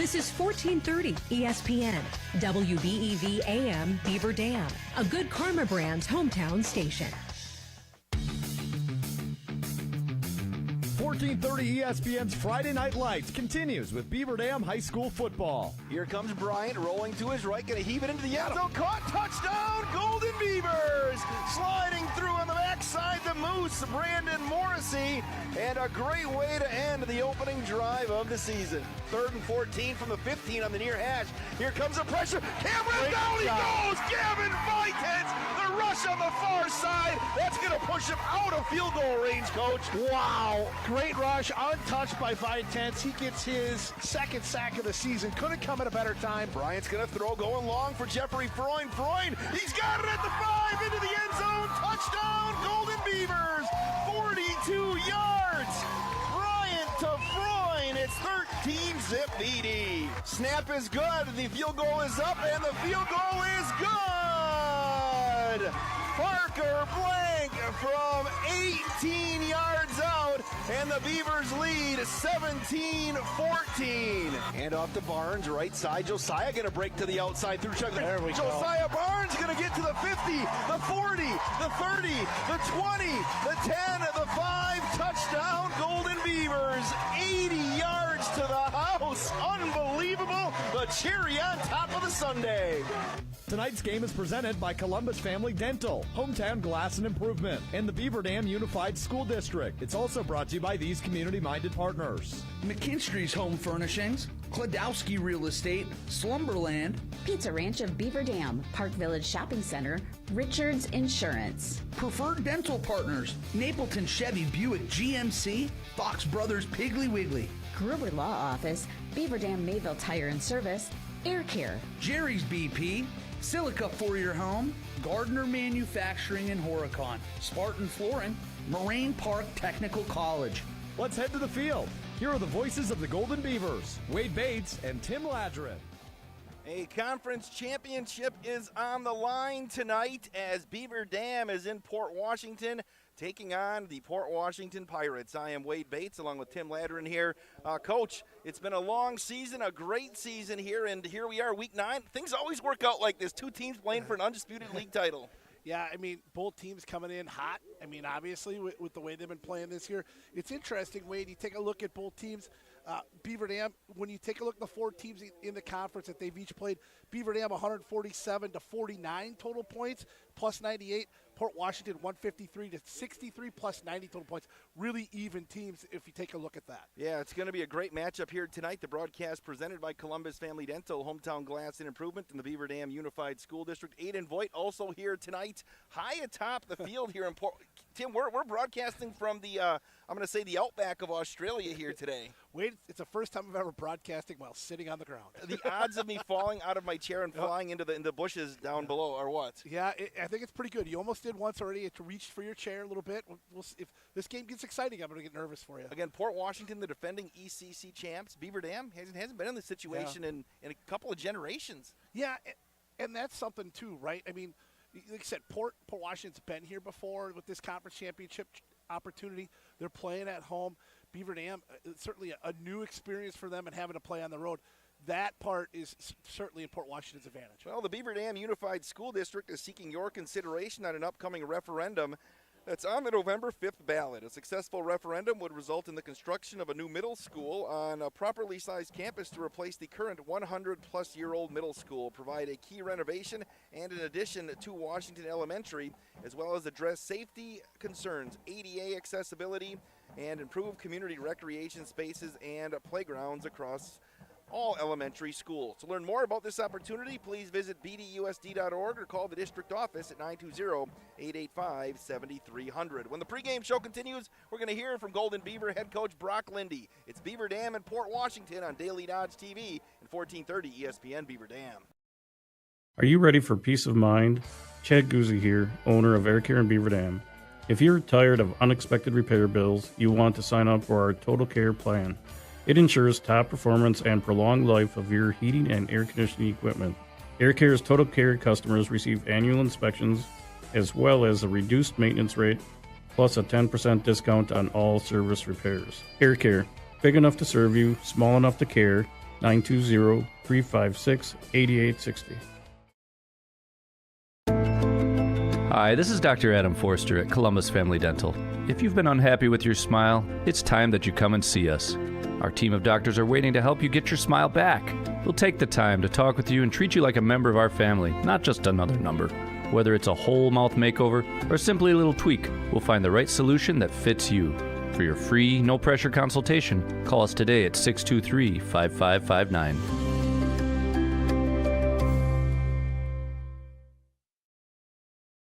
This is 1430 ESPN, WBEV AM Beaver Dam, a Good Karma Brands hometown station. 1430 ESPN's Friday Night Lights continues with Beaver Dam High School football. Here comes Bryant rolling to his right, going to heave it into the end zone. Caught, touchdown, Golden Beavers! Sliding through on the backside, the Moose, Brandon Morrissey, and a great way to end the opening drive of the season. 3rd and 14 from the 15 on the near hash. Here comes the pressure. Cameron, down he goes! Gavin Vitens, the rush on the far side. That's going to push him out of field goal range, Coach. Wow. Great rush, untouched by Vitens. He gets his second sack of the season. Couldn't come at a better time. Bryant's going to throw, going long for Jeffrey Freund. Freund, he's got it at the 5, into the end zone. Touchdown, Golden Beavers. 42 yards. Bryant to Freund. It's 13-zip BD. Snap is good. The field goal is up, and the field goal is good. Parker Blank from 18 yards out, and the Beavers lead 17-14. Hand off to Barnes, right side. Josiah going to break to the outside through Chuck. There we go. Josiah Barnes going to get to the 50, the 40, the 30, the 20, the 10, the 5. Touchdown, Golden Beavers. 80 yards to the house. Unbelievable. The cherry on top of the Sunday. Tonight's game is presented by Columbus Family Dental, Hometown Glass and Improvement, and the Beaver Dam Unified School District. It's also brought to you by these community-minded partners. McKinstry's Home Furnishings, Kladowski Real Estate, Slumberland, Pizza Ranch of Beaver Dam, Park Village Shopping Center, Richards Insurance, Preferred Dental Partners, Napleton Chevy Buick GMC, Fox Brothers Piggly Wiggly, Gruber Law Office, Beaver Dam Mayville Tire and Service, Air Care, Jerry's BP, Silica for your home, Gardner Manufacturing and Horicon, Spartan Flooring, Moraine Park Technical College. Let's head to the field. Here are the voices of the Golden Beavers, Wade Bates and Tim Ladrin. A conference championship is on the line tonight as Beaver Dam is in Port Washington taking on the Port Washington Pirates. I am Wade Bates along with Tim Ladrin here. Coach, it's been a long season, a great season here, and here we are, week 9. Things always work out like this. 2 teams playing for an undisputed league title. Yeah, I mean, both teams coming in hot. I mean, obviously, with the way they've been playing this year. It's interesting, Wade, you take a look at both teams. Beaver Dam, when you take a look at the 4 teams in the conference that they've each played, Beaver Dam 147 to 49 total points, plus 98. Port Washington 153 to 63, plus 90 total points. Really even teams if you take a look at that. Yeah, it's going to be a great matchup here tonight. The broadcast presented by Columbus Family Dental, Hometown Glass and Improvement, and the Beaver Dam Unified School District. Aiden Voigt also here tonight, high atop the field here in Port. Tim, we're broadcasting from the, I'm going to say the outback of Australia here today. Wade, it's the first time I've ever broadcasting while sitting on the ground. The odds of me falling out of my chair and flying into the bushes down below are what? Yeah, I think it's pretty good. You almost did once already. To reach for your chair a little bit. We'll see if this game gets exciting, I'm going to get nervous for you. Again, Port Washington, the defending ECC champs. Beaver Dam hasn't been in this situation in a couple of generations. Yeah, and that's something too, right? I mean, like I said, Port Washington's been here before with this conference championship opportunity. They're playing at home. Beaver Dam, certainly a new experience for them and having to play on the road. That part is certainly in Port Washington's advantage. Well, the Beaver Dam Unified School District is seeking your consideration on an upcoming referendum that's on the November 5th ballot. A successful referendum would result in the construction of a new middle school on a properly sized campus to replace the current 100-plus-year-old middle school, provide a key renovation and an addition to Washington Elementary, as well as address safety concerns, ADA accessibility, and improve community recreation spaces and playgrounds across all elementary schools. To learn more about this opportunity, please visit bdusd.org or call the district office at 920-885-7300. When the pregame show continues, we're going to hear from Golden Beaver head coach Brock Lindy. It's Beaver Dam and Port Washington on Daily Dodge TV and 1430 ESPN Beaver Dam. Are you ready for peace of mind? Chad Guzzi here, owner of Air Care in Beaver Dam. If you're tired of unexpected repair bills, you want to sign up for our Total Care plan. It ensures top performance and prolonged life of your heating and air conditioning equipment. AirCare's Total Care customers receive annual inspections as well as a reduced maintenance rate, plus a 10% discount on all service repairs. AirCare, big enough to serve you, small enough to care, 920-356-8860. Hi, this is Dr. Adam Forster at Columbus Family Dental. If you've been unhappy with your smile, it's time that you come and see us. Our team of doctors are waiting to help you get your smile back. We'll take the time to talk with you and treat you like a member of our family, not just another number. Whether it's a whole mouth makeover or simply a little tweak, we'll find the right solution that fits you. For your free, no-pressure consultation, call us today at 623-5559.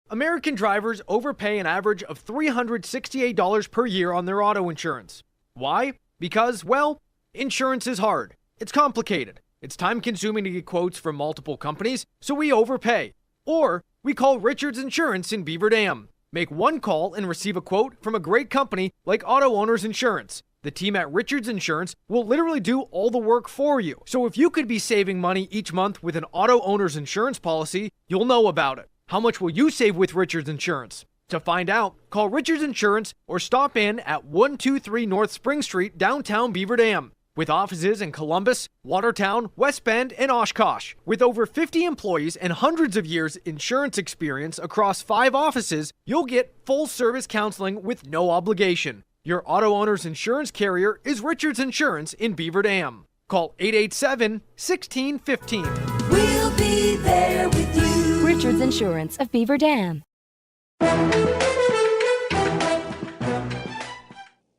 American drivers overpay an average of $368 per year on their auto insurance. Why? Because, well, insurance is hard. It's complicated. It's time-consuming to get quotes from multiple companies, so we overpay. Or we call Richards Insurance in Beaver Dam. Make one call and receive a quote from a great company like Auto Owners Insurance. The team at Richards Insurance will literally do all the work for you. So if you could be saving money each month with an Auto Owners Insurance policy, you'll know about it. How much will you save with Richards Insurance? To find out, call Richards Insurance or stop in at 123 North Spring Street, downtown Beaver Dam. With offices in Columbus, Watertown, West Bend, and Oshkosh. With over 50 employees and hundreds of years insurance experience across 5 offices, you'll get full-service counseling with no obligation. Your auto owner's insurance carrier is Richards Insurance in Beaver Dam. Call 887-1615. We'll be there with you. Richards Insurance of Beaver Dam.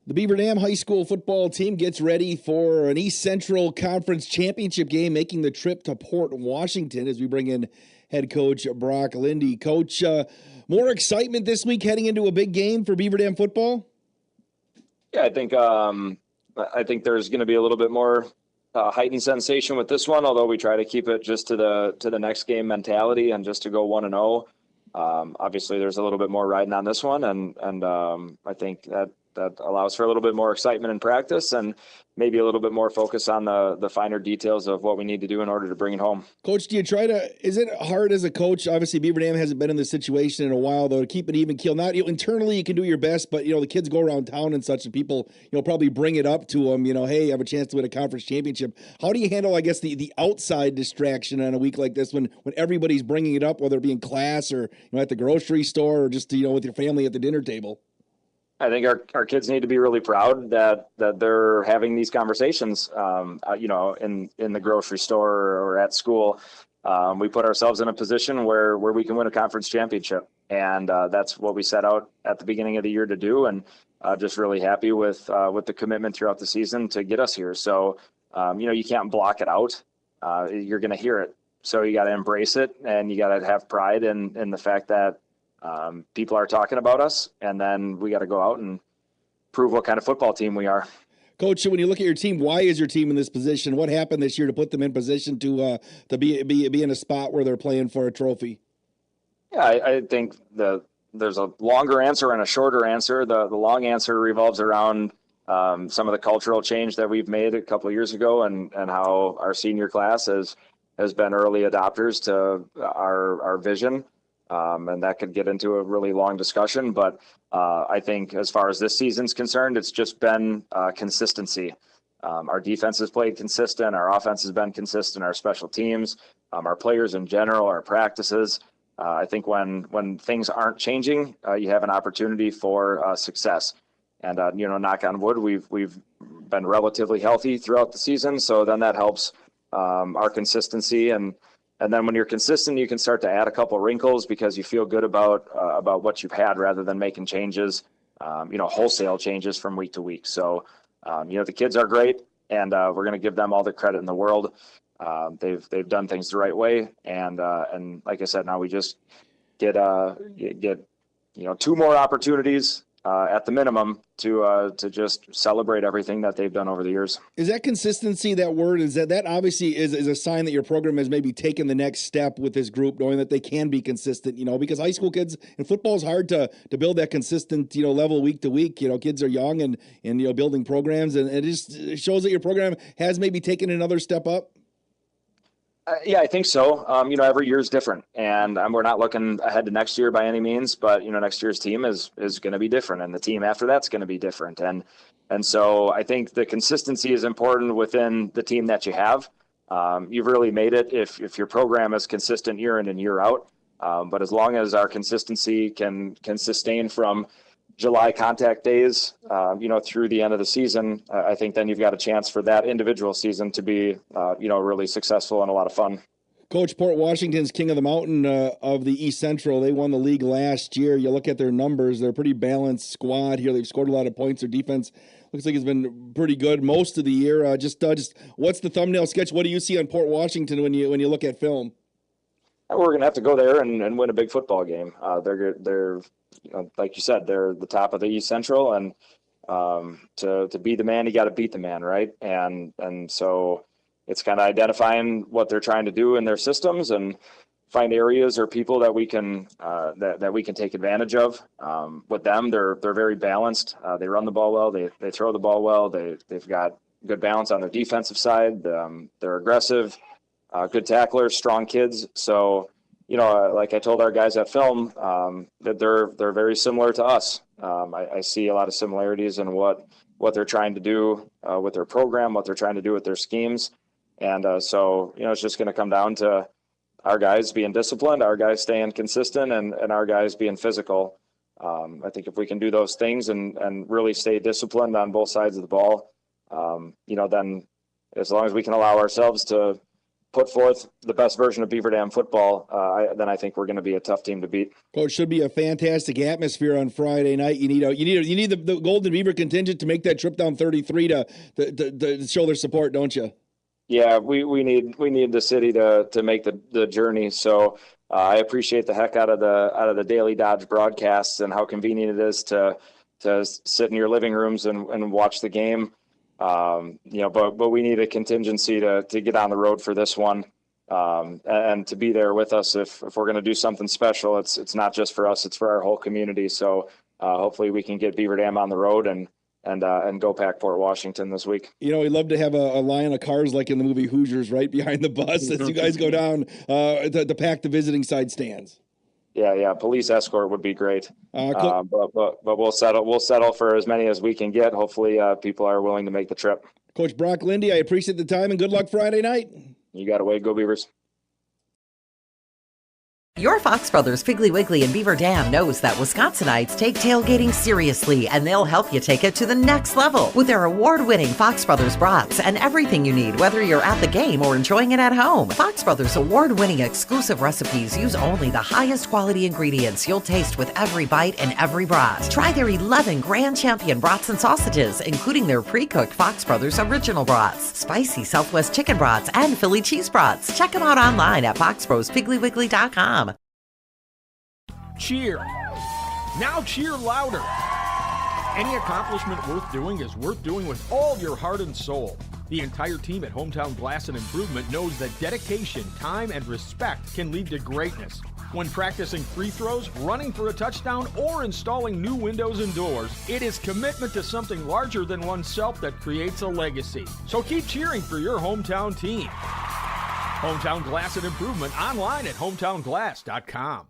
The Beaver Dam High School football team gets ready for an East Central Conference Championship game, making the trip to Port Washington as we bring in head coach Brock Lindy. Coach, more excitement this week heading into a big game for Beaver Dam football? Yeah, I think there's going to be a little bit more heightened sensation with this one, although we try to keep it just to the next game mentality and just to go 1-0. Obviously, there's a little bit more riding on this one, and I think that allows for a little bit more excitement in practice and maybe a little bit more focus on the finer details of what we need to do in order to bring it home. Coach, is it hard as a coach? Obviously, Beaver Dam hasn't been in this situation in a while, though, to keep it even keel. Not, internally you can do your best, but, the kids go around town and such, and people, probably bring it up to them, hey, I have a chance to win a conference championship. How do you handle, I guess, the outside distraction on a week like this when everybody's bringing it up, whether it be in class or, at the grocery store or just, with your family at the dinner table? I think our kids need to be really proud that they're having these conversations, in the grocery store or at school. We put ourselves in a position where we can win a conference championship. And that's what we set out at the beginning of the year to do. And just really happy with the commitment throughout the season to get us here. So, you can't block it out. You're going to hear it. So you got to embrace it, and you got to have pride in the fact that people are talking about us, and then we got to go out and prove what kind of football team we are. Coach, when you look at your team, why is your team in this position? What happened this year to put them in position to be in a spot where they're playing for a trophy? Yeah, I think there's a longer answer and a shorter answer. The long answer revolves around some of the cultural change that we've made a couple of years ago, and how our senior class has been early adopters to our vision. And that could get into a really long discussion, but I think as far as this season's concerned, it's just been consistency. Our defense has played consistent, our offense has been consistent, our special teams, our players in general, our practices. I think when things aren't changing, you have an opportunity for success. And knock on wood, we've been relatively healthy throughout the season, so then that helps our consistency. And then when you're consistent, you can start to add a couple wrinkles because you feel good about what you've had rather than making changes, wholesale changes from week to week. So, the kids are great, and we're going to give them all the credit in the world. They've done things the right way, and like I said, now we just get 2 more opportunities at the minimum to just celebrate everything that they've done over the years. Is that consistency, that word, is that obviously is a sign that your program has maybe taken the next step with this group, knowing that they can be consistent, because high school kids and football is hard to build that consistent, level week to week. Kids are young and building programs, and it just shows that your program has maybe taken another step up. Yeah, I think so. Every year is different, and we're not looking ahead to next year by any means, but, next year's team is going to be different, and the team after that's going to be different. And, And so I think the consistency is important within the team that you have. You've really made it if your program is consistent year in and year out. But as long as our consistency can sustain from July contact days, through the end of the season, I think then you've got a chance for that individual season to be, really successful and a lot of fun. Coach, Port Washington's King of the Mountain of the East Central. They won the league last year. You look at their numbers, they're a pretty balanced squad here. They've scored a lot of points. Their defense looks like it's been pretty good most of the year. Just what's the thumbnail sketch? What do you see on Port Washington when you look at film? We're going to have to go there and win a big football game. They're like you said, they're the top of the East Central, and to be the man, you got to beat the man, right? And so it's kind of identifying what they're trying to do in their systems and find areas or people that we can that we can take advantage of. With them, they're very balanced. They run the ball well. They throw the ball well. They've got good balance on their defensive side. They're aggressive, good tacklers, strong kids. So, like I told our guys at film, that they're very similar to us. I see a lot of similarities in what they're trying to do with their program, what they're trying to do with their schemes. And so, it's just going to come down to our guys being disciplined, our guys staying consistent, and our guys being physical. I think if we can do those things and really stay disciplined on both sides of the ball, then as long as we can allow ourselves to put forth the best version of Beaver Dam football, then I think we're going to be a tough team to beat. Coach, should be a fantastic atmosphere on Friday night. You need the Golden Beaver contingent to make that trip down 33 to show their support, don't you? Yeah, we need the city to make the journey. So I appreciate the heck out of the Daily Dodge broadcasts and how convenient it is to sit in your living rooms and watch the game. But we need a contingency to get on the road for this one, and to be there with us if we're going to do something special. It's not just for us; it's for our whole community. So hopefully we can get Beaver Dam on the road and go pack Port Washington this week. We'd love to have a line of cars like in the movie Hoosiers right behind the bus as you guys go down to pack the visiting side stands. Yeah. Police escort would be great. But we'll settle for as many as we can get. Hopefully people are willing to make the trip. Coach Brock Lindy, I appreciate the time and good luck Friday night. You got it, Wade. Go Beavers. Your Fox Brothers Piggly Wiggly in Beaver Dam knows that Wisconsinites take tailgating seriously, and they'll help you take it to the next level with their award-winning Fox Brothers brats and everything you need, whether you're at the game or enjoying it at home. Fox Brothers award-winning exclusive recipes use only the highest quality ingredients you'll taste with every bite and every brat. Try their 11 Grand Champion brats and sausages, including their pre-cooked Fox Brothers original brats, spicy Southwest chicken brats, and Philly cheese brats. Check them out online at foxbrospigglywiggly.com. Cheer. Now cheer louder. Any accomplishment worth doing is worth doing with all your heart and soul. The entire team at Hometown Glass and Improvement knows that dedication, time, and respect can lead to greatness. When practicing free throws, running for a touchdown, or installing new windows and doors, it is commitment to something larger than oneself that creates a legacy. So keep cheering for your hometown team. Hometown Glass and Improvement online at hometownglass.com.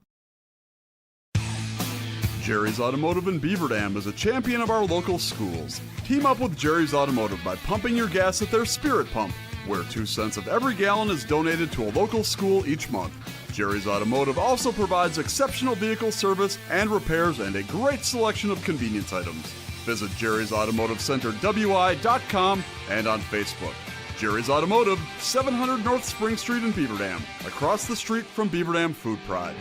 Jerry's Automotive in Beaver Dam is a champion of our local schools. Team up with Jerry's Automotive by pumping your gas at their Spirit Pump, where 2 cents of every gallon is donated to a local school each month. Jerry's Automotive also provides exceptional vehicle service and repairs and a great selection of convenience items. Visit Jerry's Automotive Center WI.com and on Facebook. Jerry's Automotive, 700 North Spring Street in Beaver Dam, across the street from Beaver Dam Food Pride.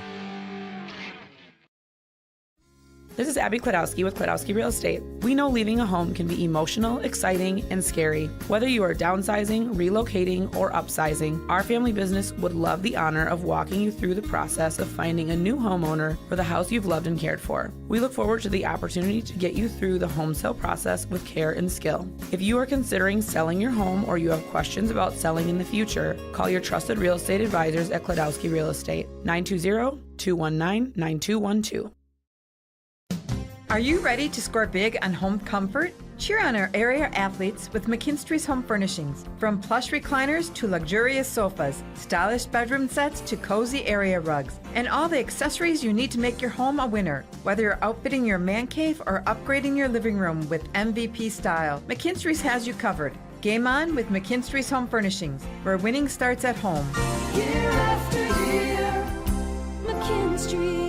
This is Abby Klodowski with Klodowski Real Estate. We know leaving a home can be emotional, exciting, and scary. Whether you are downsizing, relocating, or upsizing, our family business would love the honor of walking you through the process of finding a new homeowner for the house you've loved and cared for. We look forward to the opportunity to get you through the home sale process with care and skill. If you are considering selling your home or you have questions about selling in the future, call your trusted real estate advisors at Klodowski Real Estate, 920-219-9212. Are you ready to score big on home comfort? Cheer on our area athletes with McKinstry's Home Furnishings. From plush recliners to luxurious sofas, stylish bedroom sets to cozy area rugs, and all the accessories you need to make your home a winner. Whether you're outfitting your man cave or upgrading your living room with MVP style, McKinstry's has you covered. Game on with McKinstry's Home Furnishings, where winning starts at home. Year after year, McKinstry's.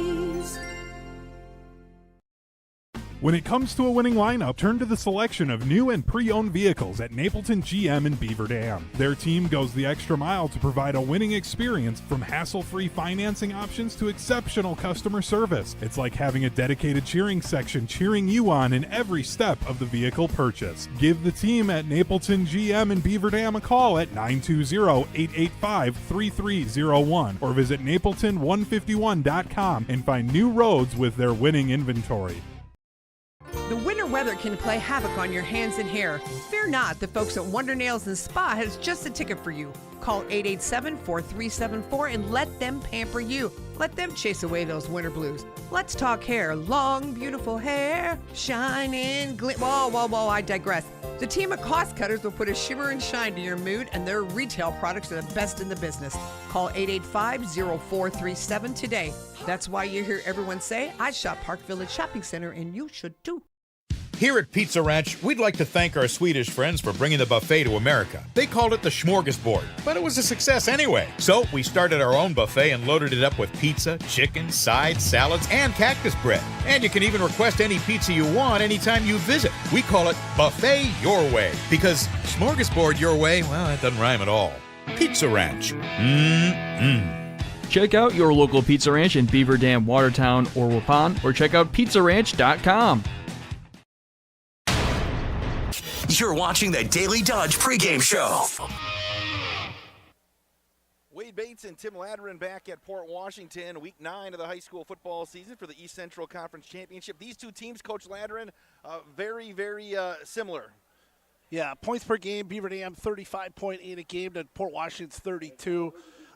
When it comes to a winning lineup, turn to the selection of new and pre-owned vehicles at Napleton GM in Beaver Dam. Their team goes the extra mile to provide a winning experience, from hassle-free financing options to exceptional customer service. It's like having a dedicated cheering section cheering you on in every step of the vehicle purchase. Give the team at Napleton GM in Beaver Dam a call at 920-885-3301 or visit napleton151.com and find new roads with their winning inventory. The winter weather can play havoc on your hands and hair. Fear not, the folks at Wonder Nails and Spa has just the ticket for you. Call 887-4374 and let them pamper you. Let them chase away those winter blues. Let's talk hair. Long, beautiful hair, shining, whoa, I digress. The team of cost cutters will put a shimmer and shine to your mood, and their retail products are the best in the business. Call 885-0437 today. That's why you hear everyone say, I shop Park Village Shopping Center, and you should too. Here at Pizza Ranch, we'd like to thank our Swedish friends for bringing the buffet to America. They called it the smorgasbord, but it was a success anyway. So we started our own buffet and loaded it up with pizza, chicken, sides, salads, and cactus bread. And you can even request any pizza you want anytime you visit. We call it Buffet Your Way, because smorgasbord your way, well, that doesn't rhyme at all. Pizza Ranch. Check out your local Pizza Ranch in Beaver Dam, Watertown, or Waupun, or check out pizzaranch.com. You're watching the Daily Dodge pregame show. Wade Bates and Tim Ladderin back at Port Washington, week 9 of the high school football season for the East Central Conference Championship. These two teams, Coach Ladderin, very, very similar. Yeah, points per game, Beaver Dam 35.8 a game to Port Washington's 32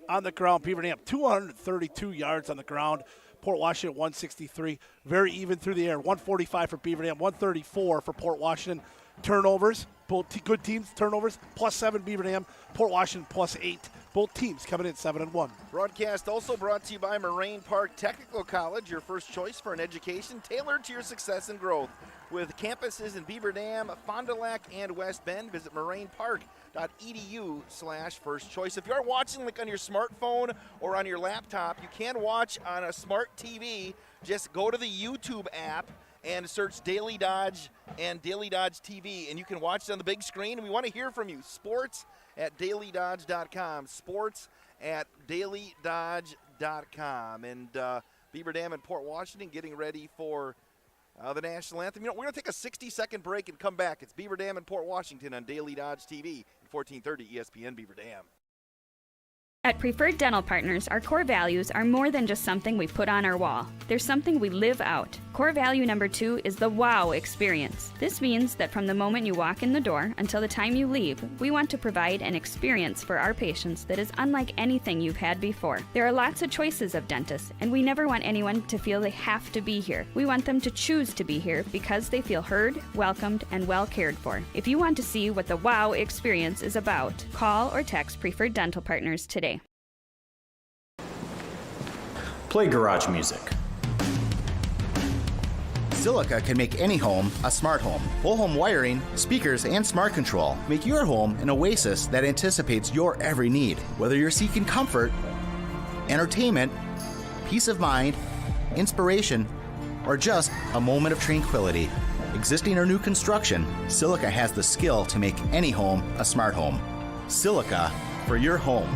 on the ground. Beaver Dam 232 yards on the ground. Port Washington 163. Very even through the air. 145 for Beaver Dam, 134 for Port Washington. Turnovers, both good teams, turnovers, +7 Beaver Dam, Port Washington +8. Both teams coming in 7-1. Broadcast also brought to you by Moraine Park Technical College, your first choice for an education tailored to your success and growth. With campuses in Beaver Dam, Fond du Lac, and West Bend, visit morainepark.edu/first choice. If you are watching like on your smartphone or on your laptop, you can watch on a smart TV. Just go to the YouTube app and search Daily Dodge and Daily Dodge TV, and you can watch it on the big screen. And we want to hear from you. Sports@dailydodge.com. Sports@dailydodge.com. And Beaver Dam and Port Washington getting ready for the national anthem. You know, we're going to take a 60-second break and come back. It's Beaver Dam and Port Washington on Daily Dodge TV at 1430 ESPN Beaver Dam. At Preferred Dental Partners, our core values are more than just something we put on our wall. They're something we live out. Core value number 2 is the wow experience. This means that from the moment you walk in the door until the time you leave, we want to provide an experience for our patients that is unlike anything you've had before. There are lots of choices of dentists, and we never want anyone to feel they have to be here. We want them to choose to be here because they feel heard, welcomed, and well cared for. If you want to see what the wow experience is about, call or text Preferred Dental Partners today. Play garage music. Silica can make any home a smart home. Whole home wiring, speakers, and smart control make your home an oasis that anticipates your every need. Whether you're seeking comfort, entertainment, peace of mind, inspiration, or just a moment of tranquility. Existing or new construction, Silica has the skill to make any home a smart home. Silica for your home.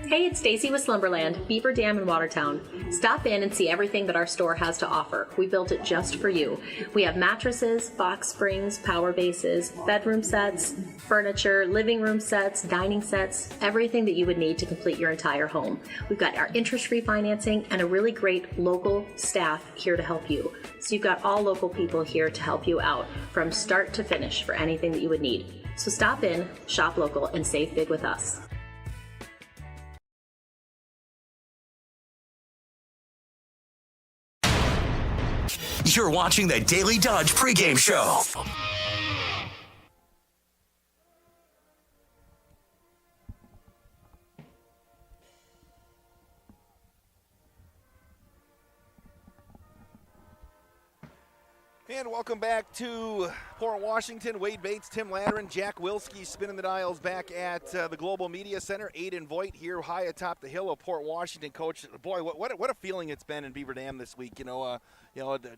Hey, it's Stacy with Slumberland, Beaver Dam in Watertown. Stop in and see everything that our store has to offer. We built it just for you. We have mattresses, box springs, power bases, bedroom sets, furniture, living room sets, dining sets, everything that you would need to complete your entire home. We've got our interest-free financing and a really great local staff here to help you. So you've got all local people here to help you out from start to finish for anything that you would need. So stop in, shop local, and save big with us. You're watching the Daily Dodge pregame show. And welcome back to Port Washington. Wade Bates, Tim Latteran, Jack Wilski spinning the dials back at the Global Media Center. Aiden Voigt here high atop the hill of Port Washington. Coach, boy, what a feeling it's been in Beaver Dam this week. The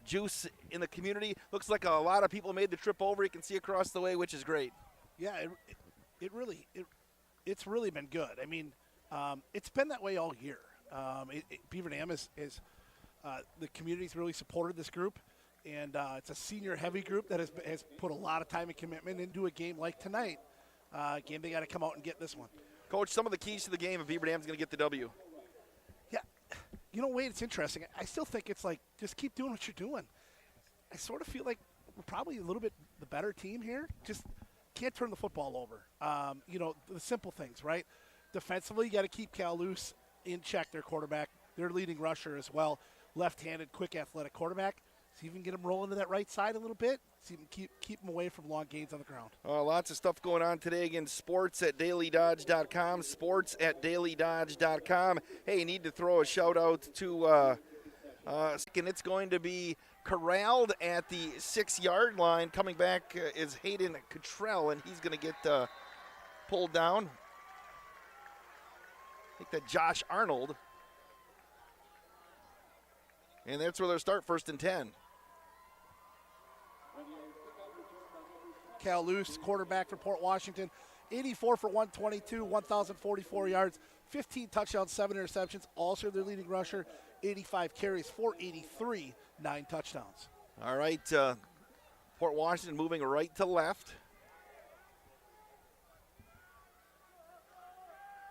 juice in the community. Looks like a lot of people made the trip over. You can see across the way, which is great. Yeah, it's really been good. I mean, it's been that way all year. Beaver Dam is the community's really supported this group. And it's a senior-heavy group that has put a lot of time and commitment into a game like tonight. Game they got to come out and get this one. Coach, some of the keys to the game if Beaver Dam's going to get the W. Yeah. Wade, it's interesting. I still think it's like just keep doing what you're doing. I sort of feel like we're probably a little bit the better team here. Just can't turn the football over. The simple things, right? Defensively, you got to keep Cal loose in check, their quarterback. Their leading rusher as well. Left-handed, quick, athletic quarterback. See if you can get him rolling to that right side a little bit. See if you can keep him away from long gains on the ground. Lots of stuff going on today. Again, sports at dailydodge.com. Sports at dailydodge.com. Hey, need to throw a shout-out to and it's going to be corralled at the 6-yard line. Coming back is Hayden Cottrell, and he's going to get pulled down. I think that Josh Arnold. And that's where they'll start, 1st and 10. Cal Luce, quarterback for Port Washington, 84 for 122, 1,044 yards, 15 touchdowns, 7 interceptions. Also their leading rusher, 85 carries, 483, 9 touchdowns. All right, Port Washington moving right to left.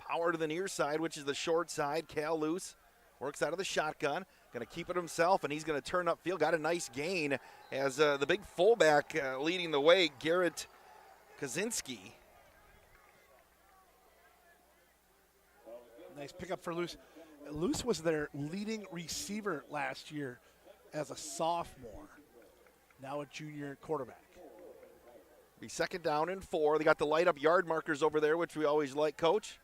Power to the near side, which is the short side. Cal Luce works out of the shotgun. Going to keep it himself, and he's going to turn upfield. Got a nice gain as the big fullback leading the way, Garrett Kaczynski. Nice pickup for Luce. Luce was their leading receiver last year as a sophomore. Now a junior quarterback. Be 2nd down and 4. They got the light up yard markers over there, which we always like, Coach.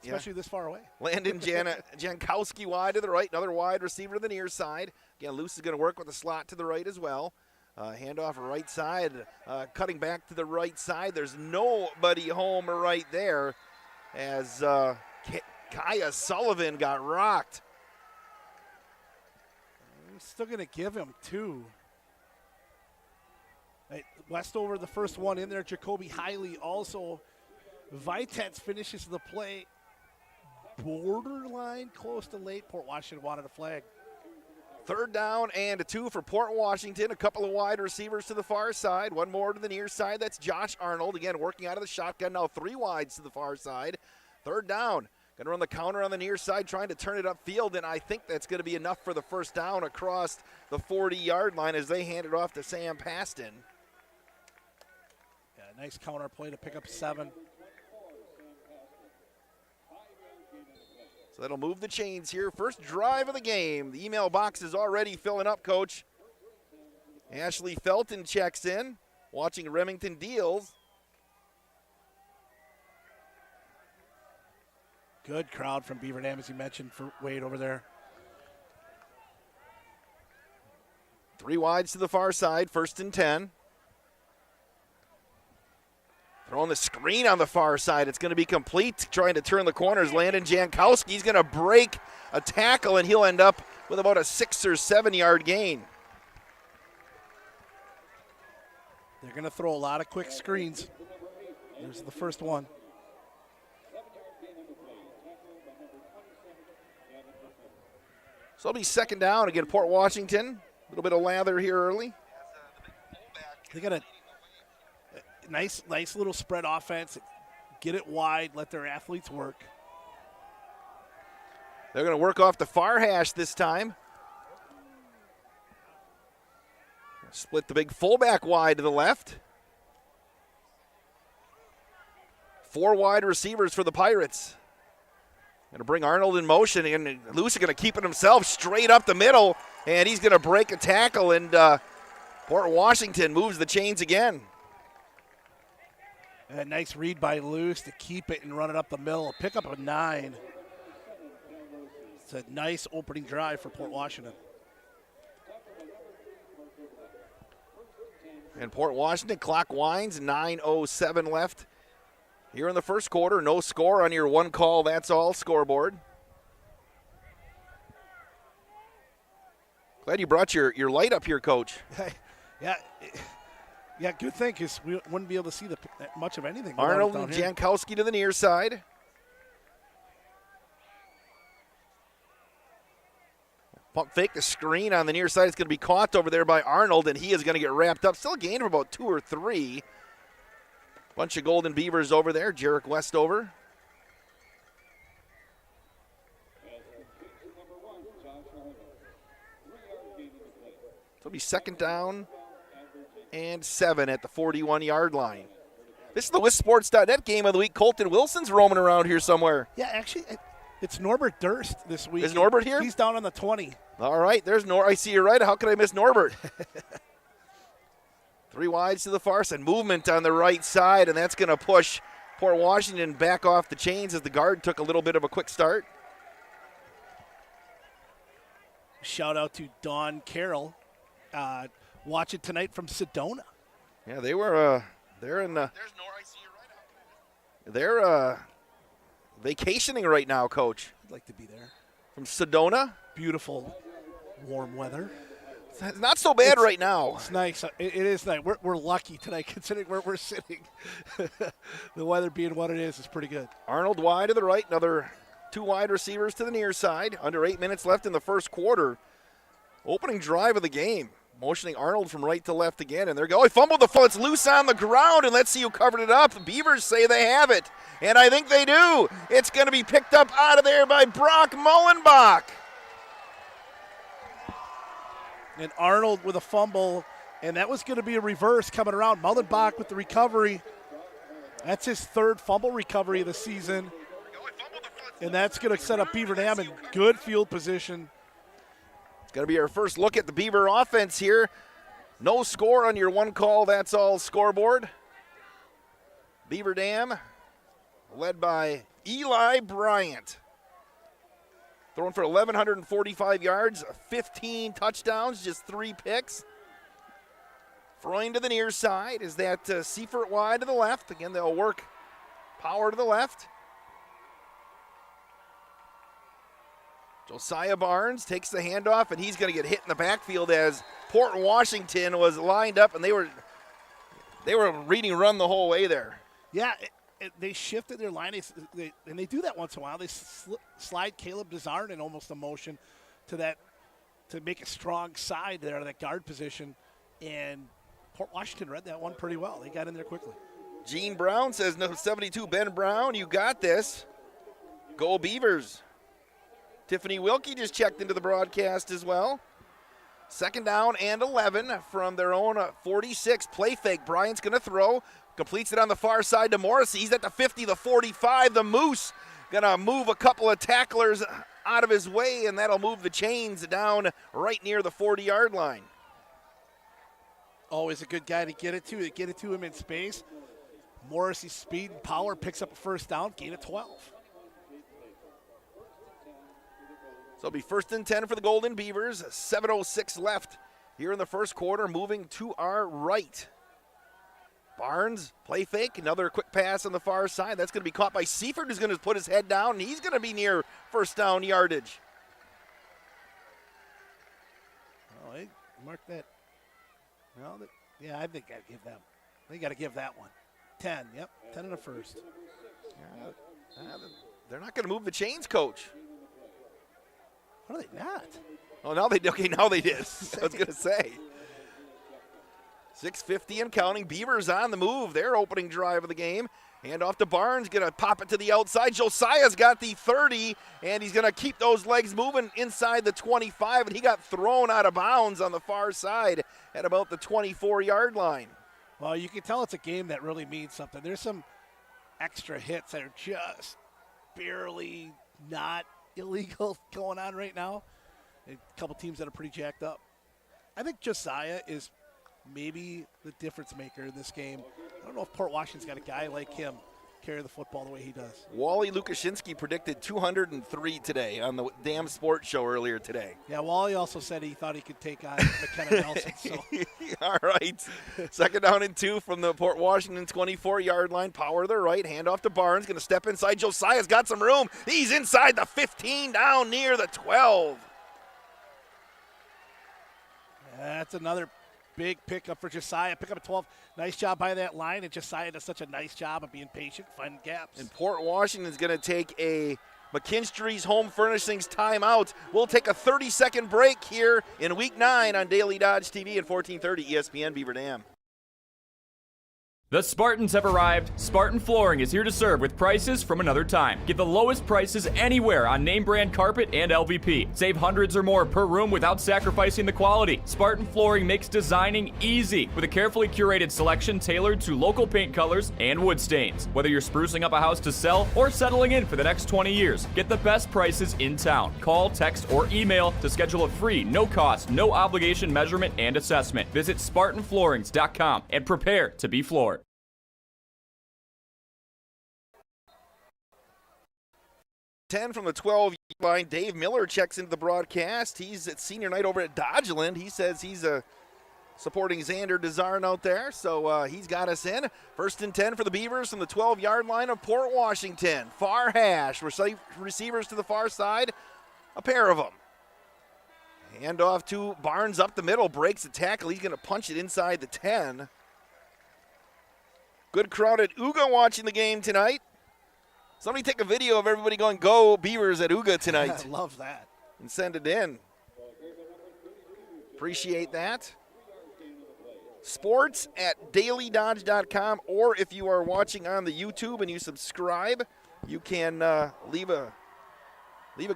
Especially this far away. Landon Jankowski wide to the right, another wide receiver to the near side. Again, Luce is going to work with the slot to the right as well. Handoff right side, cutting back to the right side. There's nobody home right there as Kaya Sullivan got rocked. I'm still going to give him 2. Westover, the first one in there. Jacoby Hiley also. Vitens finishes the play borderline close to late. Port Washington wanted a flag. 3rd down and 2 for Port Washington. A couple of wide receivers to the far side. One more to the near side. That's Josh Arnold. Again, working out of the shotgun. Now 3 wides to the far side. 3rd down. Going to run the counter on the near side, trying to turn it upfield, and I think that's going to be enough for the 1st down across the 40-yard line as they hand it off to Sam Paston. Yeah, nice counter play to pick up 7. So that'll move the chains here. First drive of the game. The email box is already filling up, Coach. Ashley Felton checks in, watching Remington Deals. Good crowd from Beaver Dam, as you mentioned, for Wade over there. 3 wides to the far side, 1st and 10. Throwing the screen on the far side. It's going to be complete. Trying to turn the corners. Landon Jankowski's going to break a tackle, and he'll end up with about a 6 or 7 yard gain. They're going to throw a lot of quick screens. There's the first one. So it'll be 2nd down. Again, Port Washington. A little bit of lather here early. They got a nice little spread offense. Get it wide. Let their athletes work. They're going to work off the far hash this time. Split the big fullback wide to the left. 4 wide receivers for the Pirates. Going to bring Arnold in motion, and Luce is going to keep it himself straight up the middle. and he's going to break a tackle, and Port Washington moves the chains again. A nice read by Luce to keep it and run it up the middle. Pick up a 9. It's a nice opening drive for Port Washington. And Port Washington, clock winds, 9:07 left here in the first quarter. No score on your one call, that's all scoreboard. Glad you brought your light up here, Coach. Yeah, good thing, because we wouldn't be able to see much of anything. Arnold and Jankowski to the near side. Pump fake the screen on the near side. It's going to be caught over there by Arnold, and he is going to get wrapped up. Still a gain of about 2 or 3. Bunch of Golden Beavers over there. Jarek Westover. It'll be 2nd down and 7 at the 41-yard line. This is the WisSports.net game of the week. Colton Wilson's roaming around here somewhere. Yeah, actually, it's Norbert Durst this week. Is Norbert here? He's down on the 20. All right, there's I see you right. How could I miss Norbert? 3 wides to the far side. Movement on the right side, and that's going to push Port Washington back off the chains as the guard took a little bit of a quick start. Shout out to Don Carroll. Watch it tonight from Sedona. Yeah, they were. They're in. They're vacationing right now, Coach. I'd like to be there. From Sedona. Beautiful, warm weather. It's not so bad right now. It's nice. It is nice. We're lucky tonight, considering where we're sitting. The weather being what it is pretty good. Arnold wide to the right. Another 2 wide receivers to the near side. Under 8 minutes left in the first quarter. Opening drive of the game. Motioning Arnold from right to left again, and there go. He fumbled the foot. It's loose on the ground, and let's see who covered it up. The Beavers say they have it, and I think they do. It's going to be picked up out of there by Brock Mullenbach. And Arnold with a fumble, and that was going to be a reverse coming around. Mullenbach with the recovery. That's his 3rd fumble recovery of the season, and that's going to set up Beaver Dam in good field position. Going to be our first look at the Beaver offense here. No score on your one call, that's all scoreboard. Beaver Dam led by Eli Bryant. Throwing for 1,145 yards, 15 touchdowns, just 3 picks. Throwing to the near side is that Seifert wide to the left. Again, they'll work power to the left. Josiah Barnes takes the handoff, and he's going to get hit in the backfield as Port Washington was lined up, and they were reading run the whole way there. Yeah, they shifted their line, and they do that once in a while. They slide Caleb Desarn in almost a motion to make a strong side there to that guard position, and Port Washington read that one pretty well. They got in there quickly. Gene Brown says, no, 72, Ben Brown, you got this. Go Beavers. Tiffany Wilkie just checked into the broadcast as well. 2nd down and 11 from their own 46. Play fake. Bryant's going to throw. Completes it on the far side to Morrissey. He's at the 50, the 45. The Moose going to move a couple of tacklers out of his way, and that'll move the chains down right near the 40-yard line. Always a good guy to get it to him in space. Morrissey's speed and power picks up a 1st down, gain of 12. So it'll be 1st and 10 for the Golden Beavers. 7:06 left here in the first quarter, moving to our right. Barnes, play fake, another quick pass on the far side. That's going to be caught by Seifert, who's going to put his head down, and he's going to be near 1st down yardage. Oh, they marked that. Well, yeah, I think I'd give them. They got to give that one. 10, yep, 10 and a 1st. They're not going to move the chains, Coach. What are they not? Oh, now they did. I was going to say. 6:50 and counting. Beavers on the move. Their opening drive of the game. Hand off to Barnes. Going to pop it to the outside. Josiah's got the 30, and he's going to keep those legs moving inside the 25, and he got thrown out of bounds on the far side at about the 24-yard line. Well, you can tell it's a game that really means something. There's some extra hits that are just barely not illegal going on right now. A couple teams that are pretty jacked up. I think Josiah is maybe the difference maker in this game. I don't know if Port Washington's got a guy like him carry the football the way he does. Wally Lukashinsky predicted 203 today on the Damn Sports Show earlier today. Yeah, Wally also said he thought he could take on McKenna Nelson. So. All right. Second down and 2 from the Port Washington 24-yard line. Power to the right. Handoff to Barnes. Going to step inside. Josiah's got some room. He's inside the 15, down near the 12. That's another big pickup for Josiah. Pick up a 12. Nice job by that line, and Josiah does such a nice job of being patient, finding gaps. And Port Washington's going to take a McKinstry's Home Furnishings timeout. We'll take a 30-second break here in Week 9 on Daily Dodge TV and 1430 ESPN Beaver Dam. The Spartans have arrived. Spartan Flooring is here to serve with prices from another time. Get the lowest prices anywhere on name brand carpet and LVP. Save hundreds or more per room without sacrificing the quality. Spartan Flooring makes designing easy with a carefully curated selection tailored to local paint colors and wood stains. Whether you're sprucing up a house to sell or settling in for the next 20 years, get the best prices in town. Call, text, or email to schedule a free, no-cost, no-obligation measurement and assessment. Visit SpartanFloorings.com and prepare to be floored. From the 12 line, Dave Miller checks into the broadcast. He's at senior night over at Dodgeland. He says he's supporting Xander Desarn out there, so he's got us in. 1st and 10 for the Beavers from the 12-yard line of Port Washington. Far hash, receivers to the far side, a pair of them. Handoff to Barnes up the middle, breaks the tackle. He's going to punch it inside the 10. Good crowd at Uga watching the game tonight. Somebody take a video of everybody going, go Beavers at Uga tonight. I love that. And send it in. Appreciate that. Sports at dailydodge.com, or if you are watching on the YouTube and you subscribe, you can leave a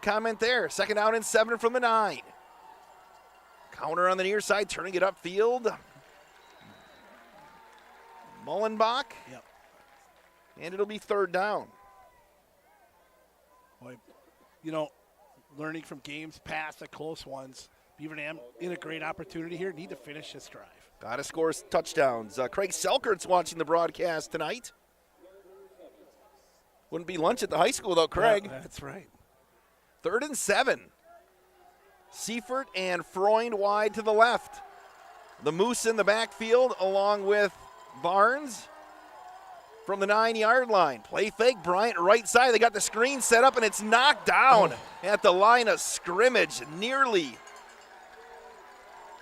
comment there. 2nd down and 7 from the 9. Counter on the near side, turning it upfield. Mullenbach. Yep. And it'll be 3rd down. Boy, learning from games past the close ones, Beaver Dam in a great opportunity here. Need to finish this drive. Got to score touchdowns. Craig Selkert's watching the broadcast tonight. Wouldn't be lunch at the high school without Craig. Yeah, that's right. 3rd and 7. Seifert and Freund wide to the left. The Moose in the backfield along with Barnes. From the 9-yard line. Play fake, Bryant right side. They got the screen set up, and it's knocked down at the line of scrimmage. Nearly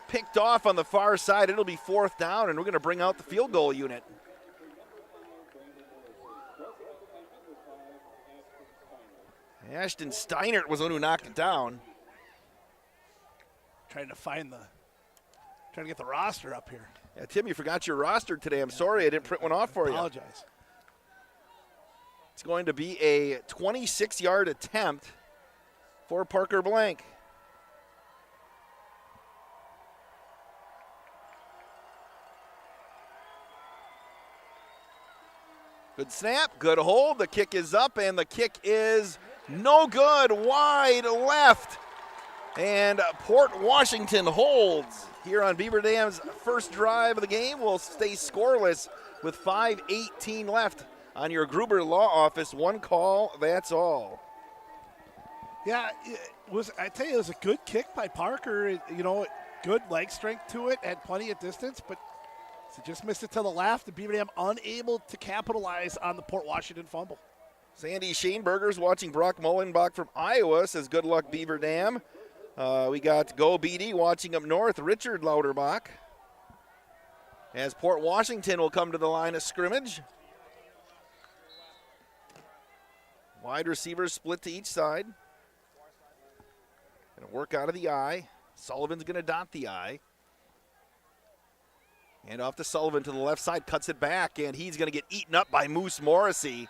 picked off on the far side. It'll be 4th down, and we're going to bring out the field goal unit. Ashton Steinert was the one who knocked it down. Trying to get the roster up here. Yeah, Tim, you forgot your roster today. I'm sorry I didn't print one off for you. Apologize. It's going to be a 26-yard attempt for Parker Blank. Good snap, good hold. The kick is up, and the kick is no good. Wide left. And Port Washington holds here on Beaver Dam's first drive of the game. Will stay scoreless with 5:18 left on your Gruber Law Office. One call, that's all. Yeah, I tell you, it was a good kick by Parker. Good leg strength to it, had plenty of distance, but just missed it to the left. And Beaver Dam unable to capitalize on the Port Washington fumble. Sandy Schoenberger's watching Brock Mullenbach from Iowa, says good luck Beaver Dam. We got Go BD watching up north, Richard Lauterbach. As Port Washington will come to the line of scrimmage. Wide receivers split to each side. Going to work out of the I. Sullivan's going to dot the I. And off to Sullivan to the left side, cuts it back, and he's going to get eaten up by Moose Morrissey.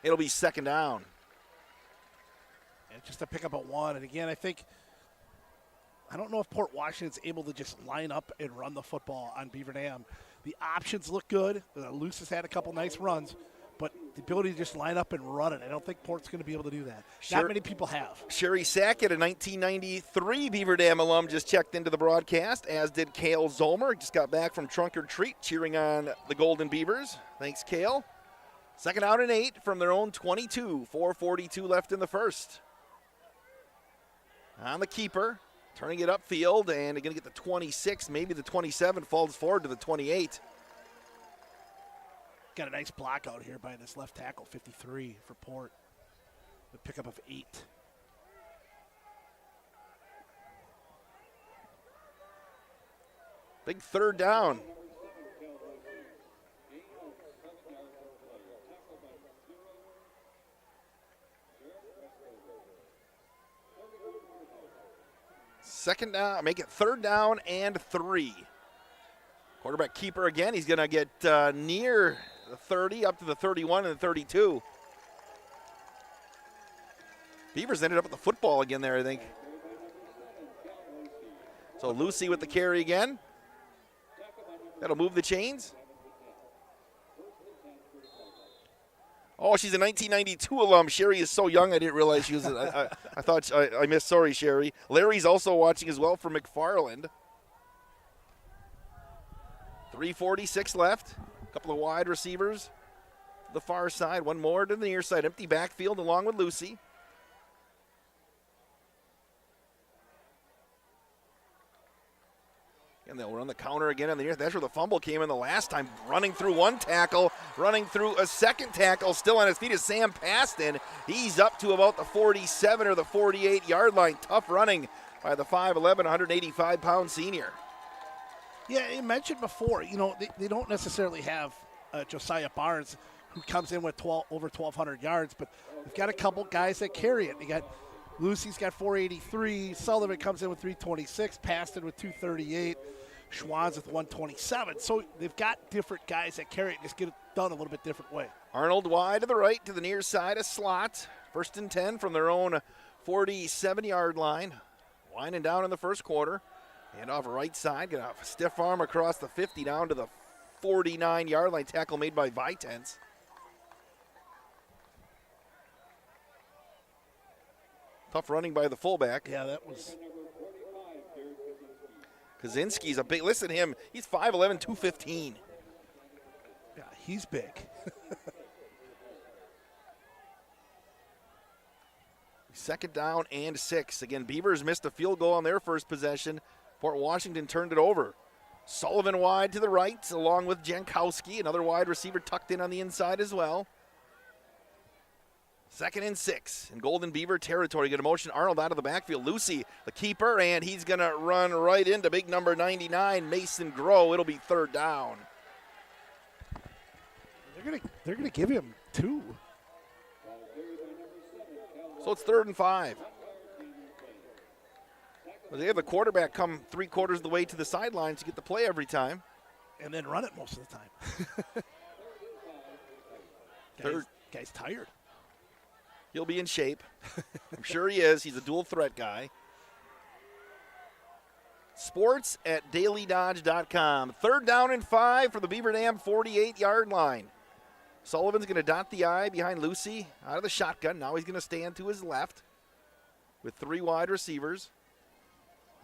It'll be 2nd down. And just to pick up at 1. And again, I don't know if Port Washington's able to just line up and run the football on Beaver Dam. The options look good. Luce has had a couple nice runs, but the ability to just line up and run it. I don't think Port's going to be able to do that. Sure. Not many people have. Sherry Sackett, a 1993 Beaver Dam alum, just checked into the broadcast, as did Cale Zolmer. Just got back from trunk or treat, cheering on the Golden Beavers. Thanks, Cale. 2nd out and 8 from their own 22. 4:42 left in the first. On the keeper, turning it upfield, and they're going to get the 26, maybe the 27, falls forward to the 28. Got a nice block out here by this left tackle, 53 for Port. The pickup of 8. Big 3rd down. Second down, make it 3rd down and 3. Quarterback keeper again. He's going to get near the 30, up to the 31 and the 32. Beavers ended up with the football again there, I think. So Lucy with the carry again. That'll move the chains. Oh, she's a 1992 alum. Sherry is so young, I didn't realize she was. I thought I missed. Sorry, Sherry. Larry's also watching as well from McFarland. 3:46 left. A couple of wide receivers to the far side. One more to the near side. Empty backfield along with Lucy. And they'll run the counter again on the near. That's where the fumble came in the last time. Running through one tackle, running through a second tackle. Still on his feet is Sam Paston. He's up to about the 47 or the 48-yard line. Tough running by the 5'11", 185-pound senior. Yeah, you mentioned before, they don't necessarily have Josiah Barnes, who comes in with over 1,200 yards, but they've got a couple guys that carry it. They got Lucy's got 483, Sullivan comes in with 326, Paston with 238, Schwann's with 127. So they've got different guys that carry it and just get it done a little bit different way. Arnold wide to the right, to the near side, a slot. 1st and 10 from their own 47-yard line. Winding down in the first quarter. And off right side, get a stiff arm across the 50 down to the 49-yard line. Tackle made by Vitens. Tough running by the fullback. Yeah, that was. Kaczynski's a big, listen to him. He's 5'11", 215. Yeah, he's big. 2nd down and 6. Again, Beavers missed a field goal on their first possession. Port Washington turned it over. Sullivan wide to the right, along with Jankowski. Another wide receiver tucked in on the inside as well. 2nd and 6 in Golden Beaver territory. Get a motion. Arnold out of the backfield. Lucy, the keeper, and he's going to run right into big number 99, Mason Groh. It'll be 3rd down. They're gonna give him 2. So it's 3rd and 5. They have the quarterback come 3/4 of the way to the sidelines to get the play every time. And then run it most of the time. Guy's tired. He'll be in shape. I'm sure he is. He's a dual threat guy. Sports at dailydodge.com. 3rd down and 5 for the Beaver Dam 48-yard line. Sullivan's going to dot the I behind Lucy out of the shotgun. Now he's going to stand to his left with 3 wide receivers.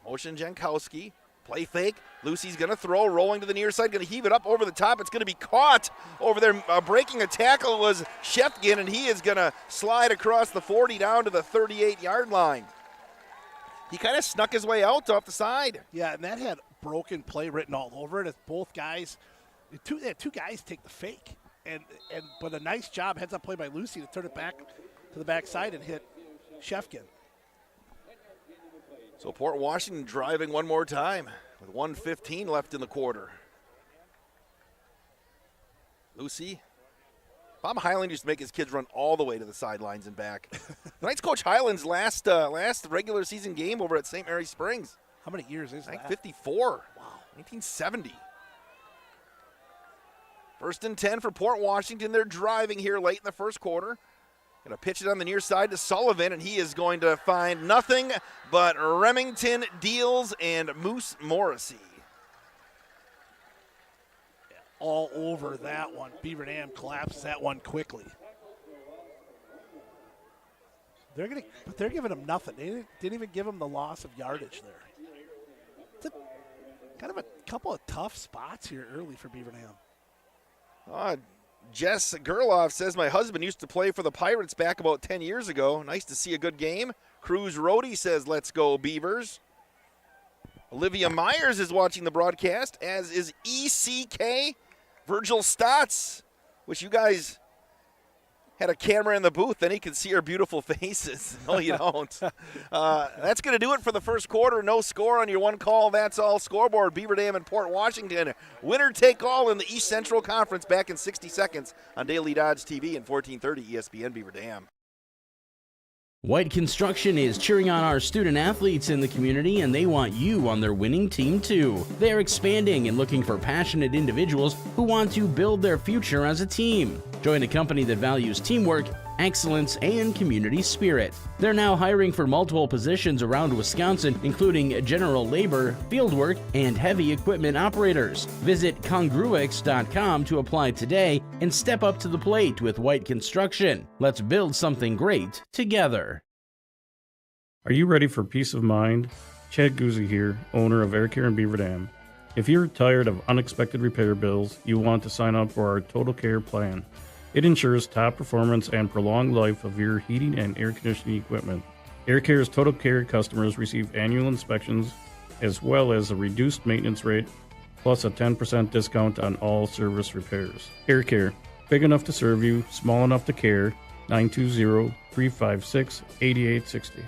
Motion Jankowski. Play fake. Lucy's going to throw, rolling to the near side, going to heave it up over the top. It's going to be caught over there. Breaking a tackle was Shefkin, and he is going to slide across the 40 down to the 38-yard line. He kind of snuck his way out off the side. Yeah, and that had broken play written all over it as both guys, two guys take the fake. But a nice job, heads-up play by Lucy to turn it back to the backside and hit Shefkin. So Port Washington driving one more time with 1:15 left in the quarter. Lucy. Bob Highland used to make his kids run all the way to the sidelines and back. Tonight's Coach Highland's last regular season game over at St. Mary Springs. How many years is that? 54. Wow. 1970. 1st and 10 for Port Washington. They're driving here late in the first quarter. Going to pitch it on the near side to Sullivan, and he is going to find nothing but Remington Deals and Moose Morrissey. all over that one. Beaver Dam collapses that one quickly. But they're giving him nothing. They didn't even give him the loss of yardage there. It's kind of a couple of tough spots here early for Beaver Dam. Jess Gerloff says, my husband used to play for the Pirates back about 10 years ago. Nice to see a good game. Cruz Rohde says, let's go Beavers. Olivia Myers is watching the broadcast, as is ECK. Virgil Stotts. Wish you guys had a camera in the booth, then he could see our beautiful faces. No, you don't. That's going to do it for the first quarter. No score on your one call. That's all scoreboard. Beaver Dam and Port Washington. Winner take all in the East Central Conference back in 60 seconds on Daily Dodge TV and 1430 ESPN Beaver Dam. White Construction is cheering on our student athletes in the community, and they want you on their winning team too. They're expanding and looking for passionate individuals who want to build their future as a team. Join a company that values teamwork, excellence, and community spirit. They're now hiring for multiple positions around Wisconsin, including general labor, fieldwork, and heavy equipment operators. Visit congruix.com to apply today and step up to the plate with White Construction. Let's build something great together. Are you ready for peace of mind? Chad Guzzi here, owner of Air Care in Beaver Dam. If you're tired of unexpected repair bills, you want to sign up for our Total Care plan. It ensures top performance and prolonged life of your heating and air conditioning equipment. Air Care's Total Care customers receive annual inspections as well as a reduced maintenance rate, plus a 10% discount on all service repairs. Air Care, big enough to serve you, small enough to care. 920-356-8860.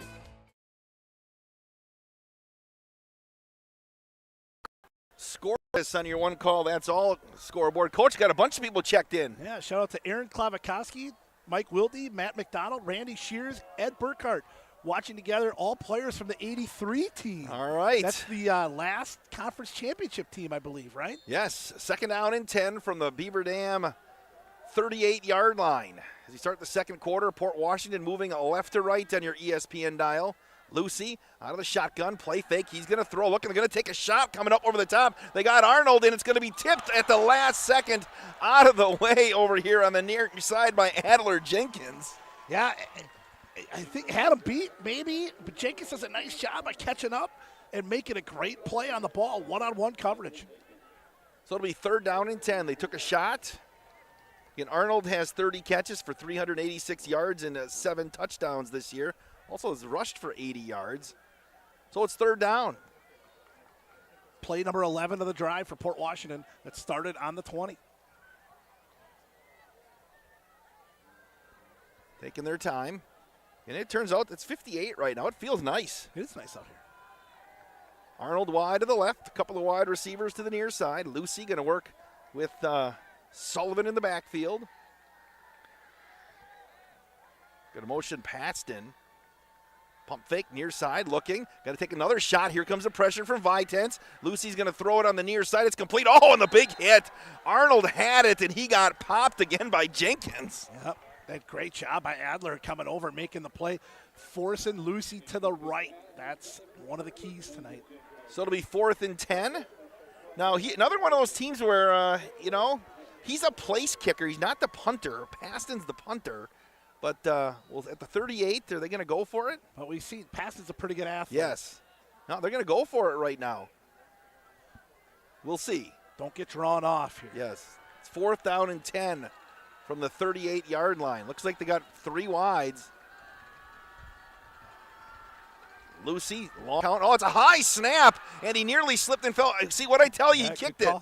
Score this on your one call. That's all scoreboard. Coach, got a bunch of people checked in. Yeah, shout out to Aaron Klavikoski, Mike Wilde, Matt McDonald, Randy Shears, Ed Burkhart, watching together, all players from the 83 team. All right. That's the last conference championship team, I believe, right? Yes, second down and 10 from the Beaver Dam 38-yard line. As you start the second quarter, Port Washington moving left to right on your ESPN dial. Lucy out of the shotgun, play fake. He's going to throw. Look, they're going to take a shot coming up over the top. They got Arnold, and it's going to be tipped at the last second out of the way over here on the near side by Adler Jenkins. Yeah, I think had him beat, maybe, but Jenkins does a nice job by catching up and making a great play on the ball, one-on-one coverage. So it'll be third down and 10. They took a shot. And Arnold has 30 catches for 386 yards and 7 touchdowns this year. Also has rushed for 80 yards. So it's third down. Play number 11 of the drive for Port Washington that started on the 20. Taking their time. And it turns out it's 58 right now. It feels nice. It is nice out here. Arnold wide to the left. A couple of wide receivers to the near side. Lucy going to work with Sullivan in the backfield. Good motion Paxton. Pump fake near side looking. Got to take another shot. Here comes the pressure from Vitens. Lucy's going to throw it on the near side. It's complete. Oh, and the big hit. Arnold had it, and he got popped again by Jenkins. Yep. That great job by Adler coming over, making the play, forcing Lucy to the right. That's one of the keys tonight. So it'll be 4th and 10. Now, another one of those teams where, he's a place kicker. He's not the punter. Paston's the punter. But at the 38, are they going to go for it? Well, we see Paston's a pretty good athlete. Yes. No, they're going to go for it right now. We'll see. Don't get drawn off here. Yes. It's 4th down and 10 from the 38-yard line. Looks like they got 3 wides. Lucy, long count. Oh, it's a high snap, and he nearly slipped and fell. See what I tell you, he kicked it.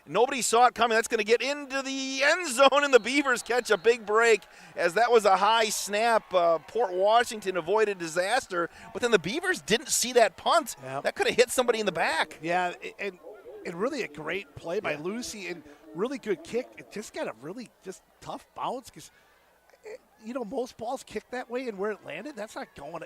Nobody saw it coming. That's going to get into the end zone, and the Beavers catch a big break as that was a high snap. Port Washington avoided disaster, but then the Beavers didn't see that punt. Yep. That could have hit somebody in the back. Yeah, and really a great play by Lucy, and really good kick. It just got a really just tough bounce because, most balls kick that way, and where it landed, that's not going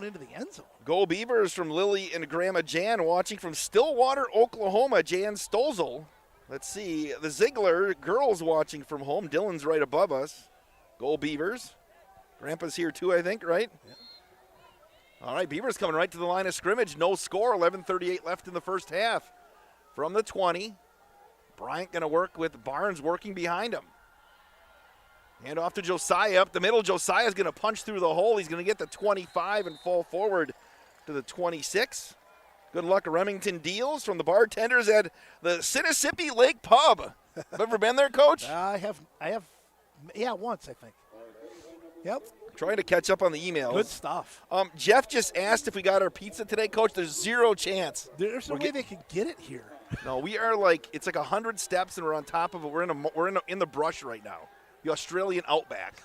into the end zone. Go Beavers from Lily and Grandma Jan, watching from Stillwater, Oklahoma, Jan Stozel. Let's see, the Ziegler girls watching from home. Dylan's right above us. Go Beavers. Grandpa's here too, I think, right? Yeah. All right, Beavers coming right to the line of scrimmage. No score, 11:38 left in the first half. From the 20, Bryant going to work with Barnes working behind him. Hand off to Josiah up the middle. Josiah's going to punch through the hole. He's going to get the 25 and fall forward to the 26. Good luck, Remington Deals from the bartenders at the Sinisippi Lake Pub. Have ever been there, Coach? I have, once, I think. Yep. Trying to catch up on the emails. Good stuff. Jeff just asked if we got our pizza today, Coach. There's zero chance. There's no way they can get it here. No, we are it's like 100 steps, and we're on top of it. We're in the brush right now. The Australian outback.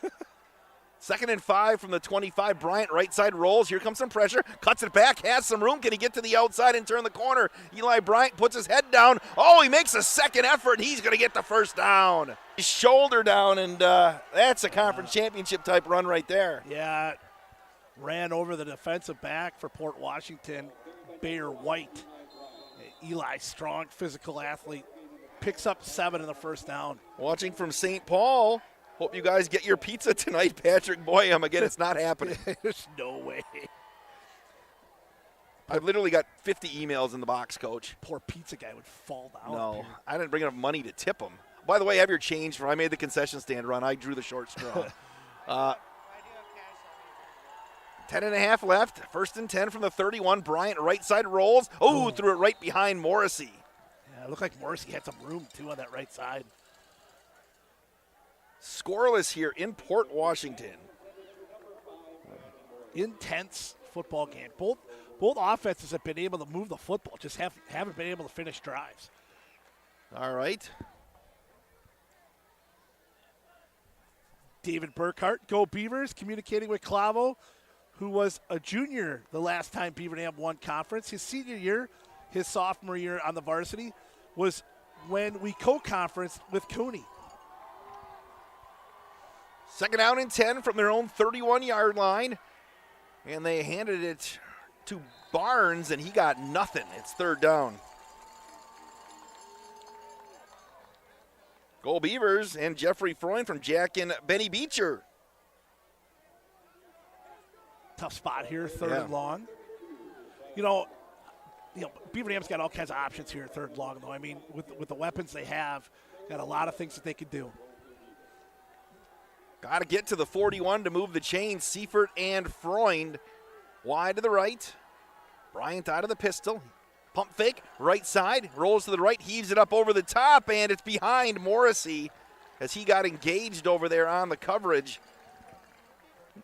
2nd and 5 from the 25. Bryant right side rolls. Here comes some pressure. Cuts it back. Has some room. Can he get to the outside and turn the corner? Eli Bryant puts his head down. Oh, he makes a second effort. He's going to get the first down. His shoulder down, and that's a conference championship type run right there. Yeah. Ran over the defensive back for Port Washington, Bayer White. Eli, strong physical athlete. Picks up 7 in the first down. Watching from St. Paul. Hope you guys get your pizza tonight, Patrick Boyum. Again, it's not happening. There's no way. I've literally got 50 emails in the box, Coach. Poor pizza guy would fall down. No, I didn't bring enough money to tip him. By the way, have your change for I made the concession stand run. I drew the short straw. 10.5 left. 1st and 10 from the 31. Bryant right side rolls. Oh, threw it right behind Morrissey. Yeah, it looked like Morrissey had some room, too, on that right side. Scoreless here in Port Washington. Intense football game. Both offenses have been able to move the football, just haven't been able to finish drives. All right. David Burkhart, go Beavers, communicating with Clavo, who was a junior the last time Beaver Dam won conference. His senior year, his sophomore year on the varsity, was when we co-conferenced with Cooney. 2nd down and 10 from their own 31-yard line. And they handed it to Barnes, and he got nothing. It's 3rd down. Go Beavers and Jeffrey Freund from Jack and Benny Beecher. Tough spot here, 3rd and long. You know, Beaver Dam's got all kinds of options here at 3rd and long, though. I mean, with the weapons they have, got a lot of things that they could do. Got to get to the 41 to move the chains. Seifert and Freund wide to the right. Bryant out of the pistol. Pump fake, right side, rolls to the right, heaves it up over the top, and it's behind Morrissey as he got engaged over there on the coverage.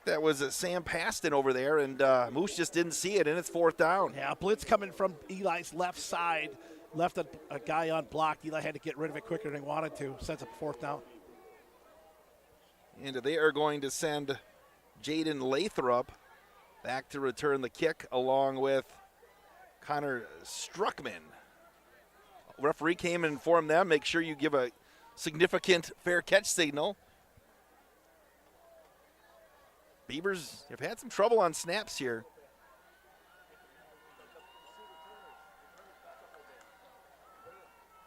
That was Sam Paston over there, and Moose just didn't see it, and it's 4th down. Yeah, blitz coming from Eli's left side. Left a guy unblocked. Eli had to get rid of it quicker than he wanted to. Sets up 4th down. And they are going to send Jaden Lathrop back to return the kick along with Connor Struckman. Referee came and informed them, make sure you give a significant fair catch signal. Beavers have had some trouble on snaps here.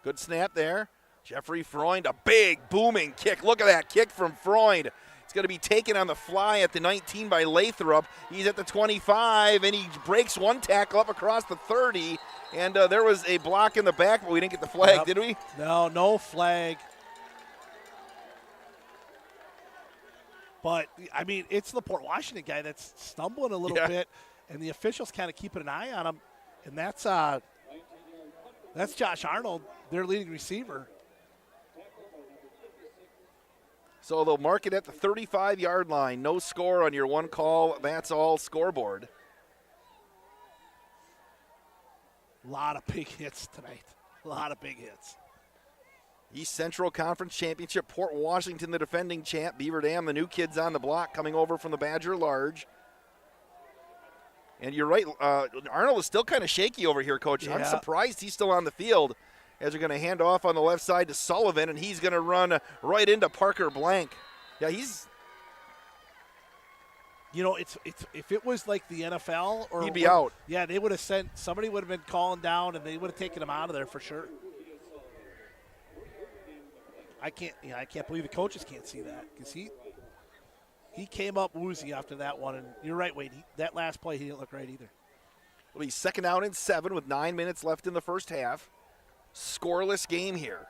Good snap there. Jeffrey Freund, a big booming kick. Look at that kick from Freund. It's going to be taken on the fly at the 19 by Lathrop. He's at the 25, and he breaks one tackle up across the 30. And there was a block in the back, but we didn't get the flag, did we? No flag. But, I mean, it's the Port Washington guy that's stumbling a little bit, and the officials kind of keeping an eye on him. And that's Josh Arnold, their leading receiver. So they'll mark it at the 35-yard line. No score on your one call. That's all scoreboard. A lot of big hits tonight. A lot of big hits. East Central Conference Championship. Port Washington, the defending champ. Beaver Dam, the new kids on the block, coming over from the Badger Large. And you're right, Arnold is still kind of shaky over here, Coach. Yeah. I'm surprised he's still on the field, as they're going to hand off on the left side to Sullivan, and he's going to run right into Parker Blank. Yeah, he's... You know, it's if it was like the NFL, or he'd be out. Yeah, they would have sent, somebody would have been calling down, and they would have taken him out of there for sure. I can't believe the coaches can't see that, because he came up woozy after that one, and you're right, Wade. That last play, he didn't look right either. It'll be 2nd down and 7 with 9 minutes left in the first half. Scoreless game here.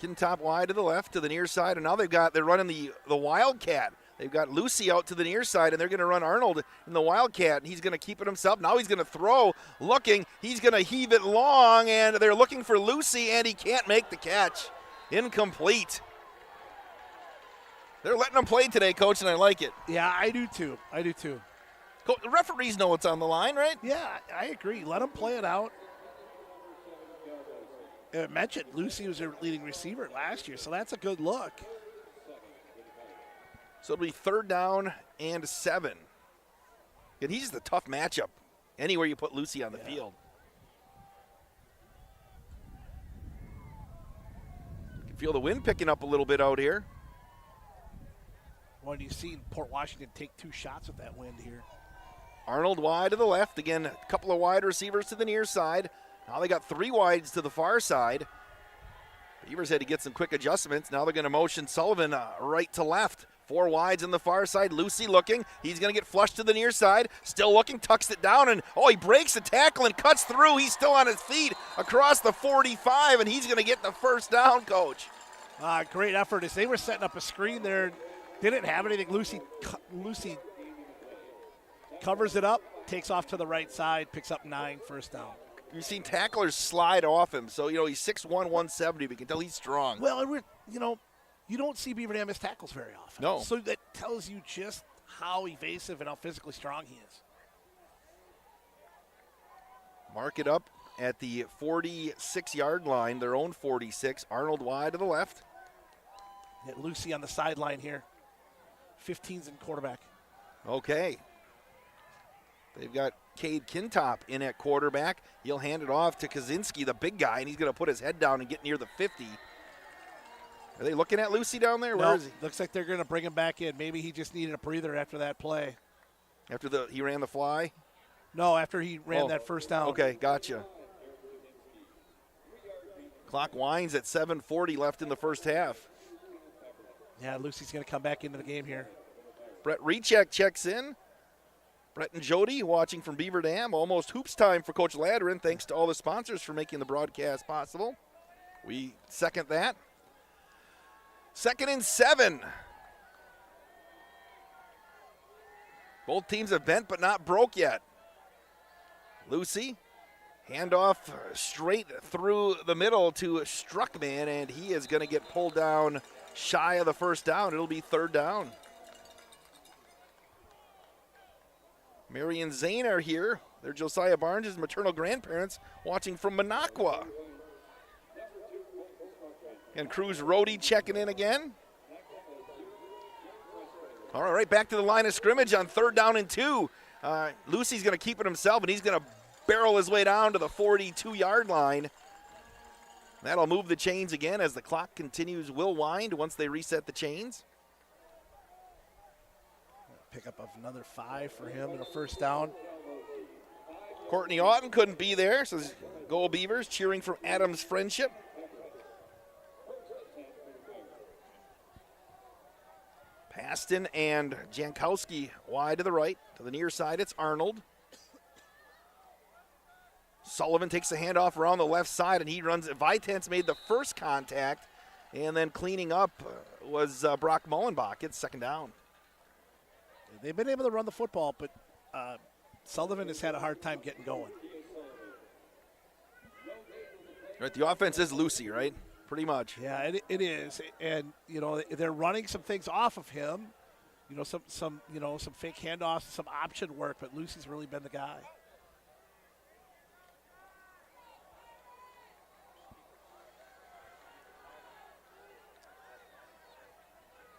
Kintop wide to the left, to the near side, and now they're running the Wildcat. They've got Lucy out to the near side, and they're going to run Arnold in the Wildcat, and he's going to keep it himself. Now he's going to throw, looking. He's going to heave it long, and they're looking for Lucy, and he can't make the catch. Incomplete. They're letting him play today, Coach, and I like it. Yeah, I do too. The referees know what's on the line, right? Yeah, I agree. Let him play it out. I mentioned Lucy was their leading receiver last year, so that's a good look. So it'll be 3rd down and 7. And he's just a tough matchup anywhere you put Lucy on the field. You can feel the wind picking up a little bit out here. Well, you've seen Port Washington take 2 shots with that wind here. Arnold wide to the left. Again, a couple of wide receivers to the near side. Now they got 3 wides to the far side. Beavers had to get some quick adjustments. Now they're going to motion Sullivan right to left. 4 wides on the far side. Lucy looking. He's going to get flushed to the near side. Still looking, tucks it down, and he breaks the tackle and cuts through. He's still on his feet across the 45, and he's going to get the 1st down, Coach. Great effort as they were setting up a screen there. Didn't have anything. Lucy covers it up, takes off to the right side, picks up 9, 1st down. You've seen tacklers slide off him, so he's 6'1", 170. We can tell he's strong. Well, and you don't see Beaver Dam miss tackles very often. No. So that tells you just how evasive and how physically strong he is. Mark it up at the 46-yard line, their own 46. Arnold wide to the left. Get Lucy on the sideline here. 15's in quarterback. Okay. They've got Cade Kintop in at quarterback. He'll hand it off to Kaczynski, the big guy, and he's going to put his head down and get near the 50. Are they looking at Lucy down there? Where is he? Looks like they're going to bring him back in. Maybe he just needed a breather after that play. After he ran the fly? No, after he ran that 1st down. Okay, gotcha. Clock winds at 7:40 left in the 1st half. Yeah, Lucy's going to come back into the game here. Brett Recheck checks in. Brett and Jody watching from Beaver Dam. Almost hoops time for Coach Ladderin. Thanks to all the sponsors for making the broadcast possible. We second that. 2nd and 7. Both teams have bent but not broke yet. Lucy, handoff straight through the middle to Struckman, and he is going to get pulled down shy of the 1st down. It'll be 3rd down. Mary and Zane are here. They're Josiah Barnes' maternal grandparents watching from Minocqua. And Cruz Rohde checking in again. All right, back to the line of scrimmage on 3rd down and 2. Lucy's going to keep it himself, and he's going to barrel his way down to the 42-yard line. That'll move the chains again as the clock continues. Will wind once they reset the chains. Pick up another 5 for him and a 1st down. Courtney Otten couldn't be there, so go Beavers cheering from Adams Friendship. Paston and Jankowski wide to the right. To the near side, it's Arnold. Sullivan takes the handoff around the left side, and he runs. Vitance made the first contact, and then cleaning up was Brock Mullenbach. It's 2nd down. They've been able to run the football, but Sullivan has had a hard time getting going. Right, the offense is Lucy, right? Pretty much. Yeah, it is, and they're running some things off of him. Some fake handoffs, some option work, but Lucy's really been the guy.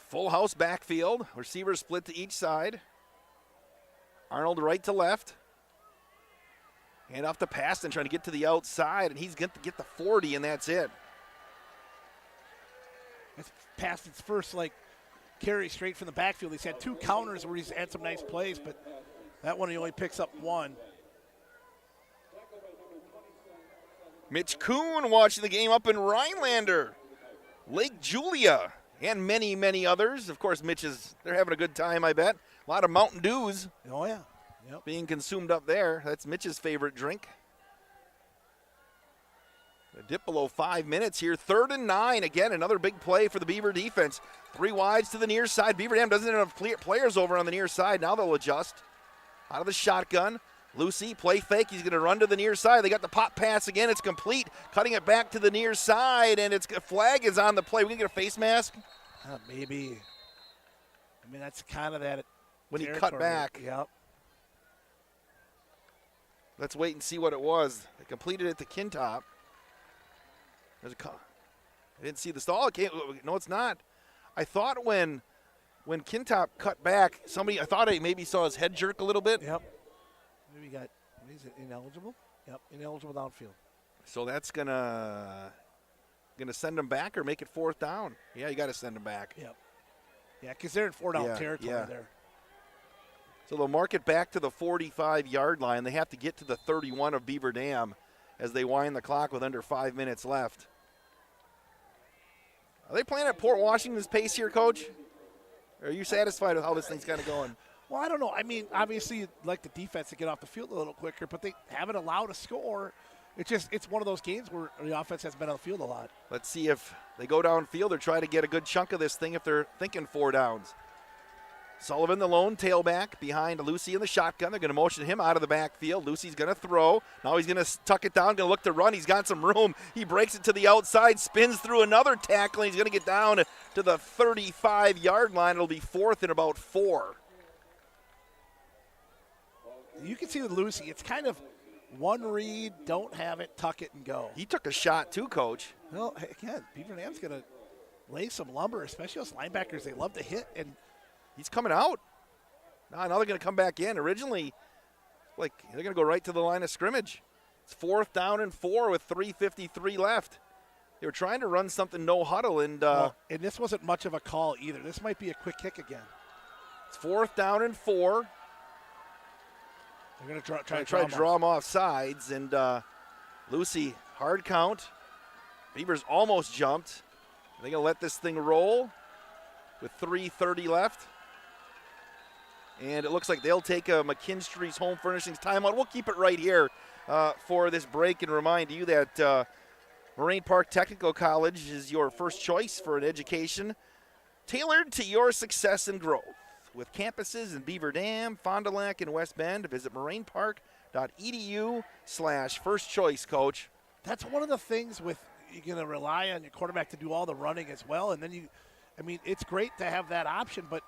Full house backfield. Receivers split to each side. Arnold right to left. Hand off to Paston, trying to get to the outside, and he's going to get the 40, and that's it. It's Paston's first carry straight from the backfield. He's had 2 counters where he's had some nice plays, but that one he only picks up 1. Mitch Kuhn watching the game up in Rhinelander, Lake Julia, and many, many others. Of course, they're having a good time, I bet. A lot of Mountain Dews. Oh, yeah. Yep. Being consumed up there. That's Mitch's favorite drink. A dip below 5 minutes here. 3rd and 9. Again, another big play for the Beaver defense. 3 wides to the near side. Beaver Dam doesn't have enough players over on the near side. Now they'll adjust. Out of the shotgun. Lucy, play fake. He's going to run to the near side. They got the pop pass again. It's complete. Cutting it back to the near side, and flag is on the play. We can get a face mask? Maybe. I mean, that's kind of that. When he cut back. Yep. Let's wait and see what it was. They completed it to Kintop. I didn't see the stall. No, it's not. I thought when Kintop cut back, I thought I maybe saw his head jerk a little bit. Yep. Maybe is it ineligible? Yep, ineligible downfield. So that's gonna send him back or make it 4th down. Yeah, you got to send him back. Yep. Yeah, because they're in 4-down territory there. So they'll mark it back to the 45-yard line. They have to get to the 31 of Beaver Dam as they wind the clock with under 5 minutes left. Are they playing at Port Washington's pace here, Coach? Or are you satisfied with how this thing's kind of going? Well, I don't know. I mean, obviously you'd like the defense to get off the field a little quicker, but they haven't allowed a score. It's one of those games where the offense has been on the field a lot. Let's see if they go downfield or try to get a good chunk of this thing if they're thinking 4 downs. Sullivan, the lone tailback, behind Lucy in the shotgun. They're going to motion him out of the backfield. Lucy's going to throw. Now he's going to tuck it down, going to look to run. He's got some room. He breaks it to the outside, spins through another tackle, and he's going to get down to the 35-yard line. It'll be 4th and about 4. You can see with Lucy, it's kind of one read, don't have it, tuck it, and go. He took a shot too, Coach. Well, again, Beaver Dam's going to lay some lumber, especially those linebackers. They love to hit, and he's coming out. Now they're going to come back in. Originally, they're going to go right to the line of scrimmage. It's 4th down and 4 with 3:53 left. They were trying to run something no huddle, and this wasn't much of a call either. This might be a quick kick again. It's 4th down and 4. They're going to try to draw them off sides, and Lucy, hard count. Beavers almost jumped. They're going to let this thing roll with 3:30 left. And it looks like they'll take a McKinstry's Home Furnishings timeout. We'll keep it right here for this break and remind you that Moraine Park Technical College is your first choice for an education tailored to your success and growth. With campuses in Beaver Dam, Fond du Lac, and West Bend, visit morainpark.edu/first choice, Coach. That's one of the things with you're going to rely on your quarterback to do all the running as well. And then it's great to have that option, but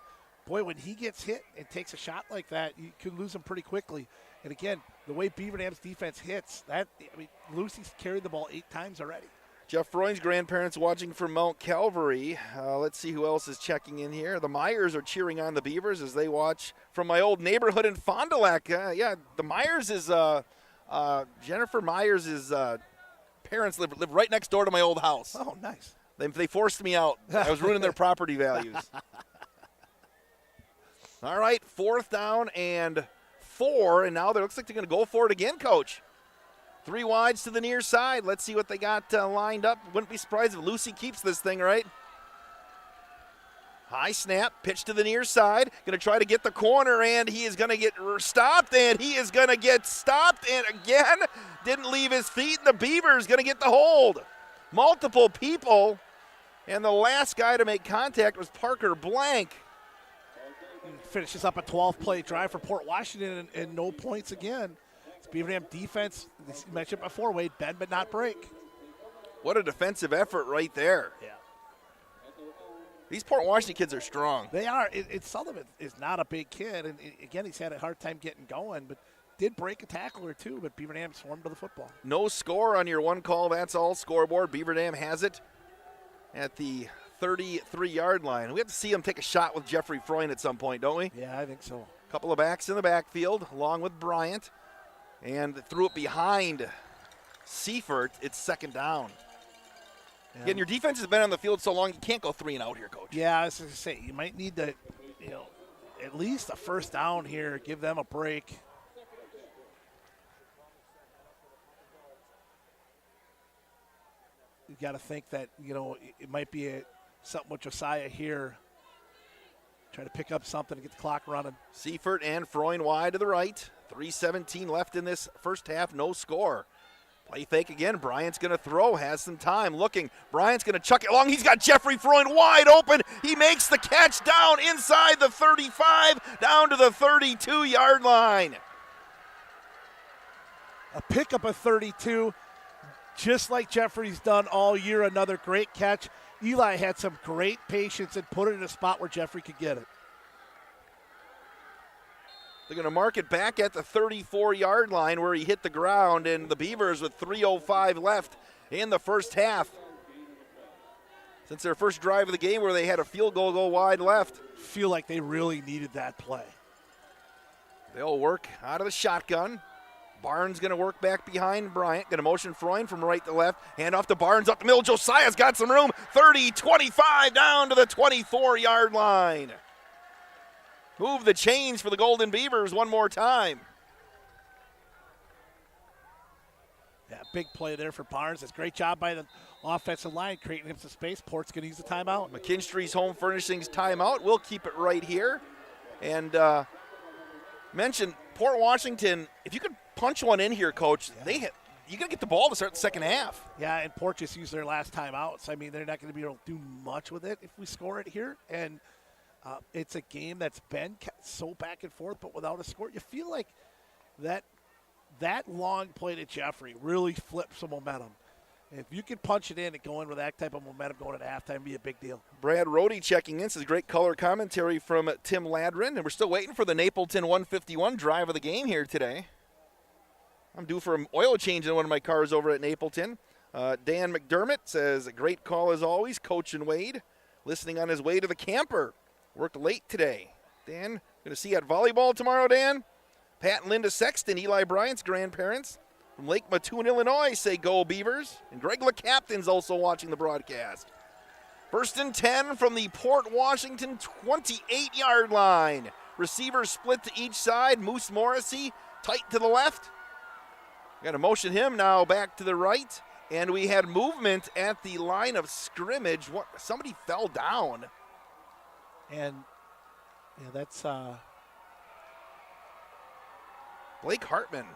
boy, when he gets hit and takes a shot like that, you could lose him pretty quickly. And again, the way Beaver Dam's defense hits, Lucy's carried the ball 8 times already. Jeff Freund's grandparents watching from Mount Calvary. Let's see who else is checking in here. The Myers are cheering on the Beavers as they watch from my old neighborhood in Fond du Lac. The Myers is Jennifer Myers' parents live right next door to my old house. Oh, nice. They forced me out. I was ruining their property values. All right, 4th down and 4, and now it looks like they're going to go for it again, Coach. 3 wides to the near side. Let's see what they got lined up. Wouldn't be surprised if Lucy keeps this thing, right? High snap, pitch to the near side. Going to try to get the corner, and he is going to get stopped, and he is going to get stopped, and again, didn't leave his feet, and the Beavers going to get the hold. Multiple people, and the last guy to make contact was Parker Blank. Finishes up a 12-play drive for Port Washington, and no points again. Beaver Dam defense, as you mentioned before, Wade, bend but not break. What a defensive effort right there. Yeah. These Port Washington kids are strong. They are. Sullivan is not a big kid, and again, he's had a hard time getting going, but did break a tackle or two, but Beaver Dam swarmed to the football. No score on your one call. That's all scoreboard. Beaver Dam has it at the 33-yard line. We have to see him take a shot with Jeffrey Freund at some point, don't we? Yeah, I think so. A couple of backs in the backfield, along with Bryant. And threw it behind Seifert. It's 2nd down. Yeah. Again, your defense has been on the field so long, you can't go 3 and out here, Coach. Yeah, I was going to say, you might need to, at least a 1st down here, give them a break. You got to think that, it might be something with Josiah here. Try to pick up something to get the clock running. Seifert and Freund wide to the right. 3:17 left in this first half, no score. Play fake again. Bryant's going to throw. Has some time. Looking. Bryant's going to chuck it long. He's got Jeffrey Freund wide open. He makes the catch down inside the 35, down to the 32-yard line. A pickup of 32, just like Jeffrey's done all year. Another great catch. Eli had some great patience and put it in a spot where Jeffrey could get it. They're going to mark it back at the 34-yard line where he hit the ground, and the Beavers with 3:05 left in the first half. Since their first drive of the game where they had a field goal go wide left. Feel like they really needed that play. They'll work out of the shotgun. Barnes going to work back behind Bryant. Going to motion Freund from right to left. Hand off to Barnes up the middle. Josiah's got some room. 30-25 down to the 24-yard line. Move the chains for the Golden Beavers one more time. Yeah, big play there for Barnes. It's a great job by the offensive line creating him some space. Port's going to use the timeout. McKinstry's Home Furnishings timeout. We'll keep it right here. And mention Port Washington, if you could punch one in here, Coach, you got to get the ball to start the second half. Yeah, and Port just used their last timeouts. I mean, they're not going to be able to do much with it if we score it here. And it's a game that's been so back and forth, but without a score. You feel like that long play to Jeffrey really flips some momentum. If you can punch it in and go in with that type of momentum going into halftime, it'd be a big deal. Brad Rohde checking in. Says great color commentary from Tim Ladrin. And we're still waiting for the Napleton 151 drive of the game here today. I'm due for an oil change in one of my cars over at Napleton. Dan McDermott says, a great call as always. Coach and Wade listening on his way to the camper. Worked late today. Dan, going to see you at volleyball tomorrow, Dan. Pat and Linda Sexton, Eli Bryant's grandparents from Lake Mattoon, Illinois, say go Beavers. And Greg LeCaptain's also watching the broadcast. 1st and 10 from the Port Washington 28-yard line. Receivers split to each side. Moose Morrissey tight to the left. Got to motion him now back to the right. And we had movement at the line of scrimmage. Somebody fell down. And yeah, that's Blake Hartman.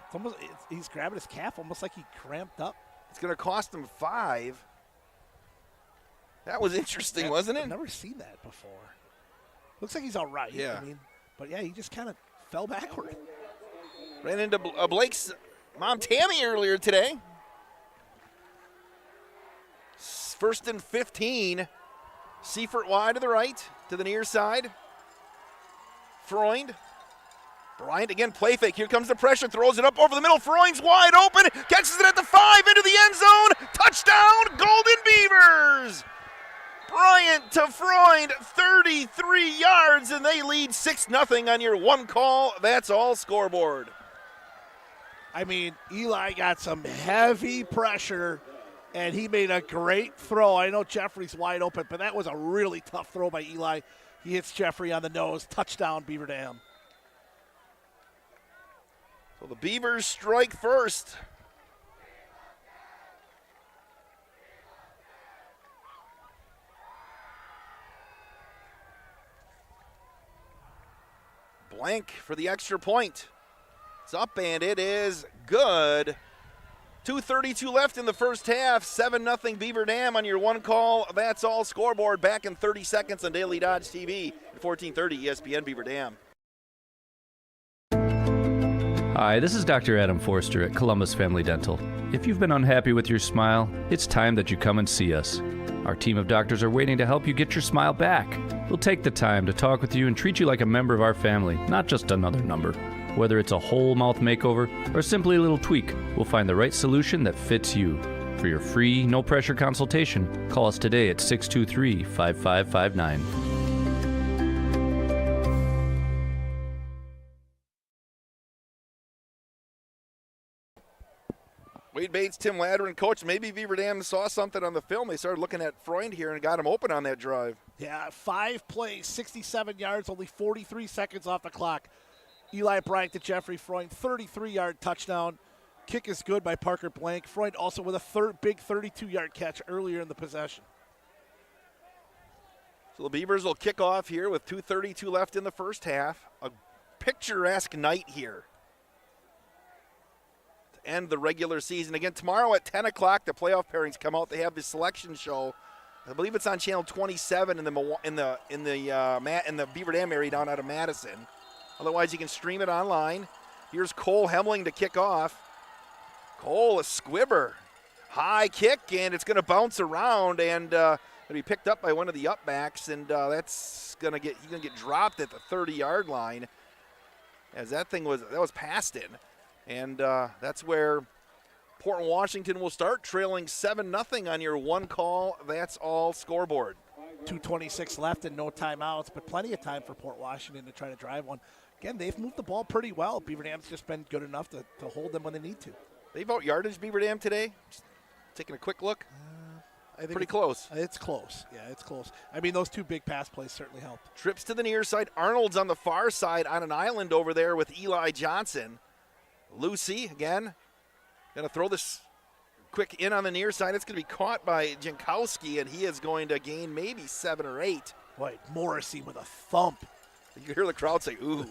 He's grabbing his calf almost like he cramped up. It's going to cost him 5. That was interesting, wasn't it? I've never seen that before. Looks like he's all right. Yeah. I mean, but yeah, he just kind of fell backward. Ran into Blake's mom, Tammy, earlier today. 1st and 15. Seifert wide to the right, to the near side. Freund. Bryant again, play fake. Here comes the pressure, throws it up over the middle. Freund's wide open, catches it at the 5, into the end zone. Touchdown, Golden Beavers! Bryant to Freund, 33 yards, and they lead 6-0 on your one call. That's all scoreboard. I mean, Eli got some heavy pressure, and he made a great throw. I know Jeffrey's wide open, but that was a really tough throw by Eli. He hits Jeffrey on the nose. Touchdown, Beaver Dam. So the Beavers strike first. Blank for the extra point. It's up and it is good. 2:32 left in the first half. 7-0 Beaver Dam on your one call. That's all scoreboard. Back in 30 seconds on Daily Dodge TV at 1430 ESPN Beaver Dam. Hi, this is Dr. Adam Forster at Columbus Family Dental. If you've been unhappy with your smile, it's time that you come and see us. Our team of doctors are waiting to help you get your smile back. We'll take the time to talk with you and treat you like a member of our family, not just another number. Whether it's a whole mouth makeover or simply a little tweak, we'll find the right solution that fits you. For your free, no-pressure consultation, call us today at 623-5559. Wade Bates, Tim Ladrin, coach. Maybe Beaver Dam saw something on the film. They started looking at Freund here and got him open on that drive. Yeah, 5 plays, 67 yards, only 43 seconds off the clock. Eli Bryant to Jeffrey Freund, 33-yard touchdown. Kick is good by Parker Blank. Freund also with a big 32-yard catch earlier in the possession. So the Beavers will kick off here with 2:32 left in the first half. A picturesque night here. end the regular season. Again, tomorrow at 10 o'clock, the playoff pairings come out. They have the selection show. I believe it's on channel 27 in the Beaver Dam area down out of Madison. Otherwise, you can stream it online. Here's Cole Hemling to kick off. Cole, a squibber. High kick, and it's going to bounce around and going to be picked up by one of the upbacks, and he's going to get dropped at the 30-yard line, as that was passed in, and that's where Portland Washington will start, trailing 7-0 on your one call. That's all scoreboard. 2:26 left and no timeouts, but plenty of time for Port Washington to try to drive one. Again, they've moved the ball pretty well. Beaver Dam's just been good enough to hold them when they need to. They've out yardage Beaver Dam today. Just taking a quick look. I think pretty close. It's close. Yeah, it's close. I mean, those two big pass plays certainly helped. Trips to the near side. Arnold's on the far side on an island over there with Eli Johnson. Lucy, again, going to throw this quick in on the near side. It's going to be caught by Jankowski, and he is going to gain maybe 7 or 8. Boy, Morrissey with a thump. You hear the crowd say, ooh.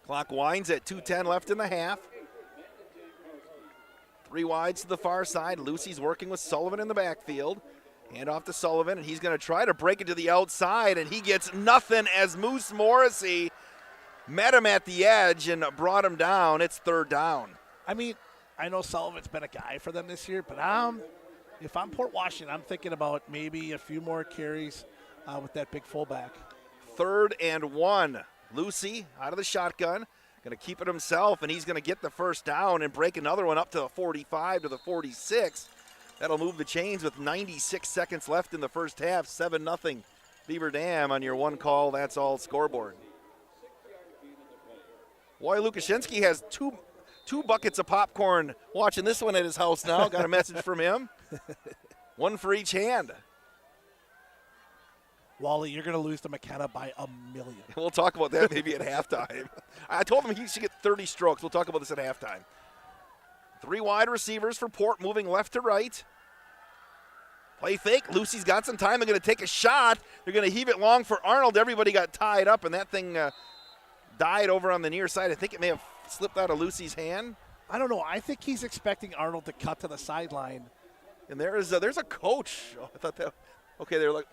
Clock winds at 2:10 left in the half. 3 wides to the far side. Lucy's working with Sullivan in the backfield. Hand off to Sullivan, and he's going to try to break it to the outside, and he gets nothing as Moose Morrissey met him at the edge and brought him down. It's 3rd down. I mean, I know Sullivan's been a guy for them this year, but if I'm Port Washington, I'm thinking about maybe a few more carries with that big fullback. 3rd and 1. Lucy out of the shotgun. Going to keep it himself, and he's going to get the first down and break another one up to the 45 to the 46. That'll move the chains with 96 seconds left in the first half. 7-0 Beaver Dam on your one call. That's all scoreboard. Roy Lukashinsky has two buckets of popcorn watching this one at his house now. Got a message from him. One for each hand. Wally, you're going to lose to McKenna by 1 million. We'll talk about that maybe at halftime. I told him he should get 30 strokes. We'll talk about this at halftime. 3 wide receivers for Port, moving left to right. Play fake. Lucy's got some time. They're going to take a shot. They're going to heave it long for Arnold. Everybody got tied up, and that thing died over on the near side. I think it may have slipped out of Lucy's hand. I don't know. I think he's expecting Arnold to cut to the sideline. And there's a coach. Oh, I thought that. Okay, they're like.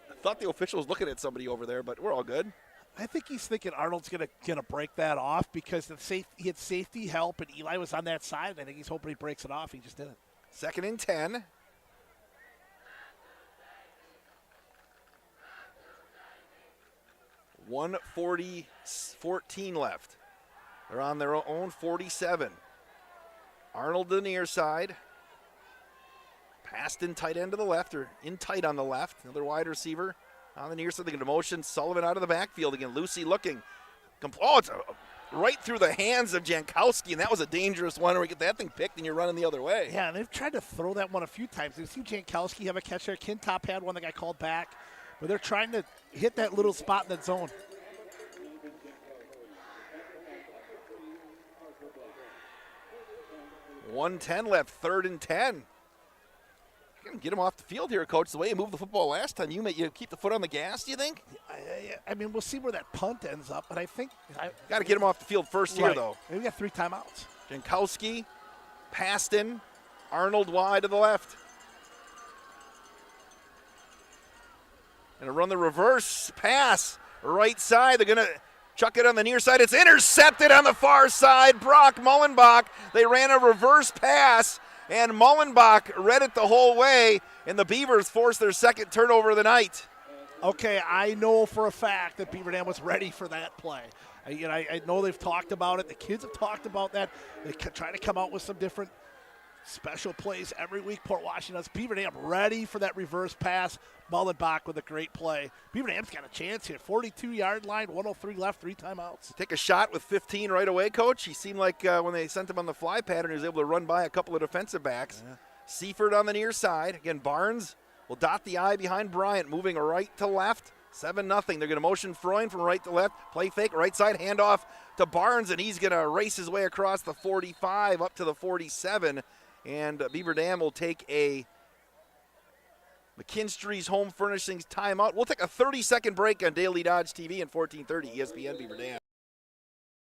I thought the official was looking at somebody over there, but we're all good. I think he's thinking Arnold's gonna break that off because he had safety help and Eli was on that side. And I think he's hoping he breaks it off. He just didn't. 2nd and 10. $1:14 left. They're on their own 47. Arnold to the near side. Passed in tight end to the left, or in tight on the left. Another wide receiver on the near side. They get a motion. Sullivan out of the backfield again. Lucy looking. Oh, it's right through the hands of Jankowski, and that was a dangerous one where we get that thing picked and you're running the other way. Yeah, and they've tried to throw that one a few times. They've seen Jankowski have a catch there. Kintop had one that got called back. But they're trying to hit that little spot in that zone. $1:10 left, 3rd and 10. Get him off the field here, Coach. The way you moved the football last time, you keep the foot on the gas, do you think? I mean, we'll see where that punt ends up, but I think got to get him off the field first here, though. We got 3 timeouts. Jankowski, Paston, Arnold wide to the left. Going to run the reverse pass, right side. They're going to chuck it on the near side. It's intercepted on the far side. Brock Mullenbach. They ran a reverse pass. And Mullenbach read it the whole way, and the Beavers forced their 2nd turnover of the night. Okay, I know for a fact that Beaver Dam was ready for that play. I know they've talked about it. The kids have talked about that. They try to come out with some different special plays every week. Port Washington's Beaver Dam ready for that reverse pass. Mullenbach with a great play. Beaver Dam's got a chance here. 42-yard line, 1:03 left, 3 timeouts. Take a shot with 15 right away, Coach. He seemed like when they sent him on the fly pattern, he was able to run by a couple of defensive backs. Yeah. Seaford on the near side. Again, Barnes will dot the I behind Bryant, moving right to left. 7-0. They're going to motion Freund from right to left. Play fake, right side, handoff to Barnes, and he's going to race his way across the 45 up to the 47. And Beaver Dam will take a McKinstry's Home Furnishings timeout. We'll take a 30-second break on Daily Dodge TV and 1430 ESPN Beaver Dam.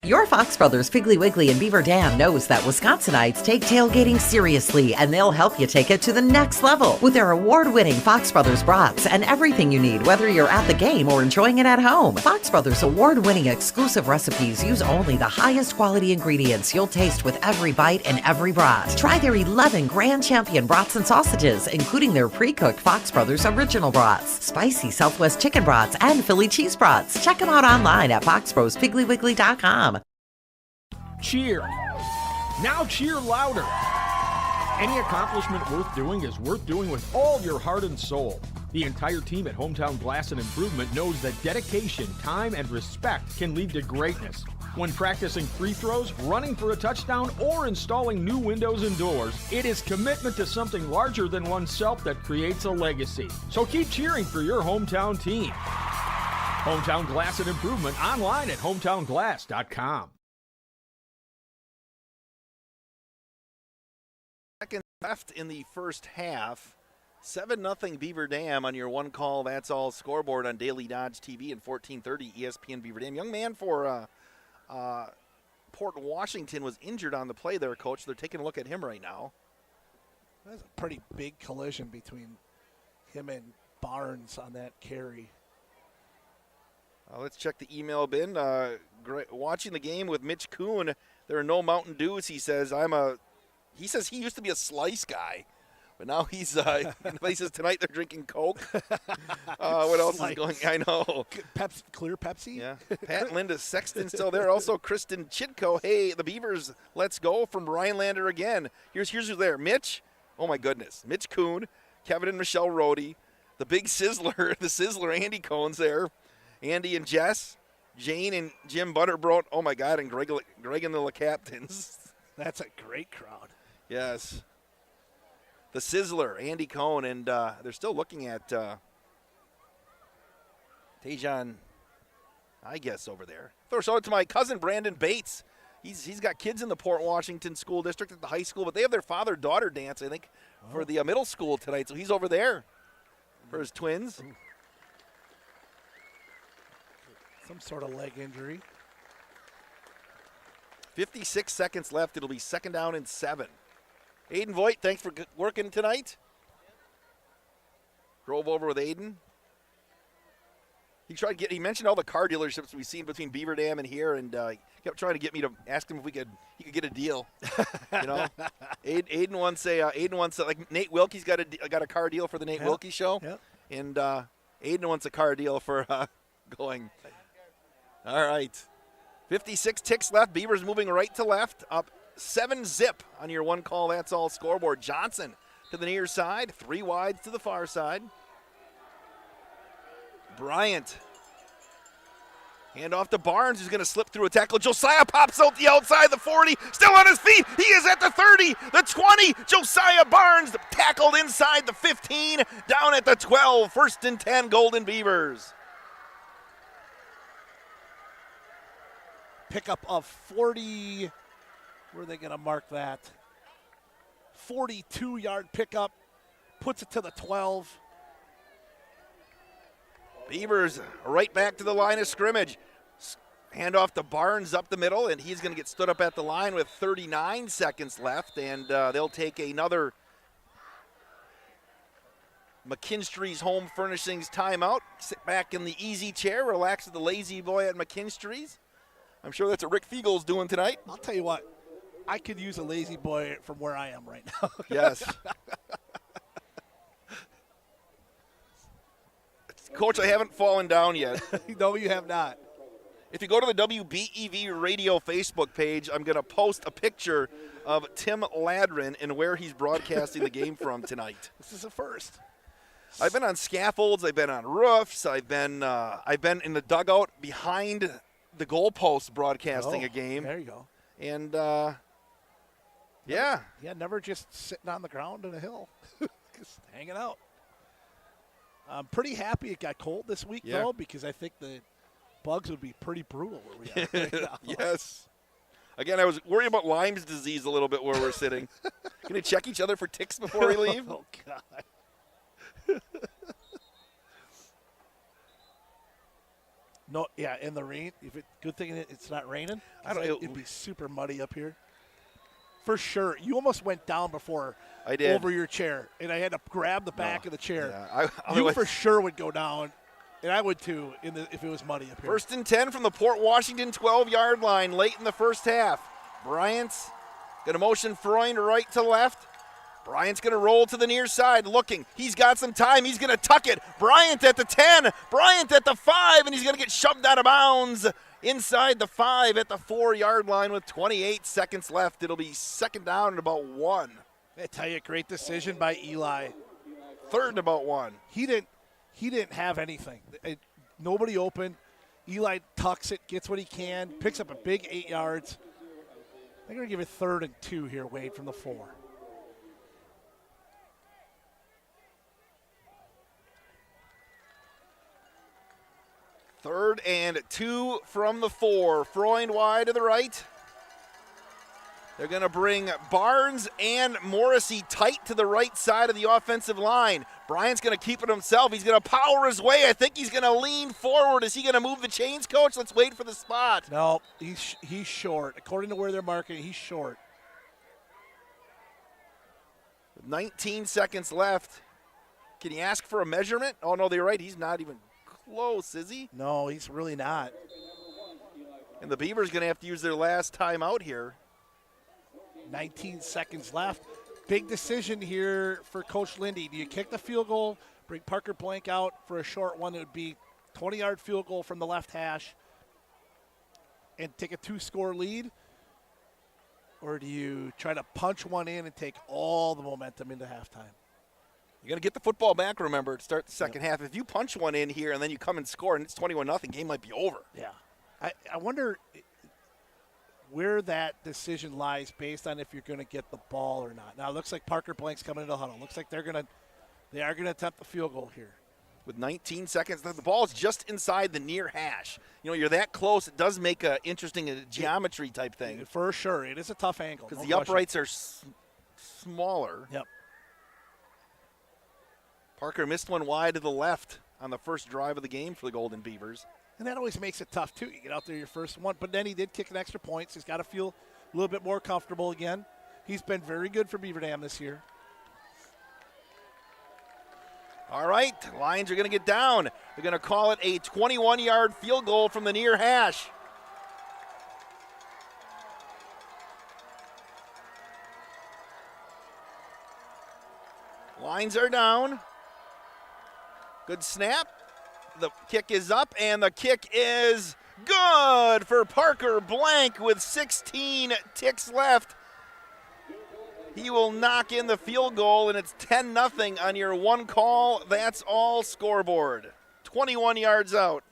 Your Fox Brothers Piggly Wiggly and Beaver Dam knows that Wisconsinites take tailgating seriously, and they'll help you take it to the next level with their award-winning Fox Brothers brats and everything you need, whether you're at the game or enjoying it at home. Fox Brothers award-winning exclusive recipes use only the highest quality ingredients you'll taste with every bite and every brat. Try their 11 Grand Champion brats and sausages, including their pre-cooked Fox Brothers original brats, spicy Southwest chicken brats, and Philly cheese brats. Check them out online at foxbrospigglywiggly.com. Cheer. Now cheer louder. Any accomplishment worth doing is worth doing with all your heart and soul. The entire team at Hometown Glass and Improvement knows that dedication, time, and respect can lead to greatness. When practicing free throws, running for a touchdown, or installing new windows and doors, it is commitment to something larger than oneself that creates a legacy. So keep cheering for your hometown team. Hometown Glass and Improvement online at hometownglass.com. Second left in the first half. 7-0 Beaver Dam on your one call, that's all scoreboard on Daily Dodge TV and 1430 ESPN Beaver Dam. Young man for Port Washington was injured on the play there, Coach. They're taking a look at him right now. That's a pretty big collision between him and Barnes on that carry. Let's check the email bin. Watching the game with Mitch Kuhn, there are no Mountain Dews. He says he says he used to be a slice guy, but now he's he says tonight they're drinking Coke. What else is going? I know. Clear Pepsi. Yeah. Pat and Linda Sexton still there. Also Kristen Chitko. Hey, the Beavers, let's go from Rhinelander again. Here's who's there. Mitch. Oh my goodness. Mitch Kuhn, Kevin and Michelle Rohde, the big Sizzler, the Sizzler Andy Cohn's there. Andy and Jess, Jane and Jim Butterbroat. Oh my God, and Greg and the Captains. That's a great crowd. Yes. The Sizzler, Andy Cohn, and they're still looking at Tajon, I guess, over there. Throw a shout out to my cousin Brandon Bates. He's got kids in the Port Washington School District at the high school, but they have their father-daughter dance, I think, for the middle school tonight. So he's over there for his twins. Ooh. Some sort of leg injury. 56 seconds left. It'll be 2nd down and 7. Aiden Voigt, thanks for working tonight. Drove over with Aiden. He mentioned all the car dealerships we've seen between Beaver Dam and here, and kept trying to get me to ask him if he could get a deal. You know, Aiden wants like Nate Wilkie's got a car deal for the Nate Wilkie show, and Aiden wants a car deal for going. All right, 56 ticks left. Beavers moving right to left, up 7-zip on your one call. That's all scoreboard. Johnson to the near side, 3 wides to the far side. Bryant. Hand off to Barnes, who's going to slip through a tackle. Josiah pops out the outside, the 40, still on his feet. He is at the 30, the 20. Josiah Barnes tackled inside the 15, down at the 12. 1st and 10, Golden Beavers. Pickup of 40. Where are they going to mark that? 42-yard pickup. Puts it to the 12. Beavers right back to the line of scrimmage. Hand off to Barnes up the middle, and he's going to get stood up at the line with 39 seconds left, and they'll take another McKinstry's Home Furnishings timeout. Sit back in the easy chair, relax with the lazy boy at McKinstry's. I'm sure that's what Rick Fiegel's doing tonight. I'll tell you what, I could use a lazy boy from where I am right now. Yes. Coach, I haven't fallen down yet. No, you have not. If you go to the WBEV radio Facebook page, I'm going to post a picture of Tim Ladrin and where he's broadcasting the game from tonight. This is a first. I've been on scaffolds. I've been on roofs. I've been in the dugout behind the goalpost broadcasting a game. There you go. And, yeah. Yeah, never just sitting on the ground in a hill. Just hanging out. I'm pretty happy it got cold this week, though, because I think the bugs would be pretty brutal where we are right now. Yes. Again, I was worried about Lyme's disease a little bit where we're sitting. Can we check each other for ticks before we leave? Oh, God. No, yeah, in the rain. Good thing it's not raining. It'd be super muddy up here. For sure. You almost went down before. I did. Over your chair, and I had to grab the back of the chair. Yeah, you for sure would go down, and I would too if it was muddy up here. 1st and 10 from the Port Washington 12-yard line late in the first half. Bryant's going to motion Freund right to left. Bryant's going to roll to the near side, looking. He's got some time. He's going to tuck it. Bryant at the 10. Bryant at the 5, and he's going to get shoved out of bounds inside the 5 at the 4-yard line with 28 seconds left. It'll be 2nd down and about 1. I tell you, great decision by Eli. 3rd and about 1. He didn't have anything. Nobody open. Eli tucks it, gets what he can, picks up a big 8 yards. They're going to give it 3rd and 2 here, Wade, from the 4. Third and 2 from the 4. Freund wide to the right. They're going to bring Barnes and Morrissey tight to the right side of the offensive line. Bryant's going to keep it himself. He's going to power his way. I think he's going to lean forward. Is he going to move the chains, Coach? Let's wait for the spot. No, he's short. According to where they're marking, he's short. 19 seconds left. Can he ask for a measurement? Oh, no, they're right. He's not even close, is he? No, he's really not. And the Beavers going to have to use their last timeout here. 19 seconds left. Big decision here for Coach Lindy. Do you kick the field goal, bring Parker Blank out for a short one? It would be 20-yard field goal from the left hash and take a 2-score lead? Or do you try to punch one in and take all the momentum into halftime? You're going to get the football back, remember, to start the second half. If you punch one in here and then you come and score and it's 21-0, game might be over. Yeah. I wonder where that decision lies based on if you're going to get the ball or not. Now, it looks like Parker Blank's coming into the huddle. Looks like they are going to attempt the field goal here. With 19 seconds, the ball is just inside the near hash. You know, you're that close, it does make an interesting geometry type thing. For sure. It is a tough angle. Because the uprights are smaller. Yep. Parker missed one wide to the left on the first drive of the game for the Golden Beavers. And that always makes it tough, too. You get out there your first one. But then he did kick an extra point, so he's got to feel a little bit more comfortable again. He's been very good for Beaver Dam this year. All right, Lions are going to get down. They're going to call it a 21-yard field goal from the near hash. Lions are down. Good snap. The kick is up, and the kick is good for Parker Blank with 16 ticks left. He will knock in the field goal, and it's 10-0 on your one call. That's all scoreboard. 21 yards out.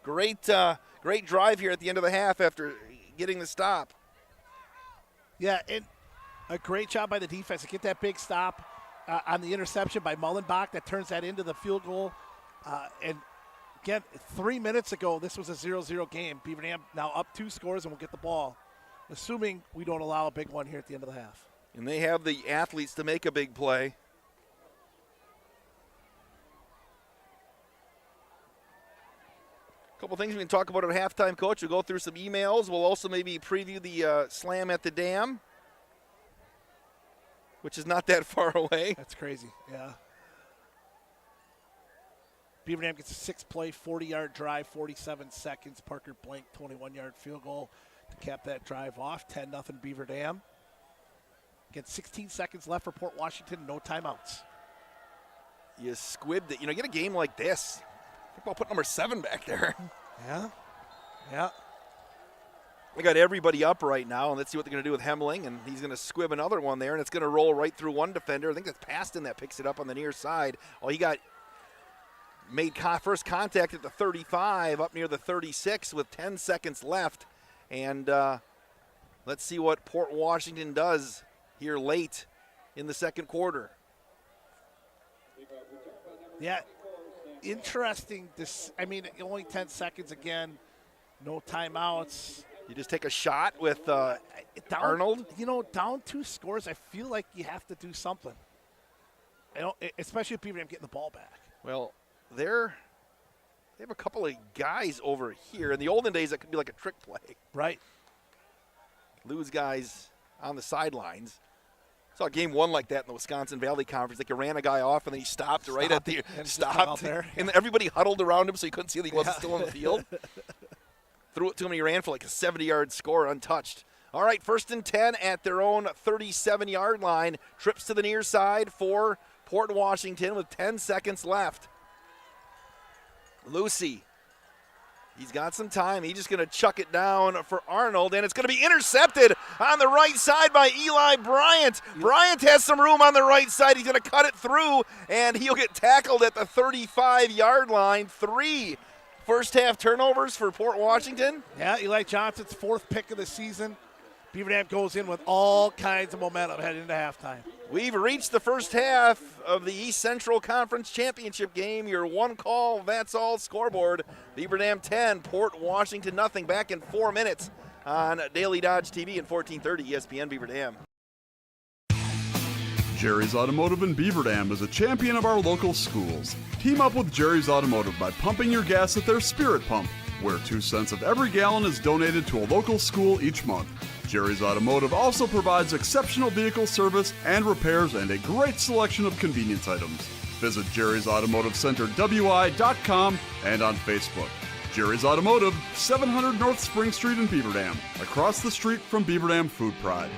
Great drive here at the end of the half after getting the stop. Yeah, and a great job by the defense to get that big stop on the interception by Mullenbach that turns that into the field goal. And again, 3 minutes ago, this was a 0-0 game. Beaver Dam now up 2 scores and will get the ball, assuming we don't allow a big one here at the end of the half. And they have the athletes to make a big play. A couple things we can talk about at halftime, Coach. We'll go through some emails. We'll also maybe preview the slam at the dam, which is not that far away. That's crazy, yeah. Beaver Dam gets a 6-play, 40-yard drive, 47 seconds. Parker Blank, 21-yard field goal to cap that drive off. 10-0 Beaver Dam. Again, 16 seconds left for Port Washington, no timeouts. You squibbed it. You know, get a game like this. I think I'll put number 7 back there. Yeah. We got everybody up right now, and let's see what they're going to do with Hemling, and he's going to squib another one there, and it's going to roll right through one defender. I think that's Paston that picks it up on the near side. Oh, he got made first contact at the 35, up near the 36 with 10 seconds left. And let's see what Port Washington does here late in the second quarter. Yeah, interesting. Only 10 seconds again, no timeouts. You just take a shot with Arnold? Down 2 scores, I feel like you have to do something. Especially if Beaver Dam getting the ball back. Well, they're They have a couple of guys over here. In the olden days, that could be like a trick play. Right. Lose guys on the sidelines. Saw game one like that in the Wisconsin Valley Conference. Like, you ran a guy off, and then he stopped right at the stopped. There. And everybody huddled around him so you couldn't see that he wasn't still on the field. Threw it to him, and he ran for like a 70-yard score untouched. All right, 1st and 10 at their own 37-yard line. Trips to the near side for Port Washington with 10 seconds left. Lucy. He's got some time. He's just going to chuck it down for Arnold, and it's going to be intercepted on the right side by Eli Bryant. Bryant has some room on the right side. He's going to cut it through, and he'll get tackled at the 35-yard line. 3 first-half turnovers for Port Washington. Yeah, Eli Johnson's 4th pick of the season. Beaver Dam goes in with all kinds of momentum heading into halftime. We've reached the first half of the East Central Conference Championship game. Your one call, that's all scoreboard. Beaver Dam 10, Port Washington nothing. Back in 4 minutes on Daily Dodge TV and 1430 ESPN Beaver Dam. Jerry's Automotive in Beaver Dam is a champion of our local schools. Team up with Jerry's Automotive by pumping your gas at their Spirit Pump, where 2 cents of every gallon is donated to a local school each month. Jerry's Automotive also provides exceptional vehicle service and repairs and a great selection of convenience items. Visit Jerry's Automotive Center WI.com and on Facebook. Jerry's Automotive, 700 North Spring Street in Beaver Dam, across the street from Beaver Dam Food Pride.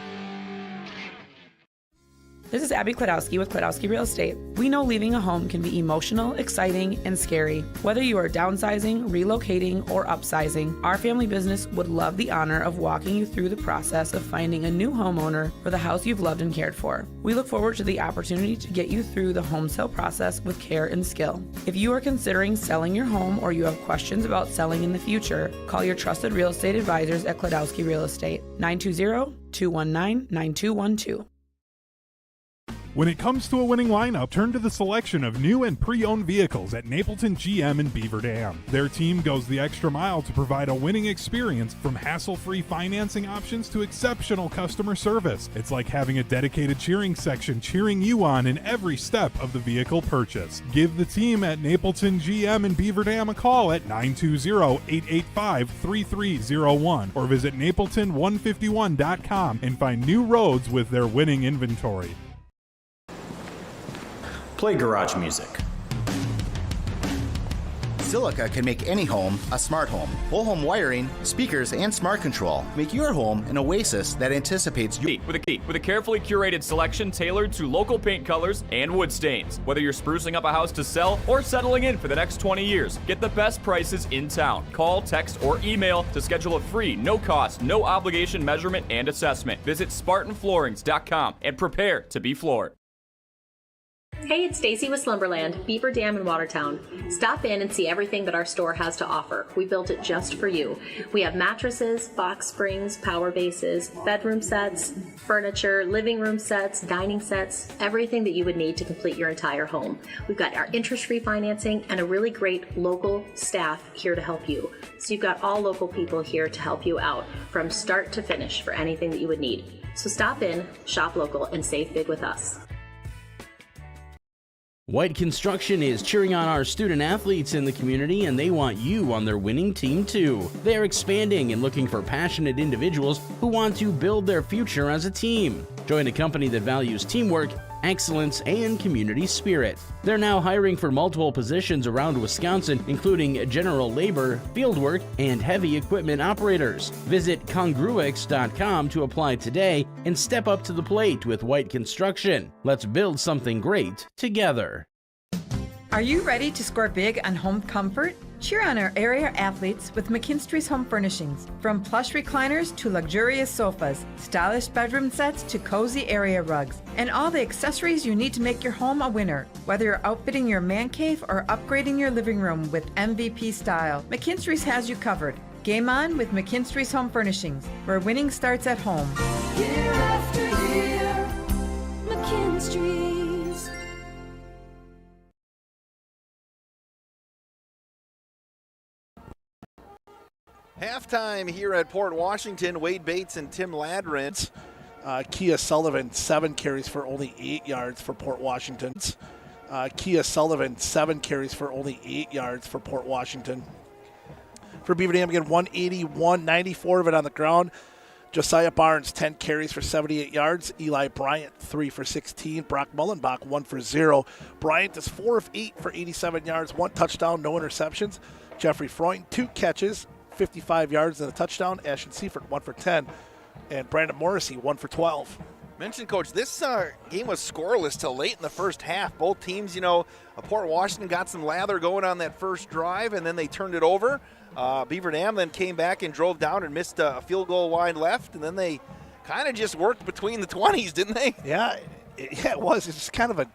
This is Abby Klodowski with Klodowski Real Estate. We know leaving a home can be emotional, exciting, and scary. Whether you are downsizing, relocating, or upsizing, our family business would love the honor of walking you through the process of finding a new homeowner for the house you've loved and cared for. We look forward to the opportunity to get you through the home sale process with care and skill. If you are considering selling your home or you have questions about selling in the future, call your trusted real estate advisors at Klodowski Real Estate, 920-219-9212. When it comes to a winning lineup, turn to the selection of new and pre-owned vehicles at Napleton GM in Beaver Dam. Their team goes the extra mile to provide a winning experience, from hassle-free financing options to exceptional customer service. It's like having a dedicated cheering section cheering you on in every step of the vehicle purchase. Give the team at Napleton GM in Beaver Dam a call at 920-885-3301 or visit napleton151.com and find new roads with their winning inventory. Play garage music. Silica can make any home a smart home. Whole home wiring, speakers, and smart control make your home an oasis that anticipates you. With a carefully curated selection tailored to local paint colors and wood stains. Whether you're sprucing up a house to sell or settling in for the next 20 years, get the best prices in town. Call, text, or email to schedule a free, no-cost, no-obligation measurement and assessment. Visit SpartanFloorings.com and prepare to be floored. Hey, it's Stacy with Slumberland, Beaver Dam in Watertown. Stop in and see everything that our store has to offer. We built it just for you. We have mattresses, box springs, power bases, bedroom sets, furniture, living room sets, dining sets, everything that you would need to complete your entire home. We've got our interest-free financing and a really great local staff here to help you. So you've got all local people here to help you out from start to finish for anything that you would need. So stop in, shop local, and save big with us. White Construction is cheering on our student athletes in the community, and they want you on their winning team too. They're expanding and looking for passionate individuals who want to build their future as a team. Join a company that values teamwork, excellence, and community spirit. They're now hiring for multiple positions around Wisconsin, including general labor, fieldwork, and heavy equipment operators. Visit congruix.com to apply today and step up to the plate with White Construction. Let's build something great together. Are you ready to score big on home comfort? Cheer on our area athletes with McKinstry's Home Furnishings. From plush recliners to luxurious sofas, stylish bedroom sets to cozy area rugs, and all the accessories you need to make your home a winner. Whether you're outfitting your man cave or upgrading your living room with MVP style, McKinstry's has you covered. Game on with McKinstry's Home Furnishings, where winning starts at home. Year after year, McKinstry's. Halftime here at Port Washington, Wade Bates and Tim Ladrin. Kia Sullivan, 7 carries for only 8 yards for Port Washington. Kia Sullivan, 7 carries for only 8 yards for Port Washington. For Beaver Dam, again, 181, 94 of it on the ground. Josiah Barnes, 10 carries for 78 yards. Eli Bryant, 3 for 16. Brock Mullenbach, 1 for 0. Bryant is 4 of 8 for 87 yards, 1 touchdown, no interceptions. Jeffrey Freund, 2 catches, 55 yards and a touchdown. Ashton Seifert, 1 for 10. And Brandon Morrissey, 1 for 12. Mentioned, Coach, this game was scoreless till late in the first half. Both teams, Port Washington got some lather going on that first drive, and then they turned it over. Beaver Dam then came back and drove down and missed a field goal wide left, and then they kind of just worked between the 20s, didn't they? Yeah, it was. It's just kind of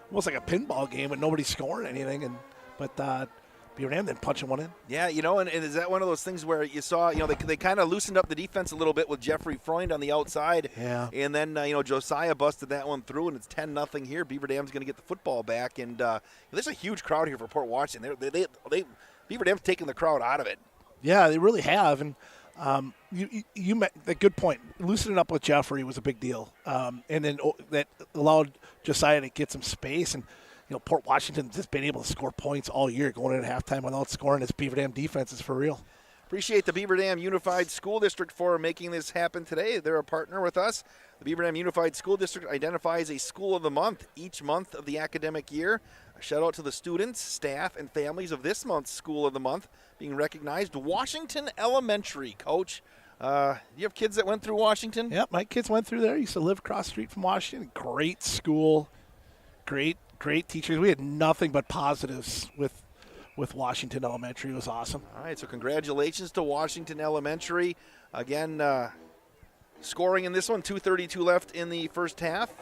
almost like a pinball game with nobody scoring anything. But Beaver Dam then punching one in. Yeah, and is that one of those things where you saw, they kind of loosened up the defense a little bit with Jeffrey Freund on the outside. Yeah. And then, Josiah busted that one through, and it's 10-0 here. Beaver Dam's going to get the football back. And there's a huge crowd here for Port Washington. Beaver Dam's taking the crowd out of it. Yeah, they really have. And you met a good point. Loosening up with Jeffrey was a big deal. And then that allowed Josiah to get some space. And Port Washington's just been able to score points all year, going into halftime without scoring. This Beaver Dam defense is for real. Appreciate the Beaver Dam Unified School District for making this happen today. They're a partner with us. The Beaver Dam Unified School District identifies a school of the month each month of the academic year. A shout out to the students, staff, and families of this month's School of the Month being recognized. Washington Elementary, Coach. You have kids that went through Washington? Yep, my kids went through there. I used to live across the street from Washington. Great school. Great teachers. We had nothing but positives with Washington Elementary. It was awesome. All right, so congratulations to Washington Elementary. Again, scoring in this one, 2:32 left in the first half.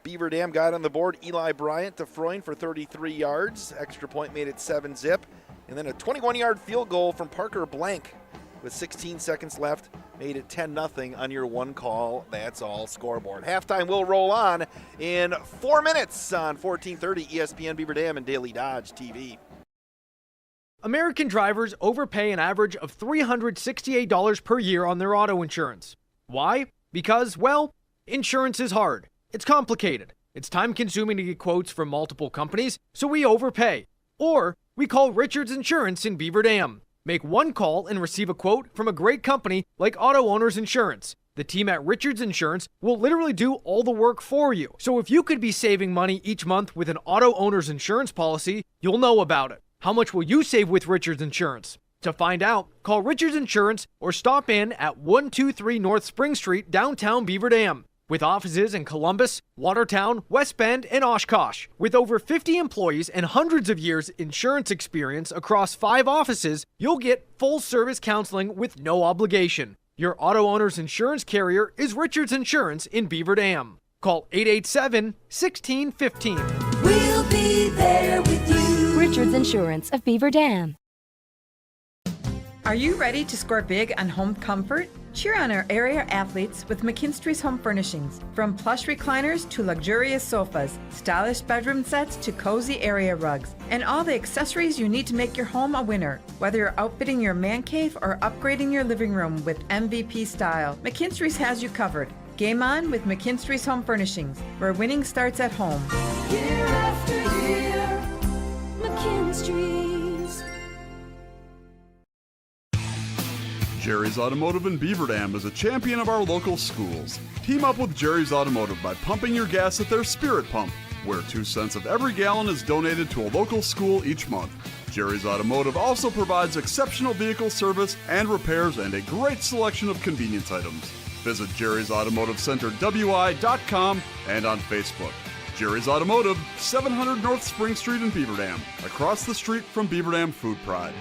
Beaver Dam got on the board. Eli Bryant to Freund for 33 yards. Extra point made it 7-zip. And then a 21-yard field goal from Parker Blank with 16 seconds left. Made it 10-0 on your one call. That's all scoreboard. Halftime will roll on in 4 minutes on 1430 ESPN Beaver Dam and Daily Dodge TV. American drivers overpay an average of $368 per year on their auto insurance. Why? Because, well, insurance is hard. It's complicated. It's time-consuming to get quotes from multiple companies, so we overpay. Or we call Richards Insurance in Beaver Dam. Make one call and receive a quote from a great company like Auto Owners Insurance. The team at Richards Insurance will literally do all the work for you. So if you could be saving money each month with an Auto Owners Insurance policy, you'll know about it. How much will you save with Richards Insurance? To find out, call Richards Insurance or stop in at 123 North Spring Street, downtown Beaver Dam. With offices in Columbus, Watertown, West Bend, and Oshkosh. With over 50 employees and hundreds of years insurance experience across 5 offices, you'll get full-service counseling with no obligation. Your auto owner's insurance carrier is Richards Insurance in Beaver Dam. Call 887-1615. We'll be there with you. Richards Insurance of Beaver Dam. Are you ready to score big on home comfort? Cheer on our area athletes with McKinstry's Home Furnishings. From plush recliners to luxurious sofas, stylish bedroom sets to cozy area rugs, and all the accessories you need to make your home a winner. Whether you're outfitting your man cave or upgrading your living room with MVP style, McKinstry's has you covered. Game on with McKinstry's Home Furnishings, where winning starts at home. Year after year, McKinstry's. Jerry's Automotive in Beaver Dam is a champion of our local schools. Team up with Jerry's Automotive by pumping your gas at their Spirit Pump, where 2 cents of every gallon is donated to a local school each month. Jerry's Automotive also provides exceptional vehicle service and repairs and a great selection of convenience items. Visit Jerry's Automotive Center WI.com and on Facebook. Jerry's Automotive, 700 North Spring Street in Beaver Dam, across the street from Beaver Dam Food Pride.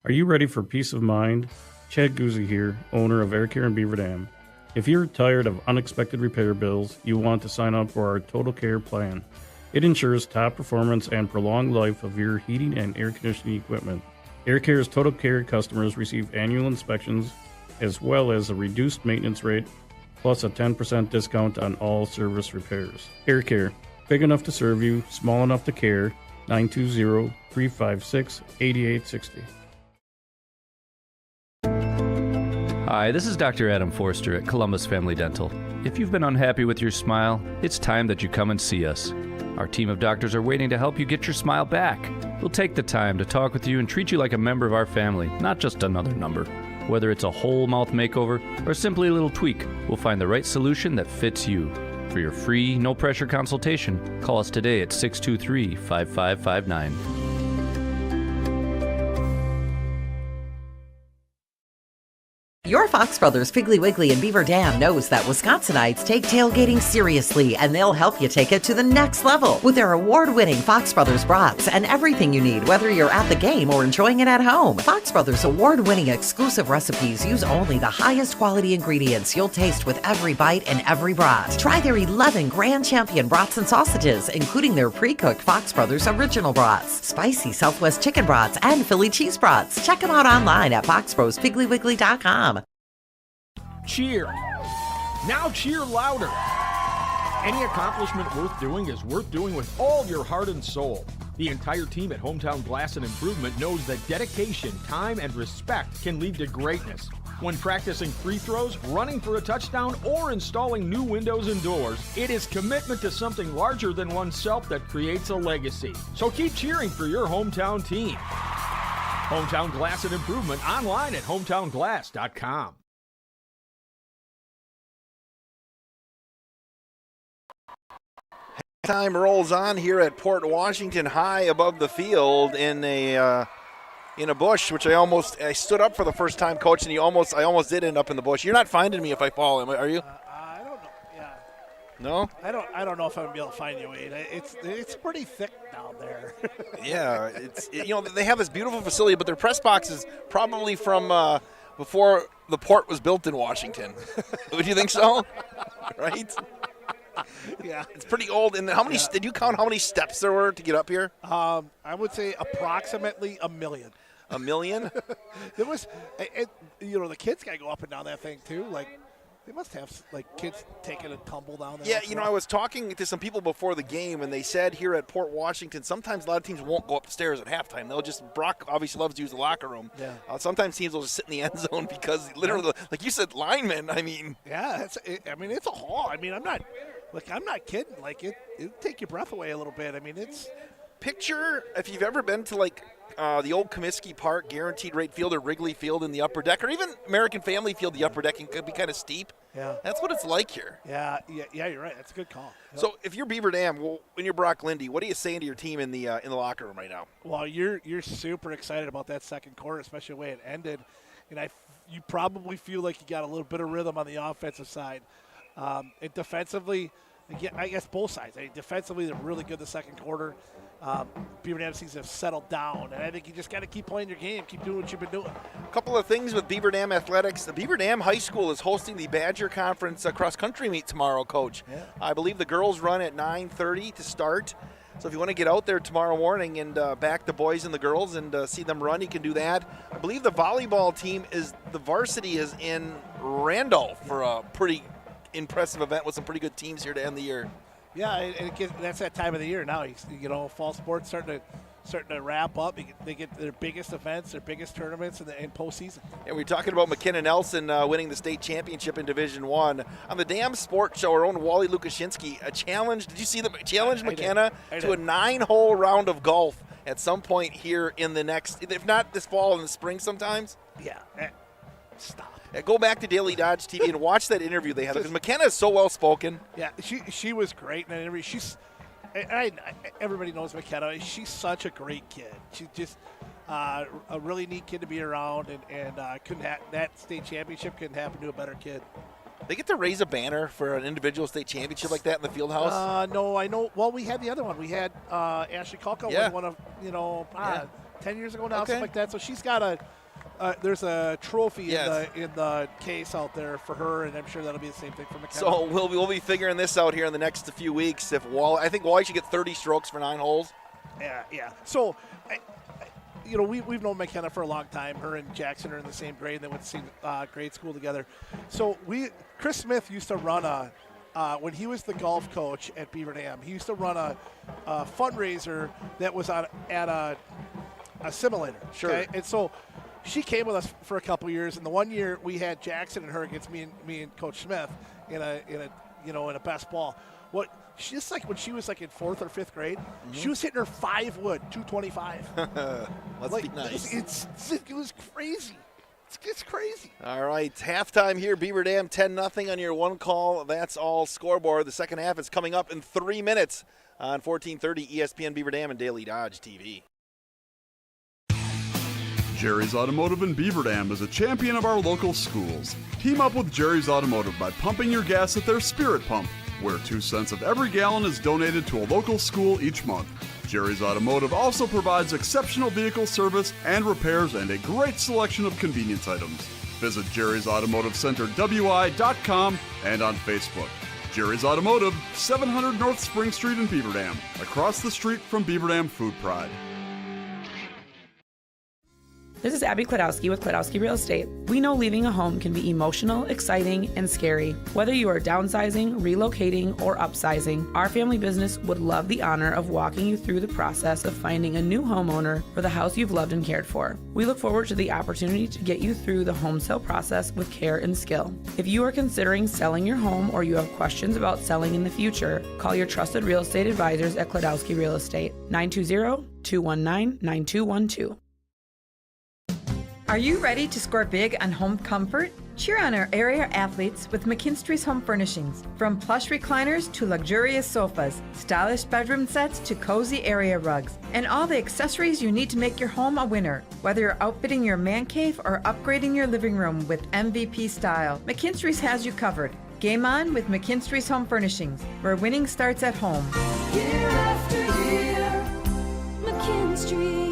Are you ready for peace of mind? Chad Guzzi here, owner of Air Care in Beaver Dam. If you're tired of unexpected repair bills, you want to sign up for our Total Care plan. It ensures top performance and prolonged life of your heating and air conditioning equipment. Air Care's Total Care customers receive annual inspections, as well as a reduced maintenance rate, plus a 10% discount on all service repairs. Air Care, big enough to serve you, small enough to care. 920-356-8860. Hi, this is Dr. Adam Forster at Columbus Family Dental. If you've been unhappy with your smile, it's time that you come and see us. Our team of doctors are waiting to help you get your smile back. We'll take the time to talk with you and treat you like a member of our family, not just another number. Whether it's a whole mouth makeover or simply a little tweak, we'll find the right solution that fits you. For your free, no-pressure consultation, call us today at 623-5559. Your Fox Brothers Piggly Wiggly and Beaver Dam knows that Wisconsinites take tailgating seriously, and they'll help you take it to the next level with their award-winning Fox Brothers brats and everything you need, whether you're at the game or enjoying it at home. Fox Brothers award-winning exclusive recipes use only the highest quality ingredients you'll taste with every bite and every brat. Try their 11 Grand Champion brats and sausages, including their pre-cooked Fox Brothers original brats, spicy Southwest chicken brats, and Philly cheese brats. Check them out online at foxbrospigglywiggley.com. Cheer. Now cheer louder. Any accomplishment worth doing is worth doing with all your heart and soul. The entire team at Hometown Glass and Improvement knows that dedication, time, and respect can lead to greatness. When practicing free throws, running for a touchdown, or installing new windows and doors, it is commitment to something larger than oneself that creates a legacy. So keep cheering for your hometown team. Hometown Glass and Improvement online at hometownglass.com. Time rolls on here at Port Washington, high above the field in a bush, which I stood up for the first time, Coach, and I almost did end up in the bush. You're not finding me if I fall, are you? I don't know. Yeah. No? I don't know if I'm gonna be able to find you, Wade. It's pretty thick down there. Yeah, they have this beautiful facility, but their press box is probably from before the port was built in Washington. Would you think so? Right? Yeah, it's pretty old. And did you count how many steps there were to get up here? I would say approximately 1 million. 1 million? There was, the kids got to go up and down that thing too. Like, they must have kids taking a tumble down there. Yeah, I was talking to some people before the game, and they said here at Port Washington, sometimes a lot of teams won't go upstairs at halftime. Brock obviously loves to use the locker room. Yeah. Sometimes teams will just sit in the end zone because literally, like you said, linemen. Yeah, it's a haul. I'm not kidding. Like it'll take your breath away a little bit. It's picture if you've ever been to the old Comiskey Park Guaranteed Rate Field or Wrigley Field in the upper deck, or even American Family Field, the upper decking could be kind of steep. Yeah, that's what it's like here. Yeah, you're right. That's a good call. Yep. So if you're Beaver Dam, when you're Brock Lindy, what are you saying to your team in the locker room right now? Well, you're super excited about that second quarter, especially the way it ended, and you probably feel like you got a little bit of rhythm on the offensive side, and defensively. I guess both sides. Defensively, they're really good the second quarter. Beaver Dam seems to have settled down, and I think you just got to keep playing your game, keep doing what you've been doing. A couple of things with Beaver Dam Athletics. The Beaver Dam High School is hosting the Badger Conference cross-country meet tomorrow, Coach. Yeah. I believe the girls run at 9:30 to start. So if you want to get out there tomorrow morning and back the boys and the girls and see them run, you can do that. I believe the volleyball team the varsity is in Randolph for a pretty impressive event with some pretty good teams here to end the year. Yeah, and that's that time of the year now. Fall sports starting to wrap up. They get their biggest events, their biggest tournaments in postseason. And we're talking about McKenna Nelson winning the state championship in Division I. On the Dam Sports Show, our own Wally Lukashinsky challenged. Did you see the challenge McKenna to a 9-hole round of golf at some point here in the next, if not this fall, in the spring sometimes? Yeah. Stop. Go back to Daily Dodge TV and watch that interview they had because McKenna is so well spoken. Yeah, she was great in that interview. Everybody knows McKenna. She's such a great kid. She's just a really neat kid to be around, and that state championship couldn't happen to a better kid. They get to raise a banner for an individual state championship like that in the field house? No, I know. Well, we had the other one. We had Ashley Kalka win one of 10 years ago now, something like that. So she's got there's a trophy in the case out there for her, and I'm sure that'll be the same thing for McKenna. So we'll be figuring this out here in the next few weeks. I think Wally should get 30 strokes for 9 holes. Yeah. So, we've known McKenna for a long time. Her and Jackson are in the same grade, and they went to the same grade school together. So Chris Smith used to run when he was the golf coach at Beaver Dam, he used to run a fundraiser that was at a simulator. Sure. Okay? And so she came with us for a couple years, and the one year we had Jackson and her against me and Coach Smith in a best ball. Just like when she was like in 4th or 5th grade, she was hitting her 5-wood, 225. Let's be nice. It was crazy. It's crazy. All right, halftime here, Beaver Dam 10-0 on your one call. That's all scoreboard. The second half is coming up in 3 minutes on 1430 ESPN Beaver Dam and Daily Dodge TV. Jerry's Automotive in Beaver Dam is a champion of our local schools. Team up with Jerry's Automotive by pumping your gas at their Spirit Pump, where 2 cents of every gallon is donated to a local school each month. Jerry's Automotive also provides exceptional vehicle service and repairs and a great selection of convenience items. Visit Jerry's Automotive Center WI.com and on Facebook. Jerry's Automotive, 700 North Spring Street in Beaver Dam, across the street from Beaver Dam Food Pride. This is Abby Klodowski with Klodowski Real Estate. We know leaving a home can be emotional, exciting, and scary. Whether you are downsizing, relocating, or upsizing, our family business would love the honor of walking you through the process of finding a new homeowner for the house you've loved and cared for. We look forward to the opportunity to get you through the home sale process with care and skill. If you are considering selling your home or you have questions about selling in the future, call your trusted real estate advisors at Klodowski Real Estate, 920-219-9212. Are you ready to score big on home comfort? Cheer on our area athletes with McKinstry's Home Furnishings. From plush recliners to luxurious sofas, stylish bedroom sets to cozy area rugs, and all the accessories you need to make your home a winner. Whether you're outfitting your man cave or upgrading your living room with MVP style, McKinstry's has you covered. Game on with McKinstry's Home Furnishings, where winning starts at home. Year after year, McKinstry's.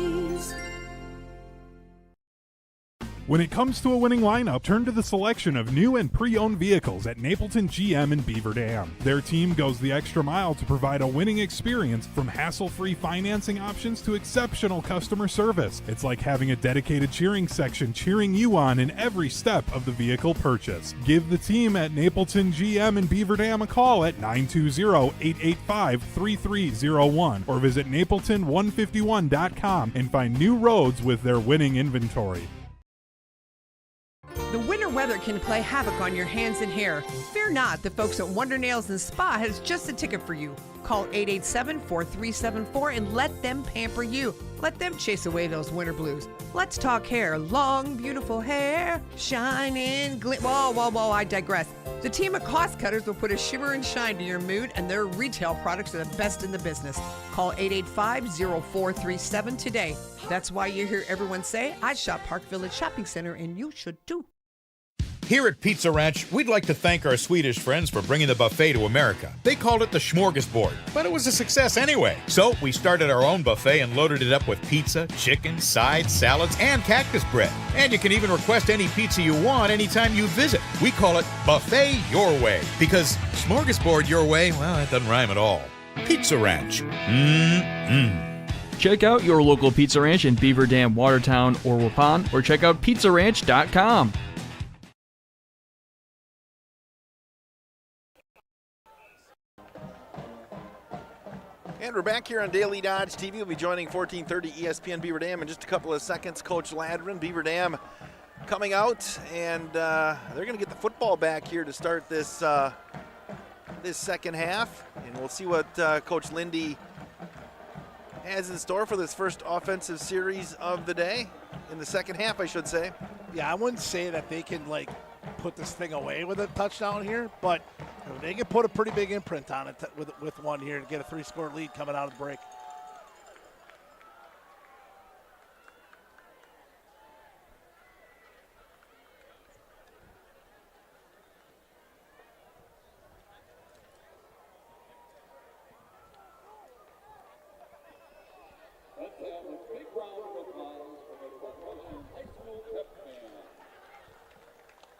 When it comes to a winning lineup, turn to the selection of new and pre-owned vehicles at Napleton GM in Beaver Dam. Their team goes the extra mile to provide a winning experience, from hassle-free financing options to exceptional customer service. It's like having a dedicated cheering section cheering you on in every step of the vehicle purchase. Give the team at Napleton GM in Beaver Dam a call at 920-885-3301 or visit napleton151.com and find new roads with their winning inventory. The winter weather can play havoc on your hands and hair. Fear not, the folks at Wonder Nails and Spa has just a ticket for you. Call 887-4374 and let them pamper you. Let them chase away those winter blues. Let's talk hair. Long, beautiful hair, shining, whoa, I digress. The team of cost cutters will put a shimmer and shine to your mood, and their retail products are the best in the business. Call 885-0437 today. That's why you hear everyone say, I shop Park Village Shopping Center, and you should too. Here at Pizza Ranch, we'd like to thank our Swedish friends for bringing the buffet to America. They called it the smorgasbord, but it was a success anyway. So we started our own buffet and loaded it up with pizza, chicken, sides, salads, and cactus bread. And you can even request any pizza you want anytime you visit. We call it Buffet Your Way, because smorgasbord your way, well, that doesn't rhyme at all. Pizza Ranch. Check out your local Pizza Ranch in Beaver Dam, Watertown, or Waupun, or check out pizzaranch.com. And we're back here on Daily Dodge TV. We'll be joining 1430 ESPN Beaver Dam in just a couple of seconds. Coach Ladrin, Beaver Dam, coming out, and they're going to get the football back here to start this this second half. And we'll see what Coach Lindy has in store for this first offensive series of the day, in the second half, I should say. Yeah, I wouldn't say that they can, put this thing away with a touchdown here, but they can put a pretty big imprint on it with one here to get a 3-score lead coming out of the break.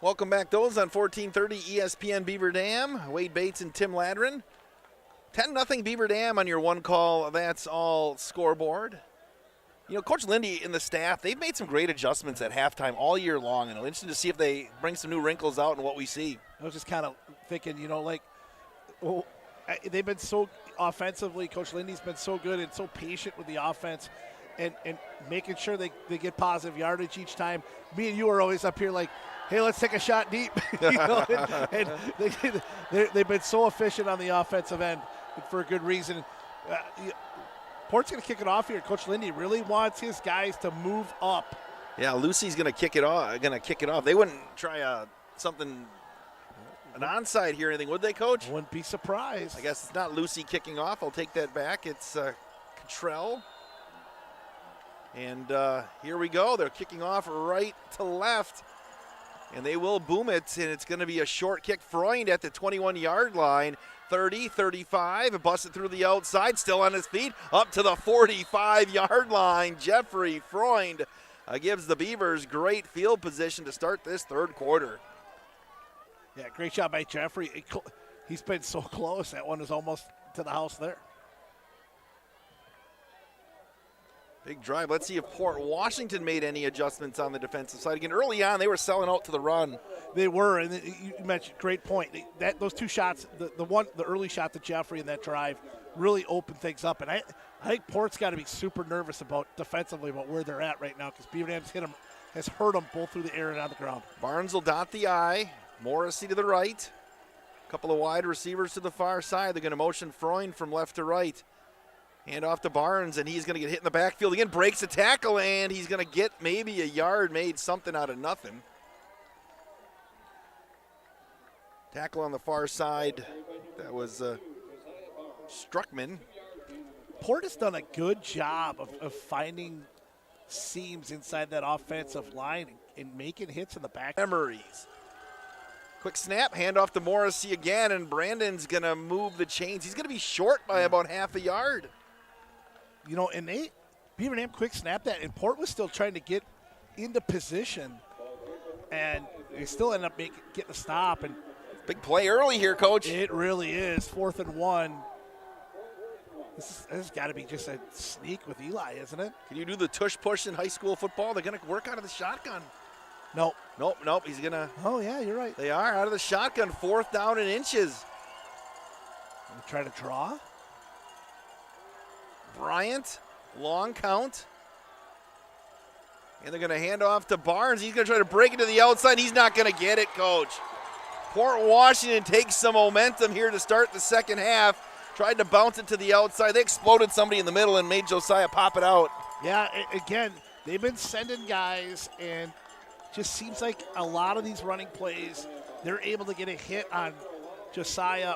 Welcome back, those on 1430 ESPN Beaver Dam. Wade Bates and Tim Ladrin. 10-0 Beaver Dam on your one call. That's all scoreboard. You know, Coach Lindy and the staff, they've made some great adjustments at halftime all year long, and I'm interested to see if they bring some new wrinkles out in what we see. I was just kind of thinking, they've been so offensively, Coach Lindy's been so good and so patient with the offense. and making sure they get positive yardage each time. Me and you are always up here like, hey, let's take a shot deep. and they've been so efficient on the offensive end for a good reason. Port's going to kick it off here. Coach Lindy really wants his guys to move up. Yeah, Lucy's going to kick it off. They wouldn't try an onside here or anything, would they, Coach? Wouldn't be surprised. I guess it's not Lucy kicking off. I'll take that back. It's Cottrell. And here we go. They're kicking off right to left. And they will boom it, and it's going to be a short kick. Freund at the 21-yard line. 30, 35, busted through the outside, still on his feet, up to the 45-yard line. Jeffrey Freund gives the Beavers great field position to start this third quarter. Yeah, great job by Jeffrey. He's been so close. That one is almost to the house there. Big drive. Let's see if Port Washington made any adjustments on the defensive side. Again, early on, they were selling out to the run. They were, and you mentioned, great point. Those two shots, the early shot to Jeffrey in that drive, really opened things up. And I think Port's got to be super nervous defensively about where they're at right now, because Beaver Dam's has hurt them both through the air and on the ground. Barnes will dot the I. Morrissey to the right. A couple of wide receivers to the far side. They're going to motion Freund from left to right. Hand off to Barnes, and he's going to get hit in the backfield again. Breaks a tackle, and he's going to get maybe a yard, made something out of nothing. Tackle on the far side. That was Struckman. Port has done a good job of finding seams inside that offensive line and making hits in the back. Emery's. Quick snap, hand off to Morrissey again, and Brandon's going to move the chains. He's going to be short by about half a yard. You know, and Beaver Dam quick snapped that, and Port was still trying to get into position, and they still end up getting a stop. And big play early here, Coach. It really is. 4th and 1. This has got to be just a sneak with Eli, isn't it? Can you do the tush push in high school football? They're going to work out of the shotgun. Nope. He's going to. Oh, yeah, you're right. They are out of the shotgun. 4th down and inches. Try to draw. Bryant, long count. And they're going to hand off to Barnes. He's going to try to break it to the outside. He's not going to get it, Coach. Port Washington takes some momentum here to start the second half. Tried to bounce it to the outside. They exploded somebody in the middle and made Josiah pop it out. Yeah, again, they've been sending guys, and just seems like a lot of these running plays, they're able to get a hit on Josiah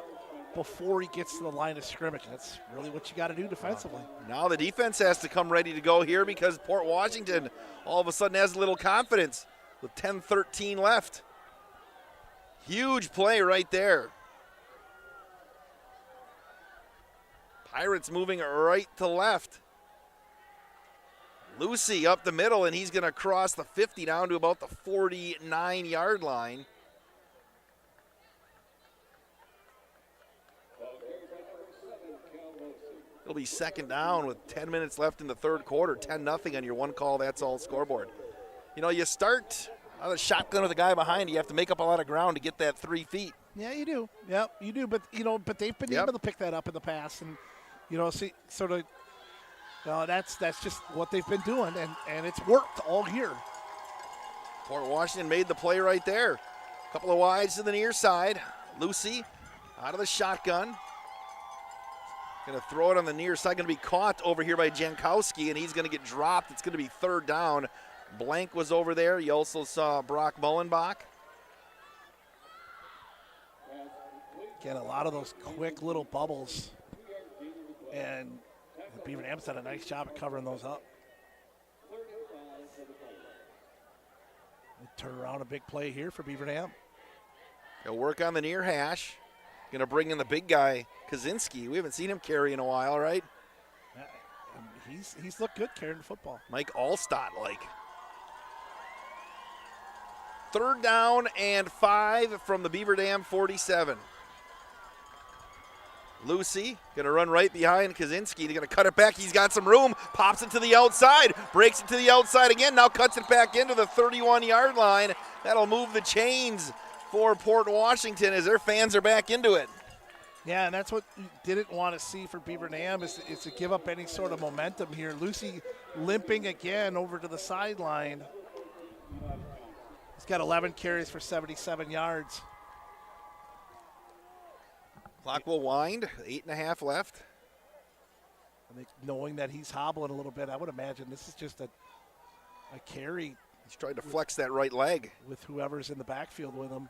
before he gets to the line of scrimmage. That's really what you got to do defensively. Now the defense has to come ready to go here because Port Washington all of a sudden has a little confidence with 10-13 left. Huge play right there. Pirates moving right to left. Lucy up the middle, and he's going to cross the 50 down to about the 49-yard line. It'll be second down with 10 minutes left in the third quarter. 10-0 on your one call, that's all scoreboard. You know, you start out of the shotgun with a guy behind you. You have to make up a lot of ground to get that 3 feet. Yeah, you do. Yep, you do. But, they've been able to pick that up in the past. And, that's just what they've been doing. And it's worked all year. Port Washington made the play right there. A couple of wides to the near side. Lucy out of the shotgun. Going to throw it on the near side. Going to be caught over here by Jankowski, and he's going to get dropped. It's going to be third down. Blank was over there. You also saw Brock Mullenbach. Again, a lot of those quick little bubbles. And Beaver Dam's done a nice job of covering those up. They turn around a big play here for Beaver Dam. They'll work on the near hash. Going to bring in the big guy, Kaczynski. We haven't seen him carry in a while, right? Yeah, he's looked good carrying the football. Mike Allstott-like. Third down and 5 from the Beaver Dam 47. Lucy going to run right behind Kaczynski. He's going to cut it back. He's got some room. Pops it to the outside. Breaks it to the outside again. Now cuts it back into the 31-yard line. That'll move the chains for Port Washington as their fans are back into it. Yeah, and that's what you didn't want to see for Beaver Dam is to give up any sort of momentum here. Lucy limping again over to the sideline. He's got 11 carries for 77 yards. Clock will wind, 8.5 left. I think knowing that he's hobbling a little bit, I would imagine this is just a carry. He's trying to flex that right leg. With whoever's in the backfield with him.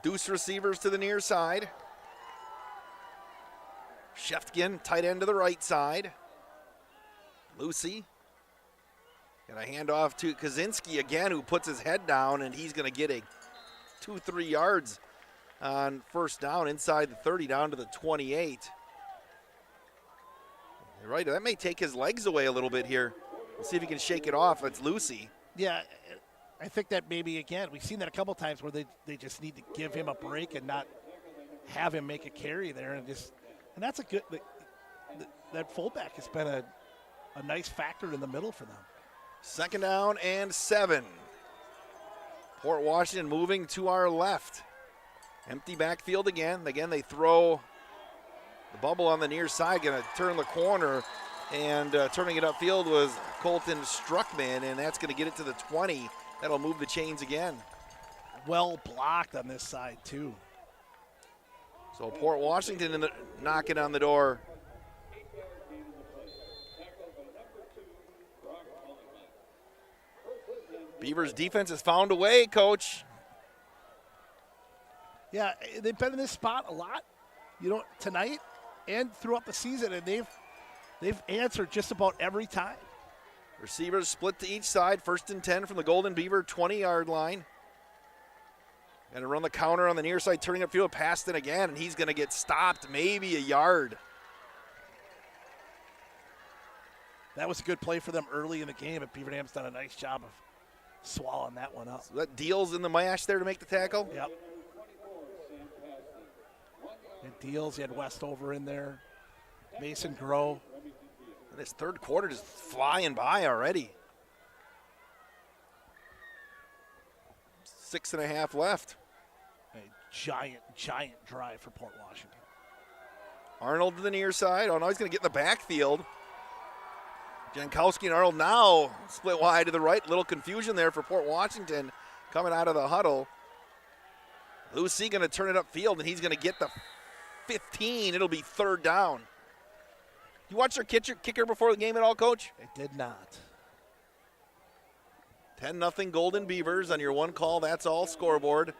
Deuce receivers to the near side. Sheftkin, tight end to the right side. Lucy. Got a handoff to Kaczynski again, who puts his head down, and he's going to get a 2-3 yards on first down inside the 30 down to the 28. You're right, that may take his legs away a little bit here. We'll see if he can shake it off. It's Lucy. Yeah, I think that maybe, again, we've seen that a couple times where they just need to give him a break and not have him make a carry there. And that's a good – that fullback has been a nice factor in the middle for them. 2nd down and 7. Port Washington moving to our left. Empty backfield again. Again, they throw the bubble on the near side, going to turn the corner, and turning it upfield was Colton Struckman, and that's going to get it to the 20. That'll move the chains again. Well blocked on this side, too. So Port Washington knocking on the door. Beavers defense has found a way, Coach. Yeah, they've been in this spot a lot, tonight and throughout the season, and they've answered just about every time. Receivers split to each side. 1st and 10 from the Golden Beaver 20-yard line. Going to run the counter on the near side, turning upfield, passed in again, and he's going to get stopped, maybe a yard. That was a good play for them early in the game, but Beaver Dam's done a nice job of swallowing that one up. So that Deals in the mash there to make the tackle? Yep. And Deals, he had Westover in there. Mason Groh. And this third quarter just flying by already. 6.5 left. A giant drive for Port Washington. Arnold to the near side. Oh, no, he's going to get in the backfield. Jankowski and Arnold now split wide to the right. Little confusion there for Port Washington coming out of the huddle. Lucy going to turn it upfield, and he's going to get the 15. It'll be 3rd down. You watch their kicker before the game at all, Coach? I did not. 10-0 Golden Beavers on your one call. That's all scoreboard.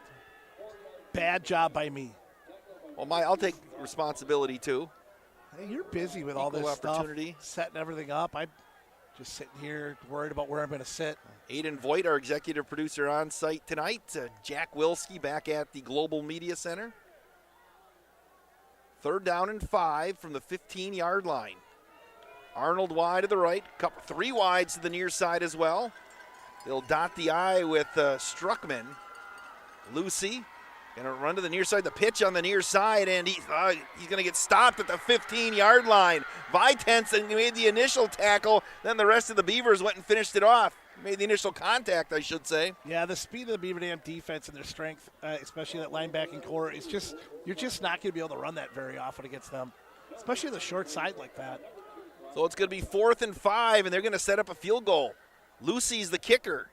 Bad job by me. Well, I'll take responsibility too. Hey, you're busy with all this opportunity stuff, setting everything up. I'm just sitting here worried about where I'm going to sit. Aiden Voigt, our executive producer, on site tonight. Jack Wilski back at the Global Media Center. 3rd down and 5 from the 15-yard line. Arnold wide to the right, 3 wides to the near side as well. They'll dot the I with Struckman. Lucy going to run to the near side, the pitch on the near side, and he's going to get stopped at the 15-yard line. Vitensen made the initial tackle, then the rest of the Beavers went and finished it off. Made the initial contact, I should say. Yeah, the speed of the Beaver Dam defense and their strength, especially that linebacking core, is just you're just not going to be able to run that very often against them, especially the short side like that. So it's going to be 4th and 5, and they're going to set up a field goal. Lucy's the kicker.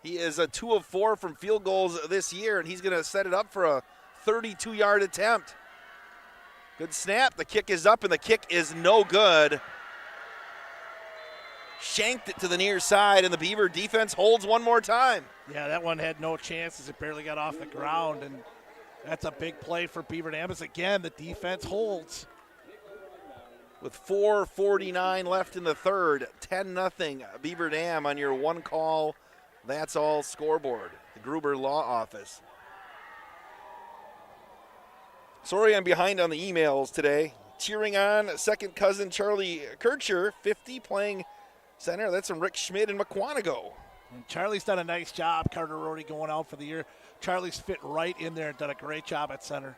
He is a 2 of 4 from field goals this year, and he's going to set it up for a 32-yard attempt. Good snap. The kick is up, and the kick is no good. Shanked it to the near side, and the Beaver defense holds one more time. Yeah, that one had no chances. It barely got off the ground, and that's a big play for Beaver Dam. As again, the defense holds. With 4:49 left in the third, 10-0 Beaver Dam on your one call. That's all scoreboard. The Gruber Law Office. Sorry I'm behind on the emails today. Cheering on second cousin Charlie Kircher, 50, playing center. That's from Rick Schmidt in McQuanago. And Charlie's done a nice job. Carter Rohde going out for the year. Charlie's fit right in there and done a great job at center.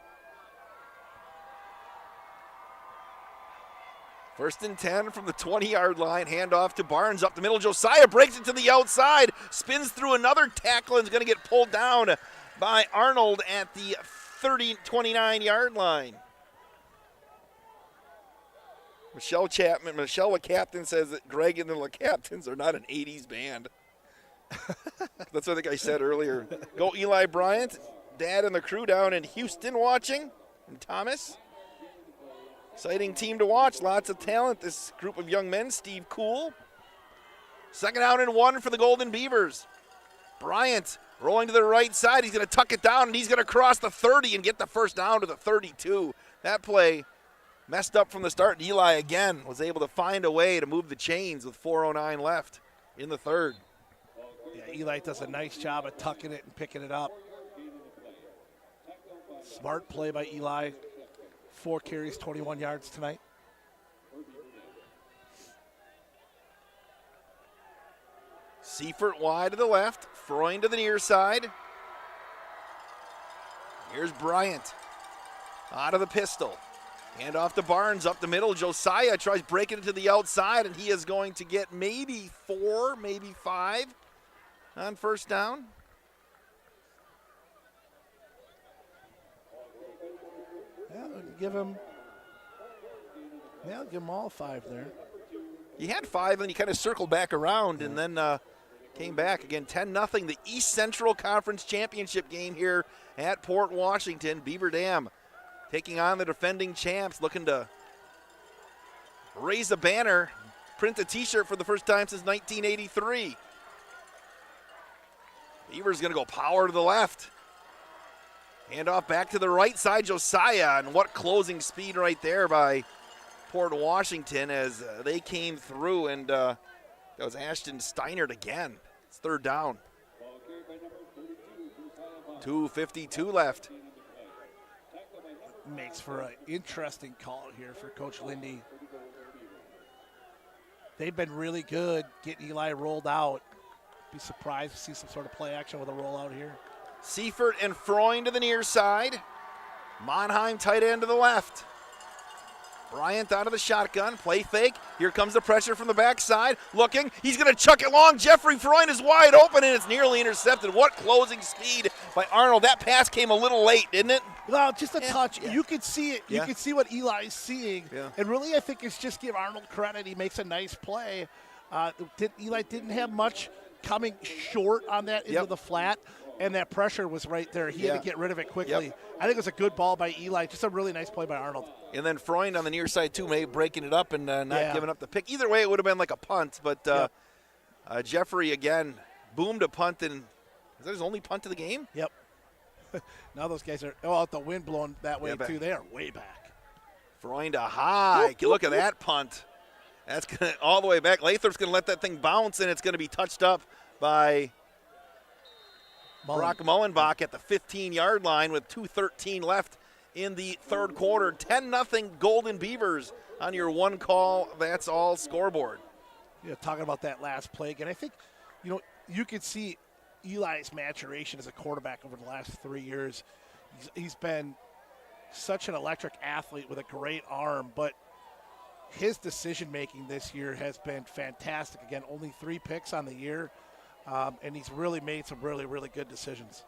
1st and 10 from the 20-yard line. Handoff to Barnes up the middle. Josiah breaks it to the outside. Spins through another tackle and is going to get pulled down by Arnold at the 29-yard line. Michelle LeCaptain says that Greg and the LeCaptains are not an 80s band. That's what I think I said earlier. Go Eli Bryant, Dad and the crew down in Houston watching. And Thomas. Exciting team to watch. Lots of talent. This group of young men. Steve Kuhl. 2nd down and 1 for the Golden Beavers. Bryant rolling to the right side. He's going to tuck it down, and he's going to cross the 30 and get the first down to the 32. That play messed up from the start. Eli again was able to find a way to move the chains with 4:09 left in the third. Yeah, Eli does a nice job of tucking it and picking it up. Smart play by Eli. 4 carries, 21 yards tonight. Seifert wide to the left. Freund to the near side. Here's Bryant. Out of the pistol. Hand off to Barnes up the middle. Josiah tries breaking it to the outside, and he is going to get maybe 4, maybe 5 on first down. Yeah, give him all 5 there. He had 5, and he kind of circled back around and then came back. Again, 10-0, the East Central Conference Championship game here at Port Washington. Beaver Dam taking on the defending champs, looking to raise a banner, print a T-shirt for the first time since 1983. Beaver's going to go power to the left. Hand off back to the right side, Josiah, and what closing speed right there by Port Washington as they came through, and that was Ashton Steinert again. It's 3rd down. 2:52 left. Makes for an interesting call here for Coach Lindy. They've been really good getting Eli rolled out. Be surprised to see some sort of play action with a rollout here. Seifert and Freund to the near side. Monheim tight end to the left. Bryant out of the shotgun, play fake. Here comes the pressure from the backside. Looking, he's going to chuck it long. Jeffrey Freund is wide open, and it's nearly intercepted. What closing speed by Arnold. That pass came a little late, didn't it? Well, just a touch. Yeah. You could see it. Yeah. You could see what Eli's seeing. Yeah. And really, I think it's just give Arnold credit. He makes a nice play. Eli didn't have much coming short on that into the flat, and that pressure was right there. He had to get rid of it quickly. Yep. I think it was a good ball by Eli. Just a really nice play by Arnold. And then Freund on the near side, too, maybe breaking it up and not giving up the pick. Either way, it would have been like a punt, but Jeffrey, again, boomed a punt, and is that his only punt of the game? Yep. Now those guys are out the wind blowing that way, too. They are way back. Freund a high. Look at that punt. That's going to all the way back. Lathrop's going to let that thing bounce, and it's going to be touched up by Brock Mullenbach at the 15-yard line with 2:13 left in the third quarter. 10-0 Golden Beavers on your one call. That's all scoreboard. Talking about that last play again, I think, you could see Eli's maturation as a quarterback over the last 3 years. He's been such an electric athlete with a great arm, but his decision-making this year has been fantastic. Again, only 3 picks on the year, and he's really made some really, really good decisions.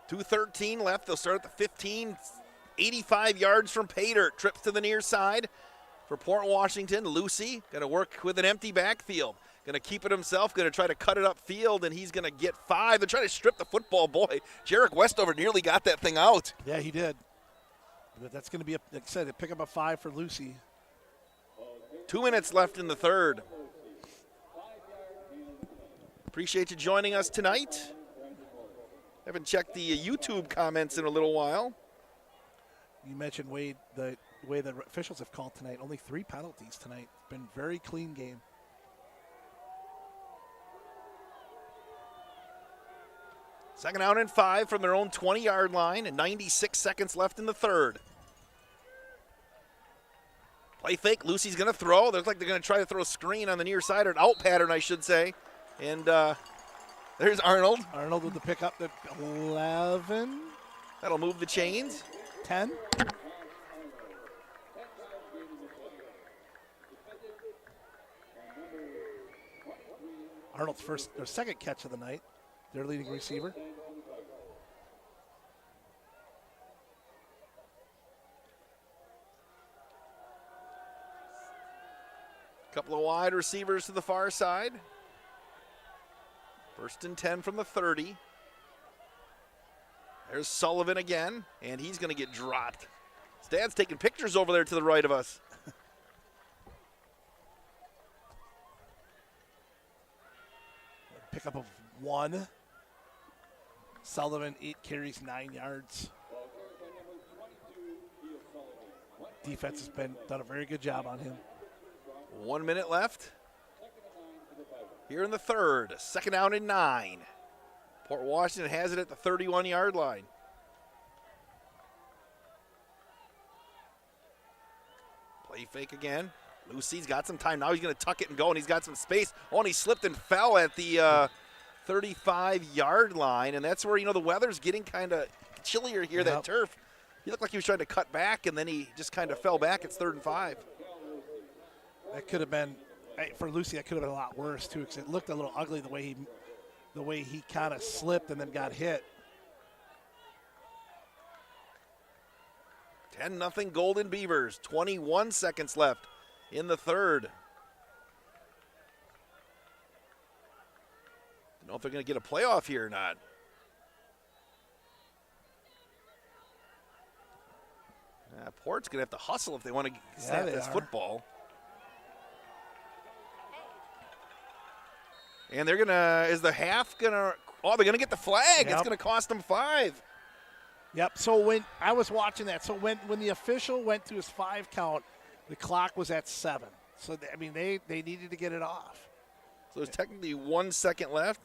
2:13 left. They'll start at the 15, 85 yards from Pater. Trips to the near side for Port Washington. Lucy going to work with an empty backfield. Going to keep it himself, going to try to cut it upfield, and he's going to get 5. They're trying to strip the football. Boy, Jarek Westover nearly got that thing out. Yeah, he did. But that's going to be, like I said, a pick up a 5 for Lucy. 2 minutes left in the third. Appreciate you joining us tonight. Haven't checked the YouTube comments in a little while. You mentioned, Wade, the way the officials have called tonight. Only 3 penalties tonight. Been very clean game. Second down and 5 from their own 20-yard line, and 96 seconds left in the third. Play fake. Lucy's going to throw. Looks like they're going to try to throw a screen on the near side, or an out pattern, I should say. And there's Arnold. Arnold with the pickup at 11. That'll move the chains. 10. Arnold's second catch of the night. their leading receiver. Couple of wide receivers to the far side. 1st and 10 from the 30. There's Sullivan again, and he's going to get dropped. His dad's taking pictures over there to the right of us. Pickup of 1. Sullivan, 8 carries, 9 yards. Defense has done a very good job on him. 1 minute left. Here in the 3rd, 2nd down and 9. Port Washington has it at the 31-yard line. Play fake again. Lucy's got some time. Now he's going to tuck it and go, and he's got some space. Oh, and he slipped and fell at the 35-yard line, and that's where, the weather's getting kind of chillier here, that turf. He looked like he was trying to cut back, and then he just kind of fell back. It's 3rd and 5. That could have been, for Lucy, that could have been a lot worse, too, because it looked a little ugly the way he kind of slipped and then got hit. 10-0 Golden Beavers. 21 seconds left in the 3rd. Don't know if they're going to get a playoff here or not. Port's going to have to hustle if they want to snap this football. And they're going to, is the half going to, they're going to get the flag. Yep. It's going to cost them 5. Yep, so when I was watching that, so when the official went to his 5 count, the clock was at 7. So, they needed to get it off. So there's technically 1 second left.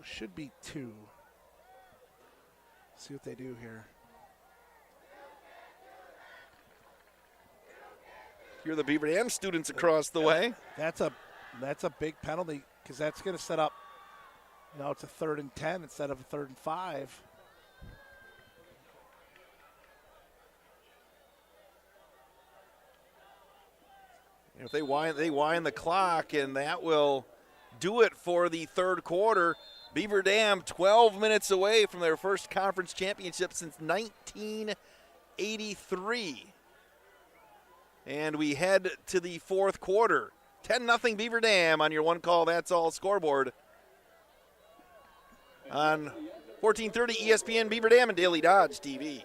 Should be 2. See what they do here. Here are the Beaver Dam students across the way. That's a big penalty because that's going to set up, it's a 3rd and 10 instead of a 3rd and 5. If they wind the clock, and that will do it for the 3rd quarter. Beaver Dam 12 minutes away from their first conference championship since 1983. And we head to the 4th quarter. 10-0 Beaver Dam on your one call, that's all scoreboard. On 1430 ESPN Beaver Dam and Daily Dodge TV.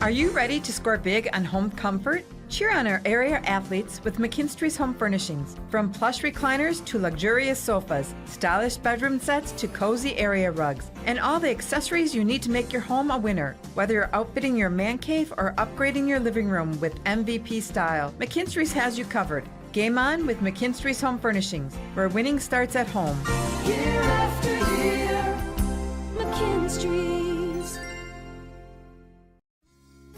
Are you ready to score big on home comfort? Cheer on our area athletes with McKinstry's Home Furnishings. From plush recliners to luxurious sofas, stylish bedroom sets to cozy area rugs, and all the accessories you need to make your home a winner. Whether you're outfitting your man cave or upgrading your living room with MVP style, McKinstry's has you covered. Game on with McKinstry's Home Furnishings, where winning starts at home. Year after year, McKinstry's.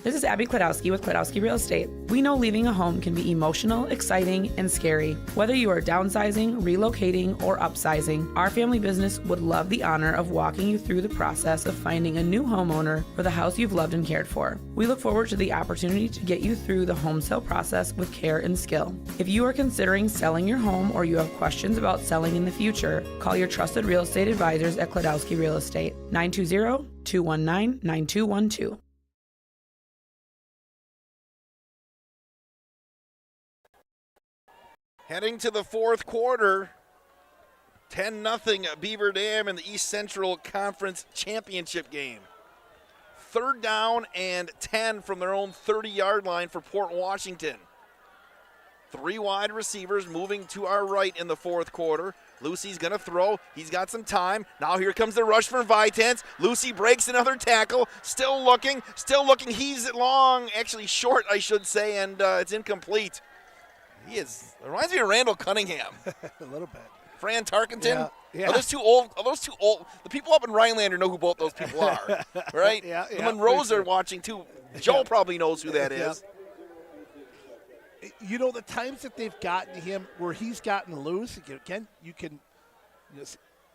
This is Abby Klodowski with Klodowski Real Estate. We know leaving a home can be emotional, exciting, and scary. Whether you are downsizing, relocating, or upsizing, our family business would love the honor of walking you through the process of finding a new homeowner for the house you've loved and cared for. We look forward to the opportunity to get you through the home sale process with care and skill. If you are considering selling your home or you have questions about selling in the future, call your trusted real estate advisors at Klodowski Real Estate, 920-219-9212. Heading to the 4th quarter, 10-0 Beaver Dam in the East Central Conference Championship game. 3rd down and 10 from their own 30-yard line for Port Washington. 3 wide receivers moving to our right in the 4th quarter. Lucy's going to throw. He's got some time. Now here comes the rush from Vitance. Lucy breaks another tackle. Still looking. He's long, actually short, I should say, and it's incomplete. He is. It reminds me of Randall Cunningham. A little bit. Fran Tarkenton. Yeah. Are those too old? The people up in Rhinelander know who both those people are, right? Yeah. The Monroes are watching too. Joe probably knows who that is. The times that they've gotten him where he's gotten loose, again,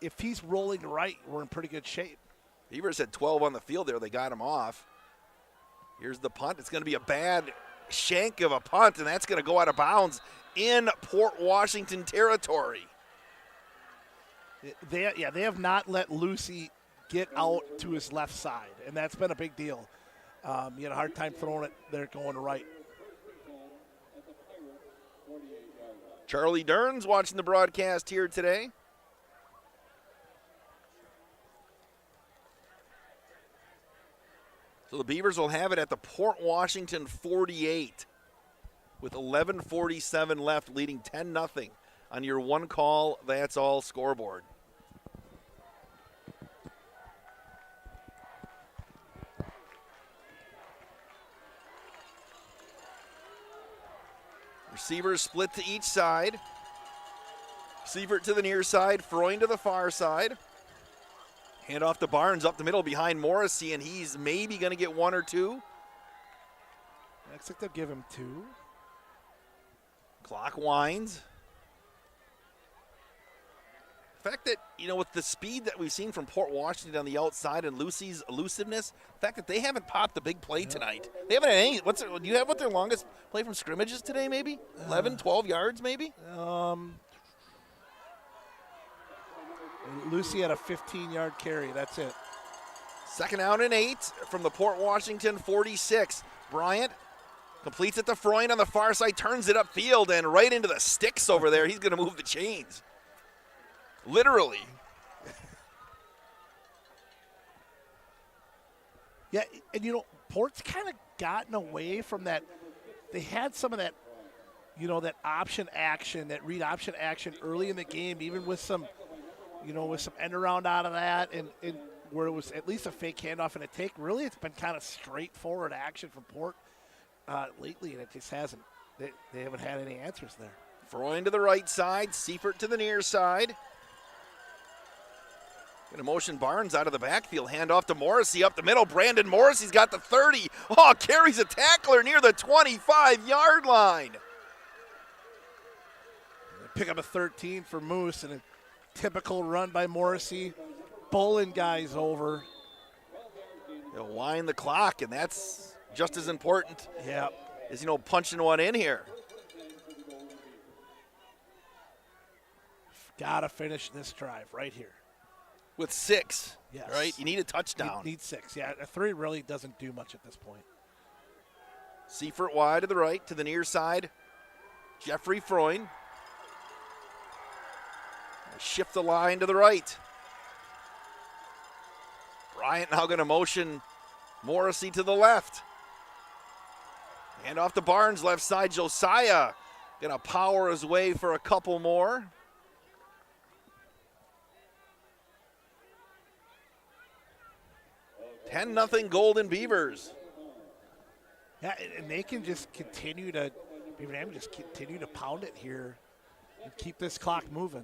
if he's rolling right, we're in pretty good shape. Beavers had 12 on the field there. They got him off. Here's the punt. It's going to be a bad shank of a punt, and that's going to go out of bounds in Port Washington territory. They have not let Lucy get out to his left side, and that's been a big deal. He had a hard time throwing it there going right. Charlie Dern's watching the broadcast here today. So the Beavers will have it at the Port Washington 48 with 11:47 left, leading 10-0 on your one call, that's all scoreboard. Receivers split to each side. Sievert to the near side, Freund to the far side. Hand off to Barnes up the middle behind Morrissey, and he's maybe going to get one or two. Looks like they'll give him two. Clock winds. The fact that, with the speed that we've seen from Port Washington on the outside and Lucy's elusiveness, the fact that they haven't popped the big play tonight. They haven't had any. Do you have what their longest play from scrimmages today, maybe? 11, 12 yards, maybe? Lucy had a 15-yard carry. That's it. 2nd down and 8 from the Port Washington 46. Bryant completes it to Freund on the far side, turns it upfield, and right into the sticks over there. He's going to move the chains. Literally. Yeah, and Port's kind of gotten away from that. They had some of that, that option action, that read option action early in the game, even with some, with some end around out of that, and where it was at least a fake handoff and a take. Really, it's been kind of straightforward action from Port lately, and it just hasn't. They haven't had any answers there. Freund to the right side, Seifert to the near side. Going to motion Barnes out of the backfield. Hand off to Morrissey up the middle. Brandon Morrissey's got the 30. Oh, carries a tackler near the 25-yard line. Pick up a 13 for Moose, and a typical run by Morrissey. Bowling guys over. They'll wind the clock, and that's just as important as, punching one in here. Got to finish this drive right here. With 6, yes. Right? You need a touchdown. Need 6, yeah. A 3 really doesn't do much at this point. Seifert wide to the right, to the near side. Jeffrey Freund. Shift the line to the right. Bryant now going to motion Morrissey to the left. Hand off to Barnes, left side. Josiah going to power his way for a couple more. 10-0 Golden Beavers. Yeah, and they can just continue to, Beaver Dam just continue to pound it here and keep this clock moving.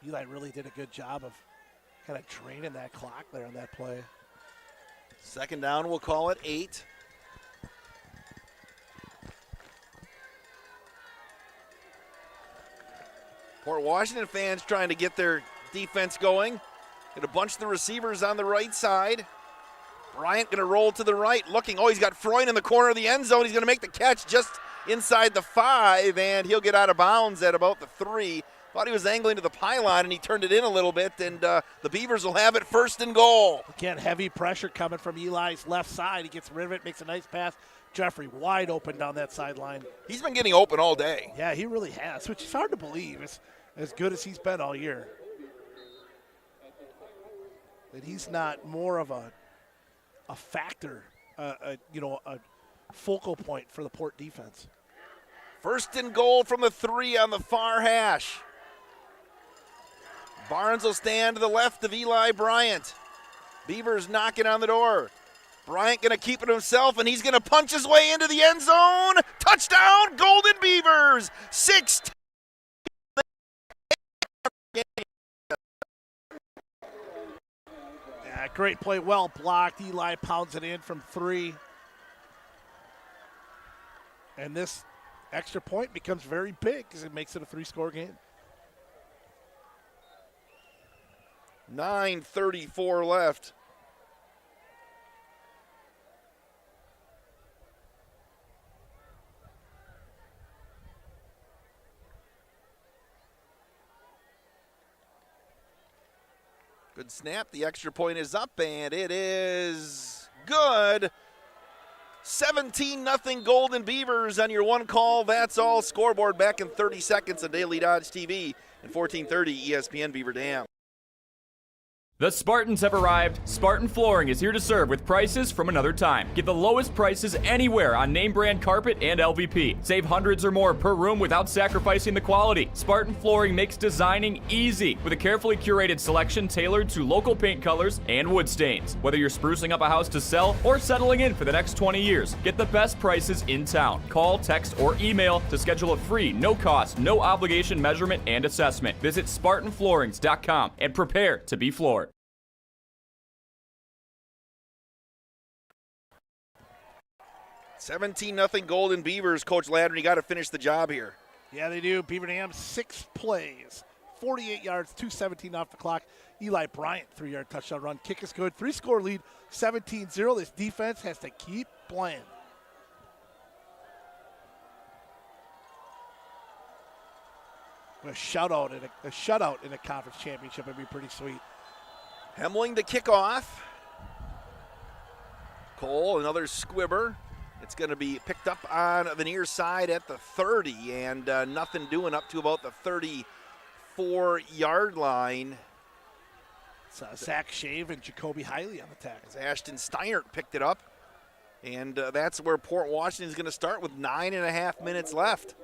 Eli really did a good job of kind of draining that clock there on that play. 2nd down, we'll call it 8. Port Washington fans trying to get their defense going. Going to bunch the receivers on the right side. Bryant going to roll to the right, looking. Oh, he's got Freund in the corner of the end zone. He's going to make the catch just inside the 5, and he'll get out of bounds at about the 3. Thought he was angling to the pylon, and he turned it in a little bit, and the Beavers will have it 1st and goal. Again, heavy pressure coming from Eli's left side. He gets rid of it, makes a nice pass. Jeffrey wide open down that sideline. He's been getting open all day. Yeah, he really has, which is hard to believe. It's as good as he's been all year. That he's not more of a factor, a focal point for the Port defense. 1st and goal from the 3 on the far hash. Barnes will stand to the left of Eli Bryant. Beavers knocking on the door. Bryant going to keep it himself, and he's going to punch his way into the end zone. Touchdown, Golden Beavers. 6. Yeah, great play, well blocked. Eli pounds it in from 3. And this extra point becomes very big because it makes it a 3-score game. 9:34 left. Good snap. The extra point is up, and it is good. 17-0 Golden Beavers on your one call. That's all. Scoreboard back in 30 seconds on Daily Dodge TV and 1430 ESPN Beaver Dam. The Spartans have arrived. Spartan Flooring is here to serve with prices from another time. Get the lowest prices anywhere on name brand carpet and LVP. Save hundreds or more per room without sacrificing the quality. Spartan Flooring makes designing easy with a carefully curated selection tailored to local paint colors and wood stains. Whether you're sprucing up a house to sell or settling in for the next 20 years, get the best prices in town. Call, text, or email to schedule a free, no-cost, no-obligation measurement and assessment. Visit SpartanFloorings.com and prepare to be floored. 17-0 Golden Beavers. Coach Ladner, you got to finish the job here. Yeah, they do. Beaver Dam, 6 plays, 48 yards, 2:17 off the clock. Eli Bryant, 3-yard touchdown run. Kick is good. 3-score lead, 17-0. This defense has to keep playing. A shutout in a conference championship would be pretty sweet. Hemling to kick off. Cole, another squibber. It's going to be picked up on the near side at the 30, and nothing doing up to about the 34-yard line. It's Zach Shave and Jacoby Hiley on the tackle. Ashton Steinert picked it up, and that's where Port Washington is going to start with 9.5 minutes left.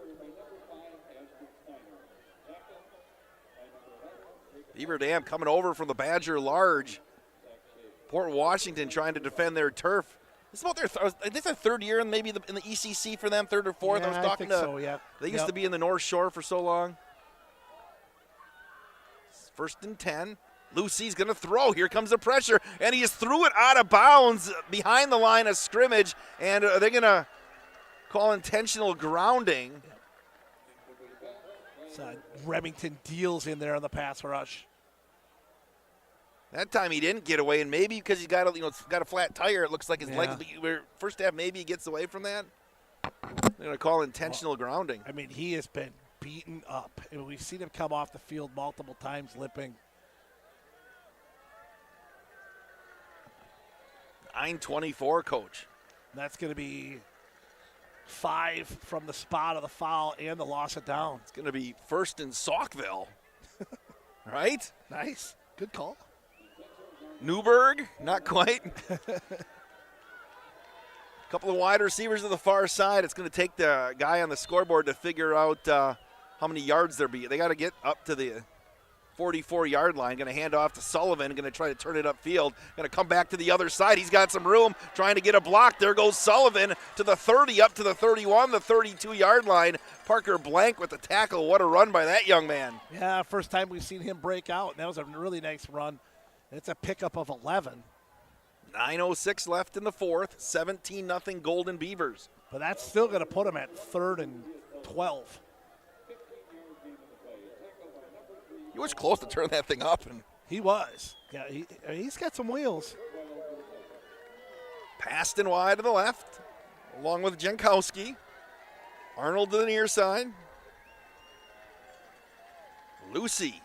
Beaver Dam coming over from the Badger Large. Port Washington trying to defend their turf. It's about their third year in maybe in the ECC for them, third or fourth. Yeah, I was talking to. So, yeah. They used to be in the North Shore for so long. 1st and 10. Lucy's going to throw. Here comes the pressure, and he just threw it out of bounds behind the line of scrimmage, and they're going to call intentional grounding. Remington deals in there on the pass rush. That time he didn't get away, and maybe because he got a flat tire, it looks like his legs. First half, maybe he gets away from that. They're going to call intentional grounding. I mean, he has been beaten up. I mean, we've seen him come off the field multiple times limping. 9:24, Coach. And that's going to be 5 from the spot of the foul and the loss of down. It's going to be 1st and Saukville. Right? Nice. Good call. Newberg, not quite. A couple of wide receivers to the far side. It's going to take the guy on the scoreboard to figure out how many yards there be. They got to get up to the 44-yard line. Going to hand off to Sullivan. Going to try to turn it upfield. Going to come back to the other side. He's got some room trying to get a block. There goes Sullivan to the 30, up to the 31, the 32-yard line. Parker Blank with the tackle. What a run by that young man. Yeah, first time we've seen him break out. And that was a really nice run. It's a pickup of 11. 9:06 left in the fourth. 17-0 Golden Beavers. But that's still going to put him at 3rd and 12. He was close to turn that thing up. And he was. Yeah, he's got some wheels. Passed and wide to the left, along with Jankowski. Arnold to the near side. Lucy.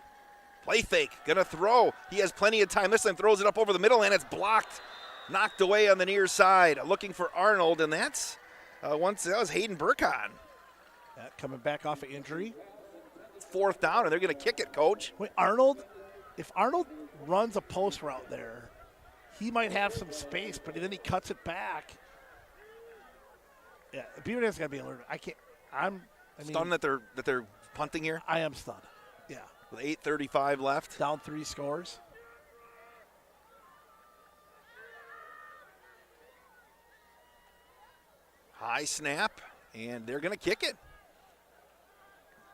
Play fake, gonna throw. He has plenty of time. This time throws it up over the middle, and it's blocked. Knocked away on the near side. Looking for Arnold, and that was Hayden Burkon. Coming back off of injury. 4th down, and they're gonna kick it, Coach. Wait, if Arnold runs a post route there, he might have some space, but then he cuts it back. Yeah, Beaver Dam's gotta be alert. I'm stunned that they're punting here. I am stunned. Yeah. With 8:35 left. Down 3 scores. High snap, and they're going to kick it.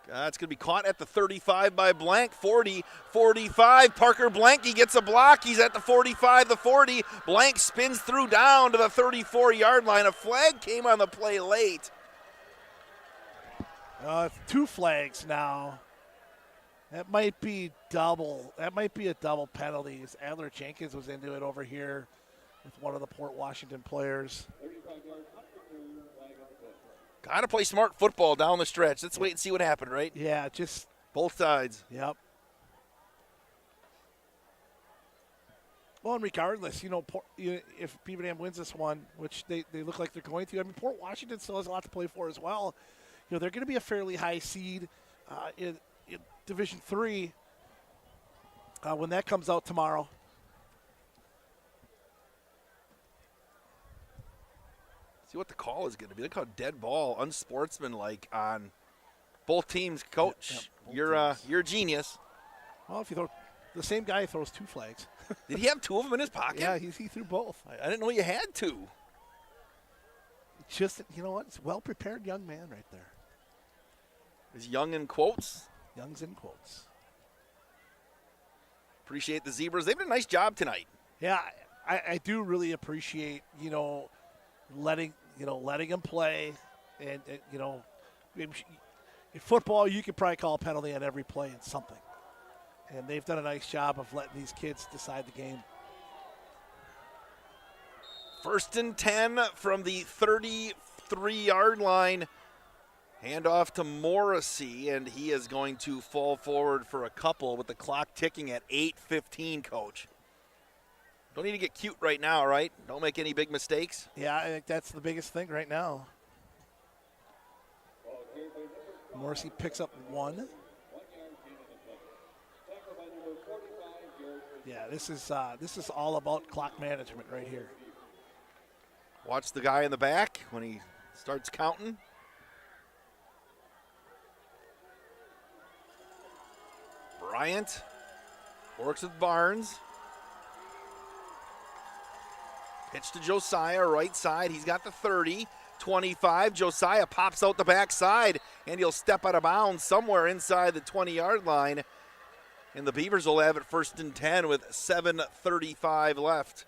It's going to be caught at the 35 by Blank. 40, 45. Parker Blank, he gets a block. He's at the 45, the 40. Blank spins through down to the 34-yard line. A flag came on the play late. 2 flags now. That might be double. That might be a double penalty. Adler Jenkins was into it over here with one of the Port Washington players. Got to play smart football down the stretch. Let's wait and see what happened, right? Yeah, just both sides. Yep. Well, and regardless, if Beaver Dam wins this one, which they look like they're going to, I mean, Port Washington still has a lot to play for as well. They're going to be a fairly high seed in Division III when that comes out tomorrow. See what the call is going to be. Look how dead ball, unsportsmanlike on both teams. Coach, you're a genius. Well, if you throw the same guy throws 2 flags. Did he have 2 of them in his pocket? Yeah, he threw both. I didn't know you had 2. Just, you know what? It's a well-prepared young man right there. Is young in quotes? Young's in quotes. Appreciate the Zebras. They've done a nice job tonight. Yeah, I do really appreciate, letting him play. And in football, you could probably call a penalty on every play and something. And they've done a nice job of letting these kids decide the game. 1st and 10 from the 33-yard line. Handoff to Morrissey, and he is going to fall forward for a couple with the clock ticking at 8:15, Coach. Don't need to get cute right now, right? Don't make any big mistakes. Yeah, I think that's the biggest thing right now. Morrissey picks up 1. Yeah, this is all about clock management right here. Watch the guy in the back when he starts counting. Bryant works with Barnes. Pitch to Josiah, right side. He's got the 30, 25. Josiah pops out the backside, and he'll step out of bounds somewhere inside the 20-yard line. And the Beavers will have it 1st and 10 with 7:35 left.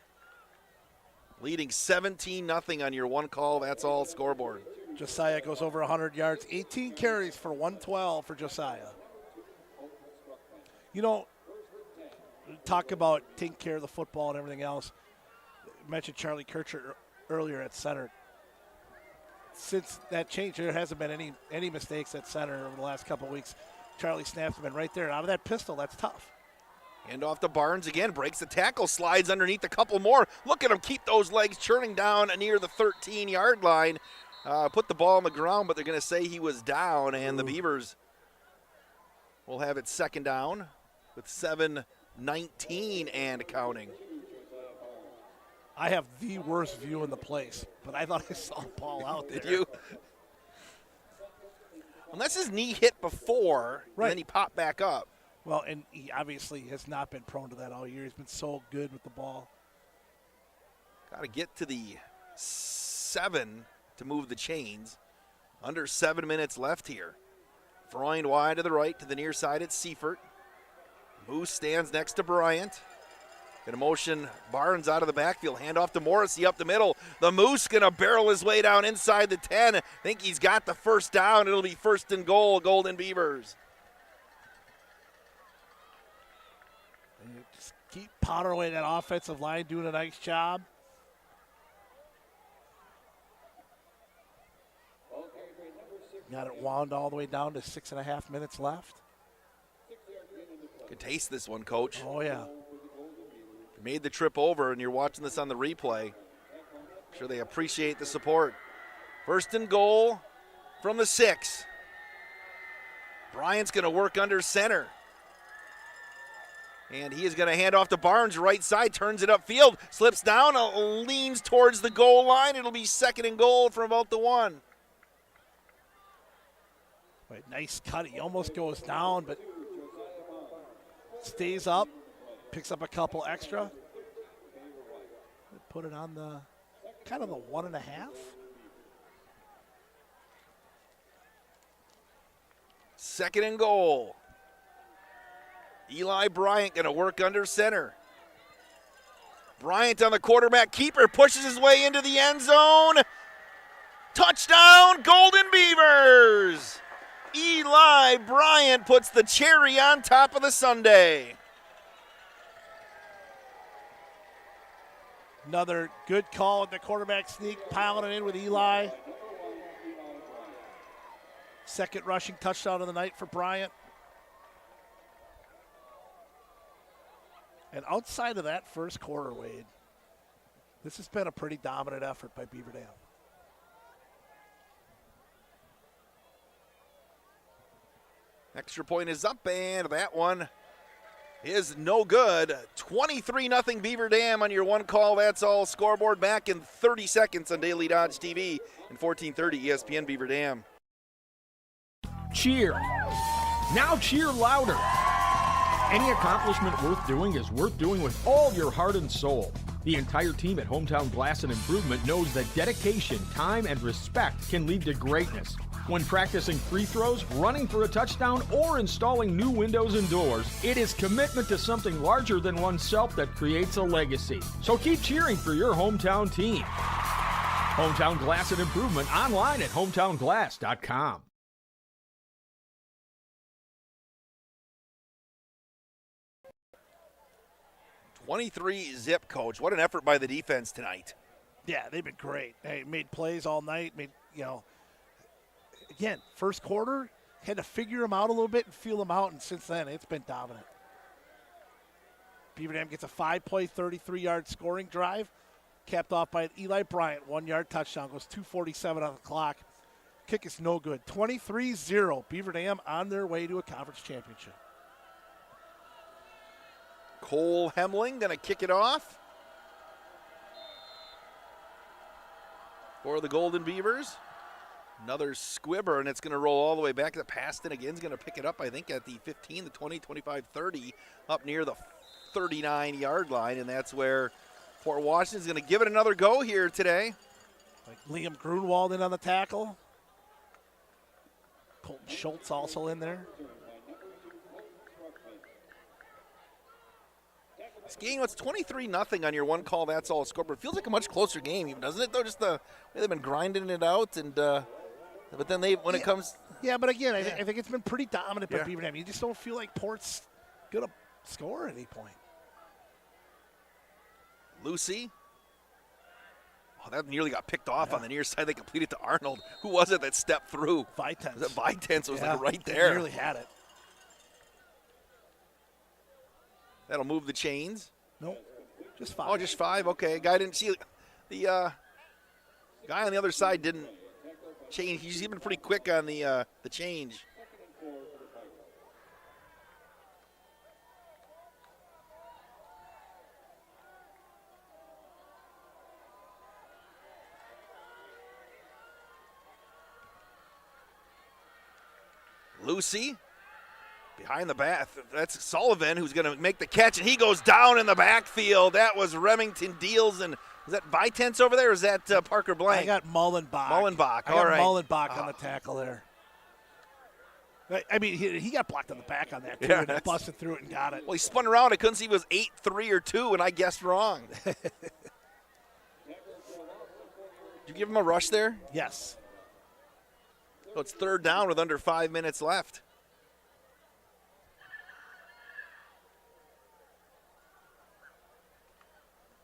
Leading 17-0 on your one call. That's all scoreboard. Josiah goes over 100 yards. 18 carries for 112 for Josiah. Talk about taking care of the football and everything else. I mentioned Charlie Kircher earlier at center. Since that change, there hasn't been any mistakes at center over the last couple of weeks. Charlie snaps have been right there. Out of that pistol, that's tough. Hand off to Barnes again, breaks the tackle, slides underneath a couple more. Look at him keep those legs churning down near the 13-yard line. Put the ball on the ground, but they're going to say he was down, and the Beavers will have it 2nd down with 7:19 and counting. I have the worst view in the place, but I thought I saw the ball out there. Did you? Unless his knee hit before, right. And then he popped back up. Well, and he obviously has not been prone to that all year. He's been so good with the ball. Got to get to the 7 to move the chains. Under 7 minutes left here. Freund wide to the right, to the near side, it's Seifert. Moose stands next to Bryant. Gonna motion Barnes out of the backfield. Hand off to Morrissey up the middle. The Moose gonna barrel his way down inside the 10. Think he's got the 1st down. It'll be 1st and goal, Golden Beavers. And just keep pounding away that offensive line, doing a nice job. Got it wound all the way down to 6.5 minutes left. Could taste this one, Coach. Oh, yeah. Made the trip over, and you're watching this on the replay. I'm sure they appreciate the support. 1st and goal from the 6. Bryant's going to work under center. And he is going to hand off to Barnes, right side, turns it upfield, slips down, leans towards the goal line. It'll be 2nd and goal from about the 1. Right, nice cut. He almost goes down, but stays up. Picks up a couple extra. Put it on the kind of the 1.5. Second and goal. Eli Bryant going to work under center. Bryant on the quarterback keeper, pushes his way into the end zone. Touchdown, Golden Beavers! Eli Bryant puts the cherry on top of the sundae. Another good call at the quarterback sneak, piling it in with Eli. Second rushing touchdown of the night for Bryant. And outside of that first quarter, Wade, this has been a pretty dominant effort by Beaver Dam. Extra point is up, and that one is no good. 23-0 Beaver Dam on your one call. That's all scoreboard. Back in 30 seconds on Daily Dodge TV and 1430 ESPN Beaver Dam. Cheer. Now cheer louder. Any accomplishment worth doing is worth doing with all your heart and soul. The entire team at Hometown Glass and Improvement knows that dedication, time, and respect can lead to greatness. When practicing free throws, running for a touchdown, or installing new windows and doors, it is commitment to something larger than oneself that creates a legacy. So keep cheering for your hometown team. Hometown Glass and Improvement online at hometownglass.com. 23-zip, Coach. What an effort by the defense tonight. Yeah, they've been great. They made plays all night. Again, first quarter, had to figure them out a little bit and feel them out, and since then, it's been dominant. Beaver Dam gets a 5-play, 33-yard scoring drive, capped off by Eli Bryant, 1-yard touchdown, goes 2:47 on the clock. Kick is no good. 23-0, Beaver Dam on their way to a conference championship. Cole Hemling going to kick it off for the Golden Beavers. Another squibber, and it's going to roll all the way back to Paston. Again, is going to pick it up, I think, at the 15, the 20, 25, 30, up near the 39-yard line, and that's where Port Washington's going to give it another go here today. Like Liam Grunwald in on the tackle. Colton Schultz also in there. This game, it's 23-0 on your one call, that's all score, but it feels like a much closer game, even, doesn't it, though? Just the way they've been grinding it out, and but then it comes. Yeah, but again, I think it's been pretty dominant by Beaver Dam. You just don't feel like Port's going to score at any point. Lucy. Oh, that nearly got picked off on the near side. They completed to Arnold. Who was it that stepped through? Vitens. Was it Vitens? It was like right They there. nearly had it. That'll move the chains. Nope, just 5. Oh, just 5. Okay, guy didn't see the guy on the other side didn't change. He's been pretty quick on the change. Lucy. Behind the back, that's Sullivan who's going to make the catch, and he goes down in the backfield. That was Remington Deals, and is that Vitens over there, or is that Parker Blank? I got Mullenbach. All right. Mullenbach on the tackle there. I mean, he got blocked on the back on that, too, and busted through it and got it. Well, he spun around. I couldn't see if it was 8-3 or 2, and I guessed wrong. Did you give him a rush there? Yes. So it's 3rd down with under 5 minutes left.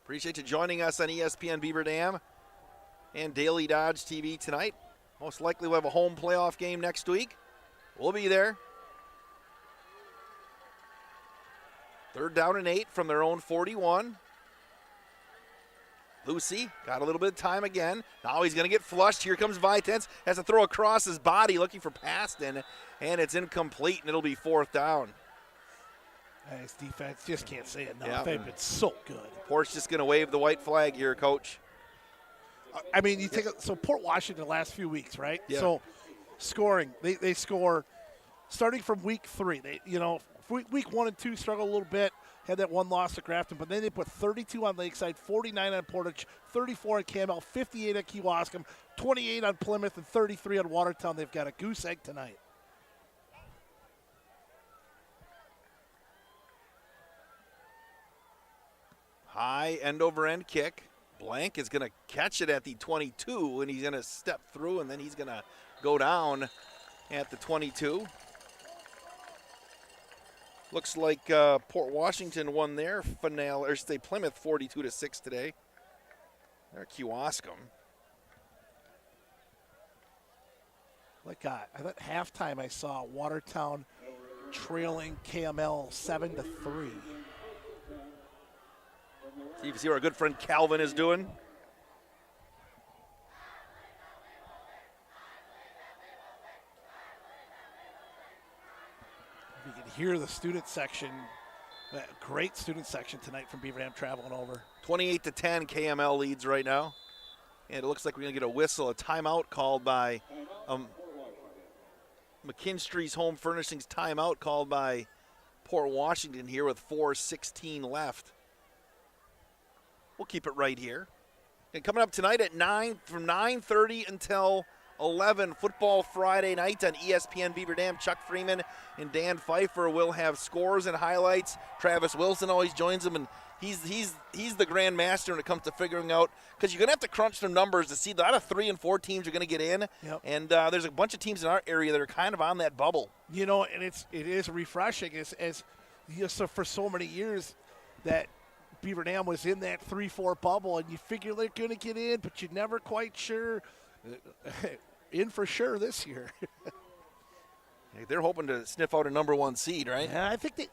Appreciate you joining us on ESPN Beaver Dam and Daily Dodge TV tonight. Most likely we'll have a home playoff game next week. We'll be there. 3rd down and 8 from their own 41. Lucy got a little bit of time again. Now he's going to get flushed. Here comes Vitens. Has to throw across his body looking for Paston, and it's incomplete, and it'll be 4th down. Nice defense. Just can't say it enough. They've been so good. Port's just going to wave the white flag here, Coach. I mean, you take so Port Washington the last few weeks, right? Yeah. So scoring, they score starting from week 3. Week 1 and 2 struggled a little bit. Had that one loss to Grafton, but then they put 32 on Lakeside, 49 on Portage, 34 on Campbell, 58 on Kewaskum, 28 on Plymouth, and 33 on Watertown. They've got a goose egg tonight. High end-over-end kick. Blank is going to catch it at the 22, and he's going to step through, and then he's going to go down at the 22. Looks like Port Washington won their finale, or say Plymouth 42-6 today. They're Kewaskum. Like at halftime, I saw Watertown trailing KML 7-3. See what our good friend Calvin is doing. You can hear the student section. Great student section tonight from Beaver Dam traveling over. 28-10, KML leads right now. And it looks like we're going to get a whistle, a timeout called by McKinstry's Home Furnishings, timeout called by Port Washington here with 4:16 left. We'll keep it right here. And coming up tonight at 9, from 9:30 until 11, Football Friday night on ESPN Beaver Dam. Chuck Freeman and Dan Pfeiffer will have scores and highlights. Travis Wilson always joins them, and he's the grand master when it comes to figuring out, because you're going to have to crunch some numbers to see a lot of 3 and 4 teams are going to get in. Yep. And there's a bunch of teams in our area that are kind of on that bubble. You know, and it is refreshing as so for so many years that Beaver Dam was in that 3-4 bubble, and you figure they're going to get in, but you're never quite sure. In for sure this year. They're hoping to sniff out a number 1 seed, right? Yeah, I think that,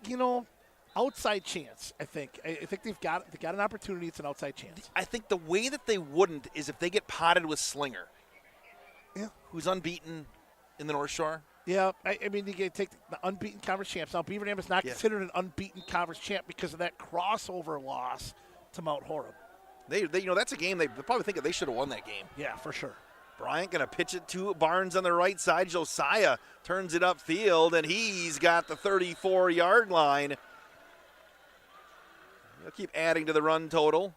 outside chance. I think they've got an opportunity. It's an outside chance. I think the way that they wouldn't is if they get potted with Slinger. Yeah. Who's unbeaten in the North Shore. Yeah, I mean, you get to take the unbeaten conference champs. Now, Beaver Dam is not considered an unbeaten conference champ because of that crossover loss to Mount Horeb. They that's a game they probably think they should have won that game. Yeah, for sure. Bryant going to pitch it to Barnes on the right side. Josiah turns it upfield, and he's got the 34-yard line. They'll keep adding to the run total.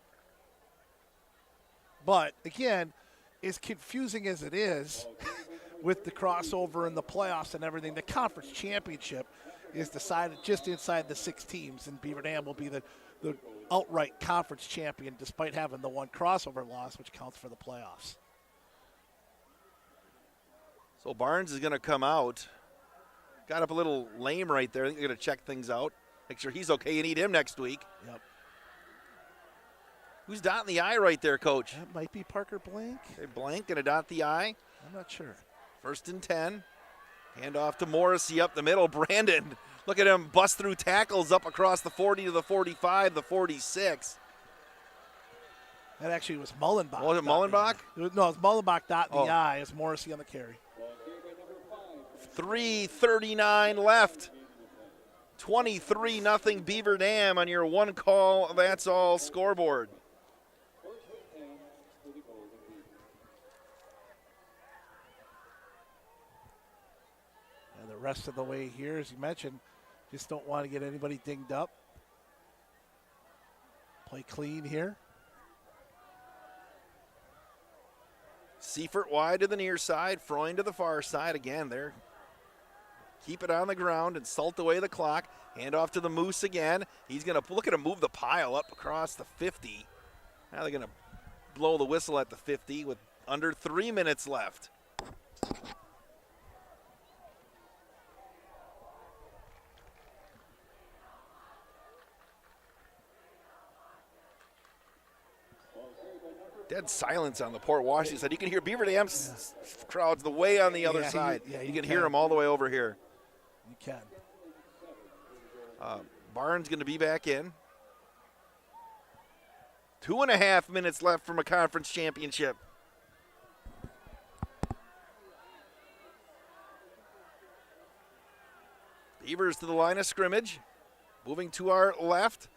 But, again, as confusing as it is with the crossover and the playoffs and everything, the conference championship is decided just inside the 6 teams, and Beaver Dam will be the outright conference champion despite having the one crossover loss, which counts for the playoffs. So Barnes is going to come out. Got up a little lame right there. I think they're going to check things out. Make sure he's okay and eat him next week. Yep. Who's dotting the I right there, Coach? That might be Parker Blank. Okay, Blank going to dot the I. I'm not sure. 1st and 10. Hand off to Morrissey up the middle. Brandon, look at him bust through tackles up across the 40 to the 45, the 46. That actually was Mullenbach. Was it Mullenbach? No, it was Mullenbach dotting the I. It's Morrissey on the carry. 3:39 left. 23-0 Beaver Dam on your one call, that's all scoreboard. And the rest of the way here, as you mentioned, just don't want to get anybody dinged up. Play clean here. Seifert wide to the near side, Freund to the far side. Again, they're keep it on the ground and salt away the clock. Hand off to the Moose again. He's going to look at him move the pile up across the 50. Now they're going to blow the whistle at the 50 with under 3 minutes left. Dead silence on the Port Washington side. You can hear Beaver Dam's crowds the way on the other side. You can hear them all the way over here. You can. Barnes going to be back in. 2.5 minutes left from a conference championship. Beavers to the line of scrimmage. Moving to our left.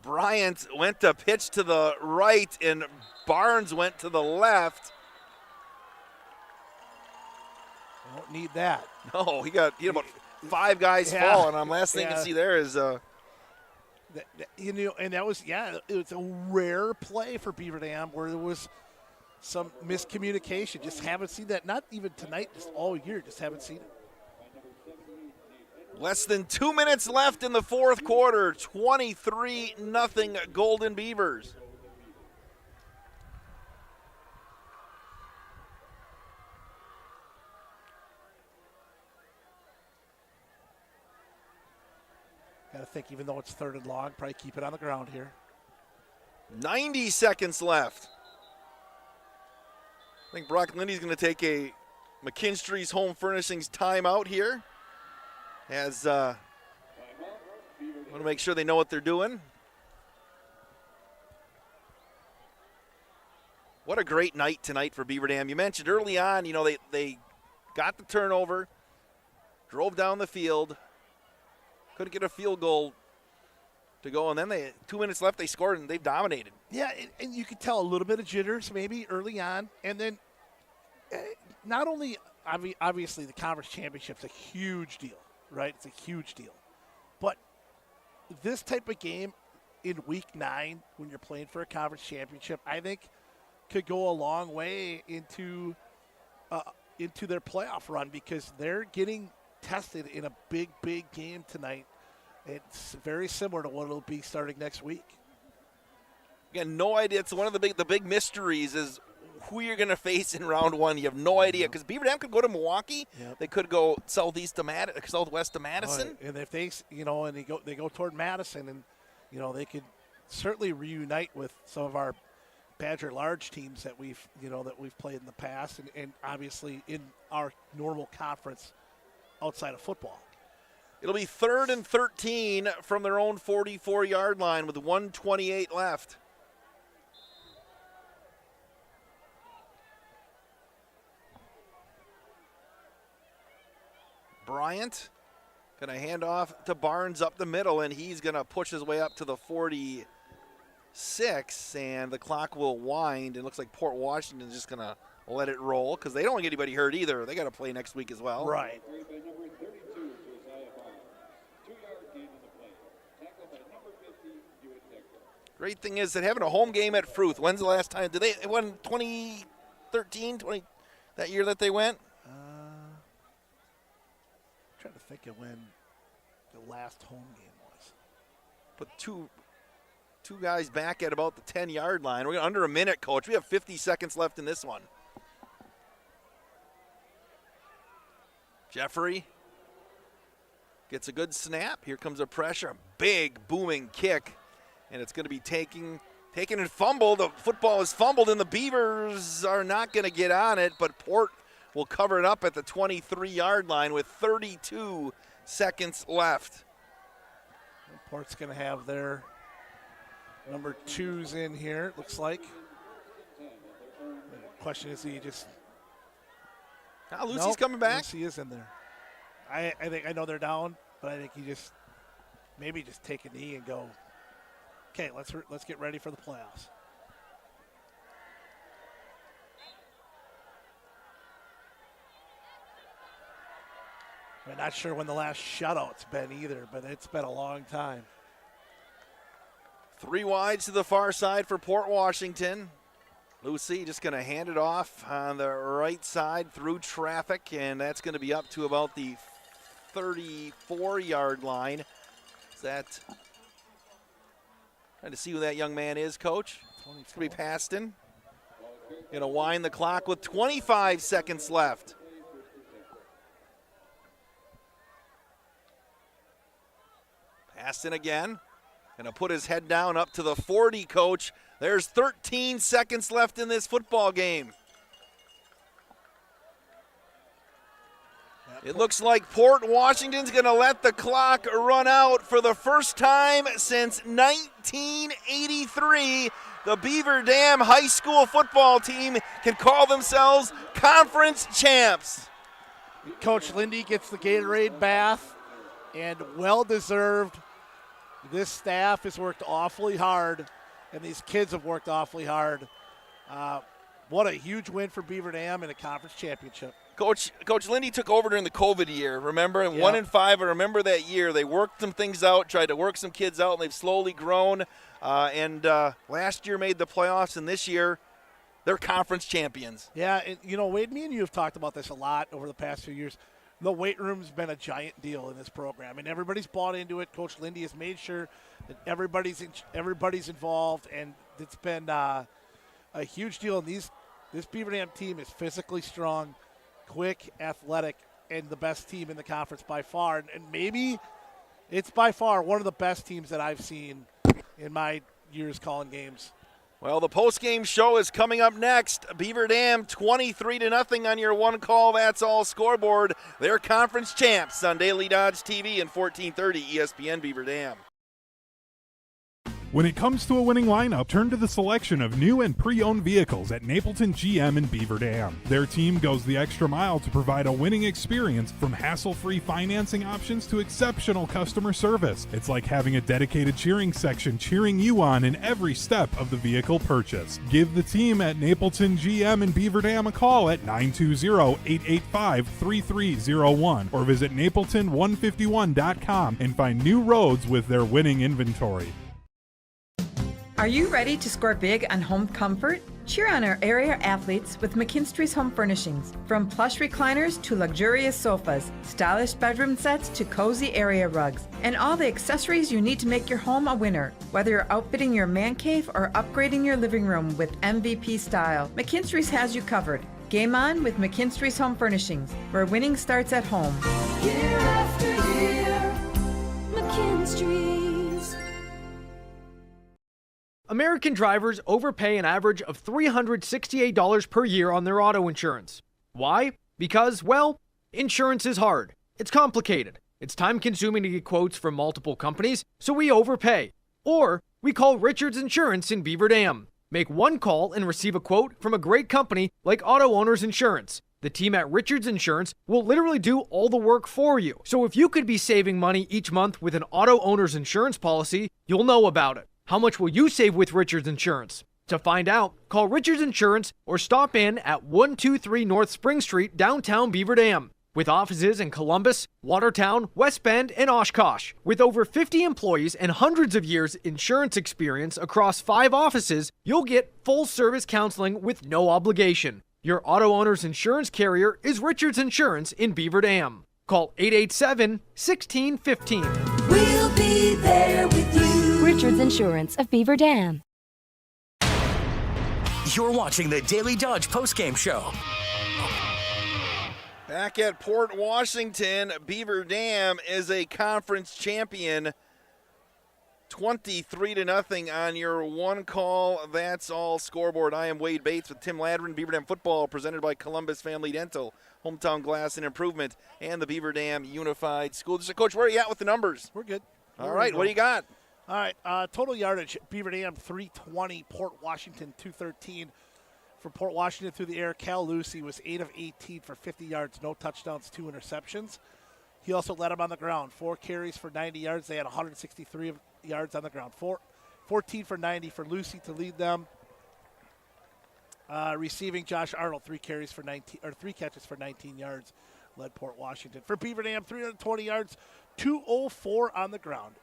Bryant went to pitch to the right, and Barnes went to the left. Don't need that. No, he got about 5 guys falling. Last thing you can see there is and that was it was a rare play for Beaver Dam where there was some miscommunication. Just haven't seen that. Not even tonight, just all year. Just haven't seen it. Less than 2 minutes left in the fourth quarter. 23-0 Golden Beavers. Got to think, even though it's 3rd and long, probably keep it on the ground here. 90 seconds left. I think Brock Lindy's going to take a McKinstry's Home Furnishings timeout here. As want to make sure they know what they're doing. What a great night tonight for Beaver Dam. You mentioned early on, they got the turnover, drove down the field, couldn't get a field goal to go, and then 2 minutes left, they scored, and they've dominated. Yeah, and you could tell a little bit of jitters maybe early on, and then not only obviously the conference championship's a huge deal, right? It's a huge deal, but this type of game in week 9 when you're playing for a conference championship, I think could go a long way into their playoff run because they're getting tested in a big game tonight. It's very similar to what it'll be starting next week. Again, no idea. It's one of the big mysteries is who you're going to face in round 1. You have no idea because Beaver Dam could go to Milwaukee. Yep. They could go southwest of Madison. And if they go toward Madison, and they could certainly reunite with some of our Badger large teams that we've played in the past, and obviously in our normal conference outside of football. It'll be 3rd and 13 from their own 44-yard line with 1:28 left. Bryant going to hand off to Barnes up the middle, and he's going to push his way up to the 46, and the clock will wind. It looks like Port Washington's just going to let it roll because they don't want anybody hurt either. They got to play next week as well. Right. Great thing is that having a home game at Fruth. When's the last time? Did they won 2013, that year that they went? I'm trying to think of when the last home game was. Put two guys back at about the 10-yard line. We're under a minute, Coach. We have 50 seconds left in this one. Jeffrey gets a good snap. Here comes a pressure. A big, booming kick. And it's going to be taken and fumbled. The football is fumbled, and the Beavers are not going to get on it, but Port will cover it up at the 23-yard line with 32 seconds left. Port's going to have their number 2s in here, it looks like. The question is, Lucy's coming back? Lucy is in there. I know they're down, but I think he maybe just take a knee and go, okay, let's get ready for the playoffs. I'm not sure when the last shutout's been either, but it's been a long time. 3 wides to the far side for Port Washington. Lucy just going to hand it off on the right side through traffic, and that's going to be up to about the 34-yard line. Is that... Trying to see who that young man is, Coach. It's going to be Paston. Going to wind the clock with 25 seconds left. Paston again. Going to put his head down up to the 40, Coach. There's 13 seconds left in this football game. It looks like Port Washington's going to let the clock run out for the first time since 1983. The Beaver Dam High School football team can call themselves conference champs. Coach Lindy gets the Gatorade bath, and well-deserved. This staff has worked awfully hard, and these kids have worked awfully hard. What a huge win for Beaver Dam in a conference championship. Coach Lindy took over during the COVID year, remember? And 1-5, I remember that year. They worked some things out, tried to work some kids out, and they've slowly grown. And last year made the playoffs, and this year they're conference champions. Yeah, and, Wade, me and you have talked about this a lot over the past few years. The weight room's been a giant deal in this program, and everybody's bought into it. Coach Lindy has made sure that everybody's involved, and it's been a huge deal. And this Beaver Dam team is physically strong, quick, athletic, and the best team in the conference by far. And maybe it's by far one of the best teams that I've seen in my years calling games. Well, the postgame show is coming up next. Beaver Dam 23-0 on your one call, that's all scoreboard. They're conference champs on Daily Dodge TV and 1430 ESPN Beaver Dam. When it comes to a winning lineup, turn to the selection of new and pre-owned vehicles at Napleton GM in Beaver Dam. Their team goes the extra mile to provide a winning experience, from hassle-free financing options to exceptional customer service. It's like having a dedicated cheering section cheering you on in every step of the vehicle purchase. Give the team at Napleton GM in Beaver Dam a call at 920-885-3301 or visit napleton151.com and find new roads with their winning inventory. Are you ready to score big on home comfort? Cheer on our area athletes with McKinstry's Home Furnishings. From plush recliners to luxurious sofas, stylish bedroom sets to cozy area rugs, and all the accessories you need to make your home a winner. Whether you're outfitting your man cave or upgrading your living room with MVP style, McKinstry's has you covered. Game on with McKinstry's Home Furnishings, where winning starts at home. Year after year, McKinstry's. American drivers overpay an average of $368 per year on their auto insurance. Why? Because, well, insurance is hard. It's complicated. It's time-consuming to get quotes from multiple companies, so we overpay. Or we call Richards Insurance in Beaver Dam. Make one call and receive a quote from a great company like Auto Owners Insurance. The team at Richards Insurance will literally do all the work for you. So if you could be saving money each month with an Auto Owners Insurance policy, you'll know about it. How much will you save with Richards Insurance? To find out, call Richards Insurance or stop in at 123 North Spring Street, downtown Beaver Dam. With offices in Columbus, Watertown, West Bend, and Oshkosh. With over 50 employees and hundreds of years insurance experience across 5 offices, you'll get full-service counseling with no obligation. Your auto owner's insurance carrier is Richards Insurance in Beaver Dam. Call 887-1615. We'll be there with you. Richards Insurance of Beaver Dam. You're watching the Daily Dodge postgame show. Back at Port Washington, Beaver Dam is a conference champion. 23-0 on your one call. That's all scoreboard. I am Wade Bates with Tim Ladrin. Beaver Dam football presented by Columbus Family Dental, Hometown Glass and Improvement, and the Beaver Dam Unified School District. Coach, where are you at with the numbers? We're good. All right, what do you got? All right, total yardage, Beaver Dam 320, Port Washington 213. For Port Washington through the air, Cal Lucy was 8 of 18 for 50 yards, no touchdowns, 2 interceptions. He also led them on the ground, 4 carries for 90 yards. They had 163 yards on the ground. 14 for 90 for Lucy to lead them. Receiving, Josh Arnold, 3 catches for 19 yards, led Port Washington. For Beaver Dam, 320 yards, 204 on the ground.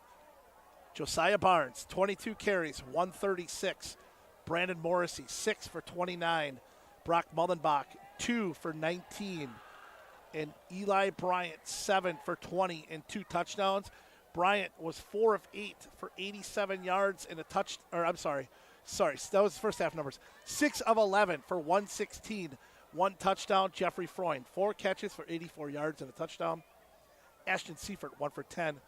Josiah Barnes, 22 carries, 136. Brandon Morrissey, 6 for 29. Brock Mullenbach, 2 for 19. And Eli Bryant, 7 for 20 and 2 touchdowns. Bryant was 4 of 8 for 87 yards and a that was the first half numbers. 6 of 11 for 116, 1 touchdown. Jeffrey Freund, 4 catches for 84 yards and a touchdown. Ashton Seifert, 1 for 10.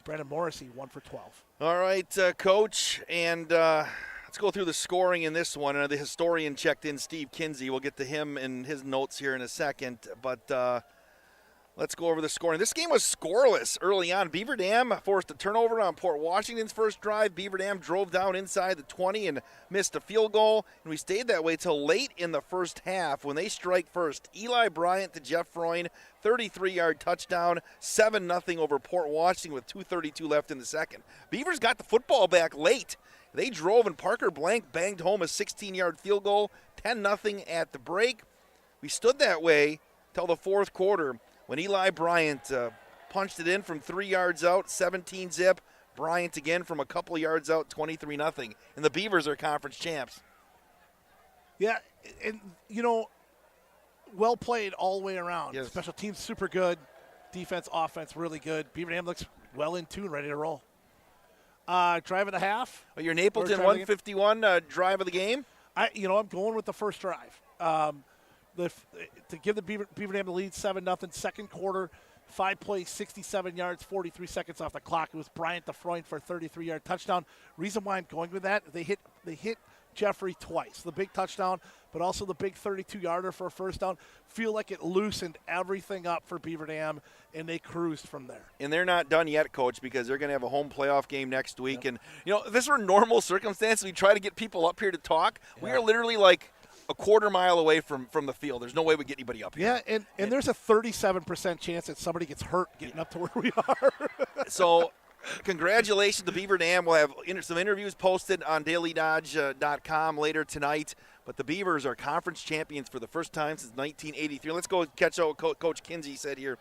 Brandon Morrissey, 1 for 12. All right, Coach, and let's go through the scoring in this one. The historian checked in, Steve Kinsey. We'll get to him and his notes here in a second, but let's go over the scoring. This game was scoreless early on. Beaver Dam forced a turnover on Port Washington's first drive. Beaver Dam drove down inside the 20 and missed a field goal, and we stayed that way till late in the first half when they strike first. Eli Bryant to Jeff Freund, 33-yard touchdown, 7-0 over Port Washington with 2:32 left in the second. Beavers got the football back late. They drove, and Parker Blank banged home a 16-yard field goal, 10-0 at the break. We stood that way till the fourth quarter when Eli Bryant punched it in from 3 yards out, 17-zip. Bryant again from a couple yards out, 23-0. And the Beavers are conference champs. Yeah, and, well played all the way around. Yes. Special teams super good. Defense, offense really good. Beaver Dam looks well in tune, ready to roll. Drive of the half. Your Napleton 151 drive of the game? I'm going with the first drive. To give the Beaver Dam the lead, 7-0. Second quarter, 5 plays, 67 yards, 43 seconds off the clock. It was Bryant to Freund for a 33-yard touchdown. Reason why I'm going with that, they hit Jeffrey twice. The big touchdown, but also the big 32-yarder for a first down. Feel like it loosened everything up for Beaver Dam, and they cruised from there. And they're not done yet, Coach, because they're going to have a home playoff game next week. Yep. And, if this were normal circumstances, we try to get people up here to talk. Yeah. We are literally like a quarter mile away from the field. There's no way we get anybody up here. Yeah, and there's a 37% chance that somebody gets hurt getting up to where we are. So congratulations to Beaver Dam. We'll have some interviews posted on dailydodge.com later tonight. But the Beavers are conference champions for the first time since 1983. Let's go catch out what Coach Kinsey said here.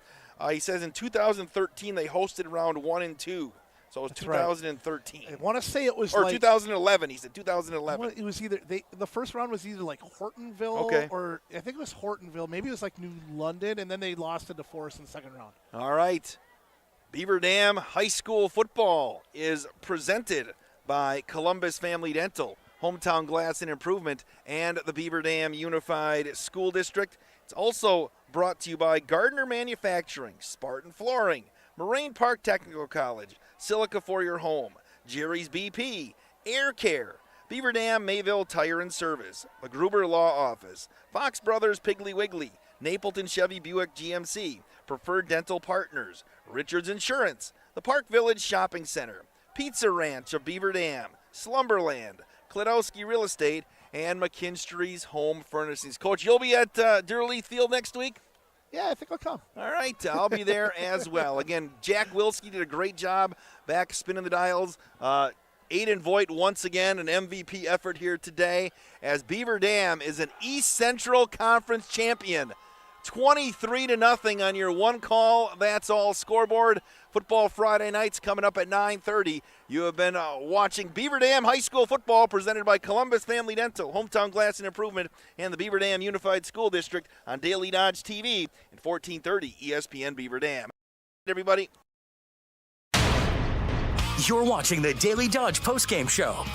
He says in 2013 they hosted round 1 and 2. So it was 2013. Right. I want to say it was 2011. He said 2011. It was either the first round was either like Hortonville or I think it was Hortonville. Maybe it was like New London, and then they lost to DeForest in the second round. All right. Beaver Dam High School football is presented by Columbus Family Dental, Hometown Glass and Improvement, and the Beaver Dam Unified School District. It's also brought to you by Gardner Manufacturing, Spartan Flooring, Moraine Park Technical College, Silica for Your Home, Jerry's BP, Air Care, Beaver Dam Mayville Tire and Service, the Gruber Law Office, Fox Brothers Piggly Wiggly, Napleton Chevy Buick GMC, Preferred Dental Partners, Richards Insurance, the Park Village Shopping Center, Pizza Ranch of Beaver Dam, Slumberland, Klodowski Real Estate, and McKinstry's Home Furnishings. Coach, you'll be at Deerleaf Field next week? Yeah, I think I'll come. All right, I'll be there as well. Again, Jack Wilski did a great job back spinning the dials. Aiden Voigt once again an MVP effort here today as Beaver Dam is an East Central Conference champion. 23-0 on your one call. That's all scoreboard. Football Friday nights coming up at 9:30. You have been watching Beaver Dam High School football presented by Columbus Family Dental, Hometown Glass and Improvement, and the Beaver Dam Unified School District on Daily Dodge TV and 1430 ESPN Beaver Dam. Everybody. You're watching the Daily Dodge postgame show.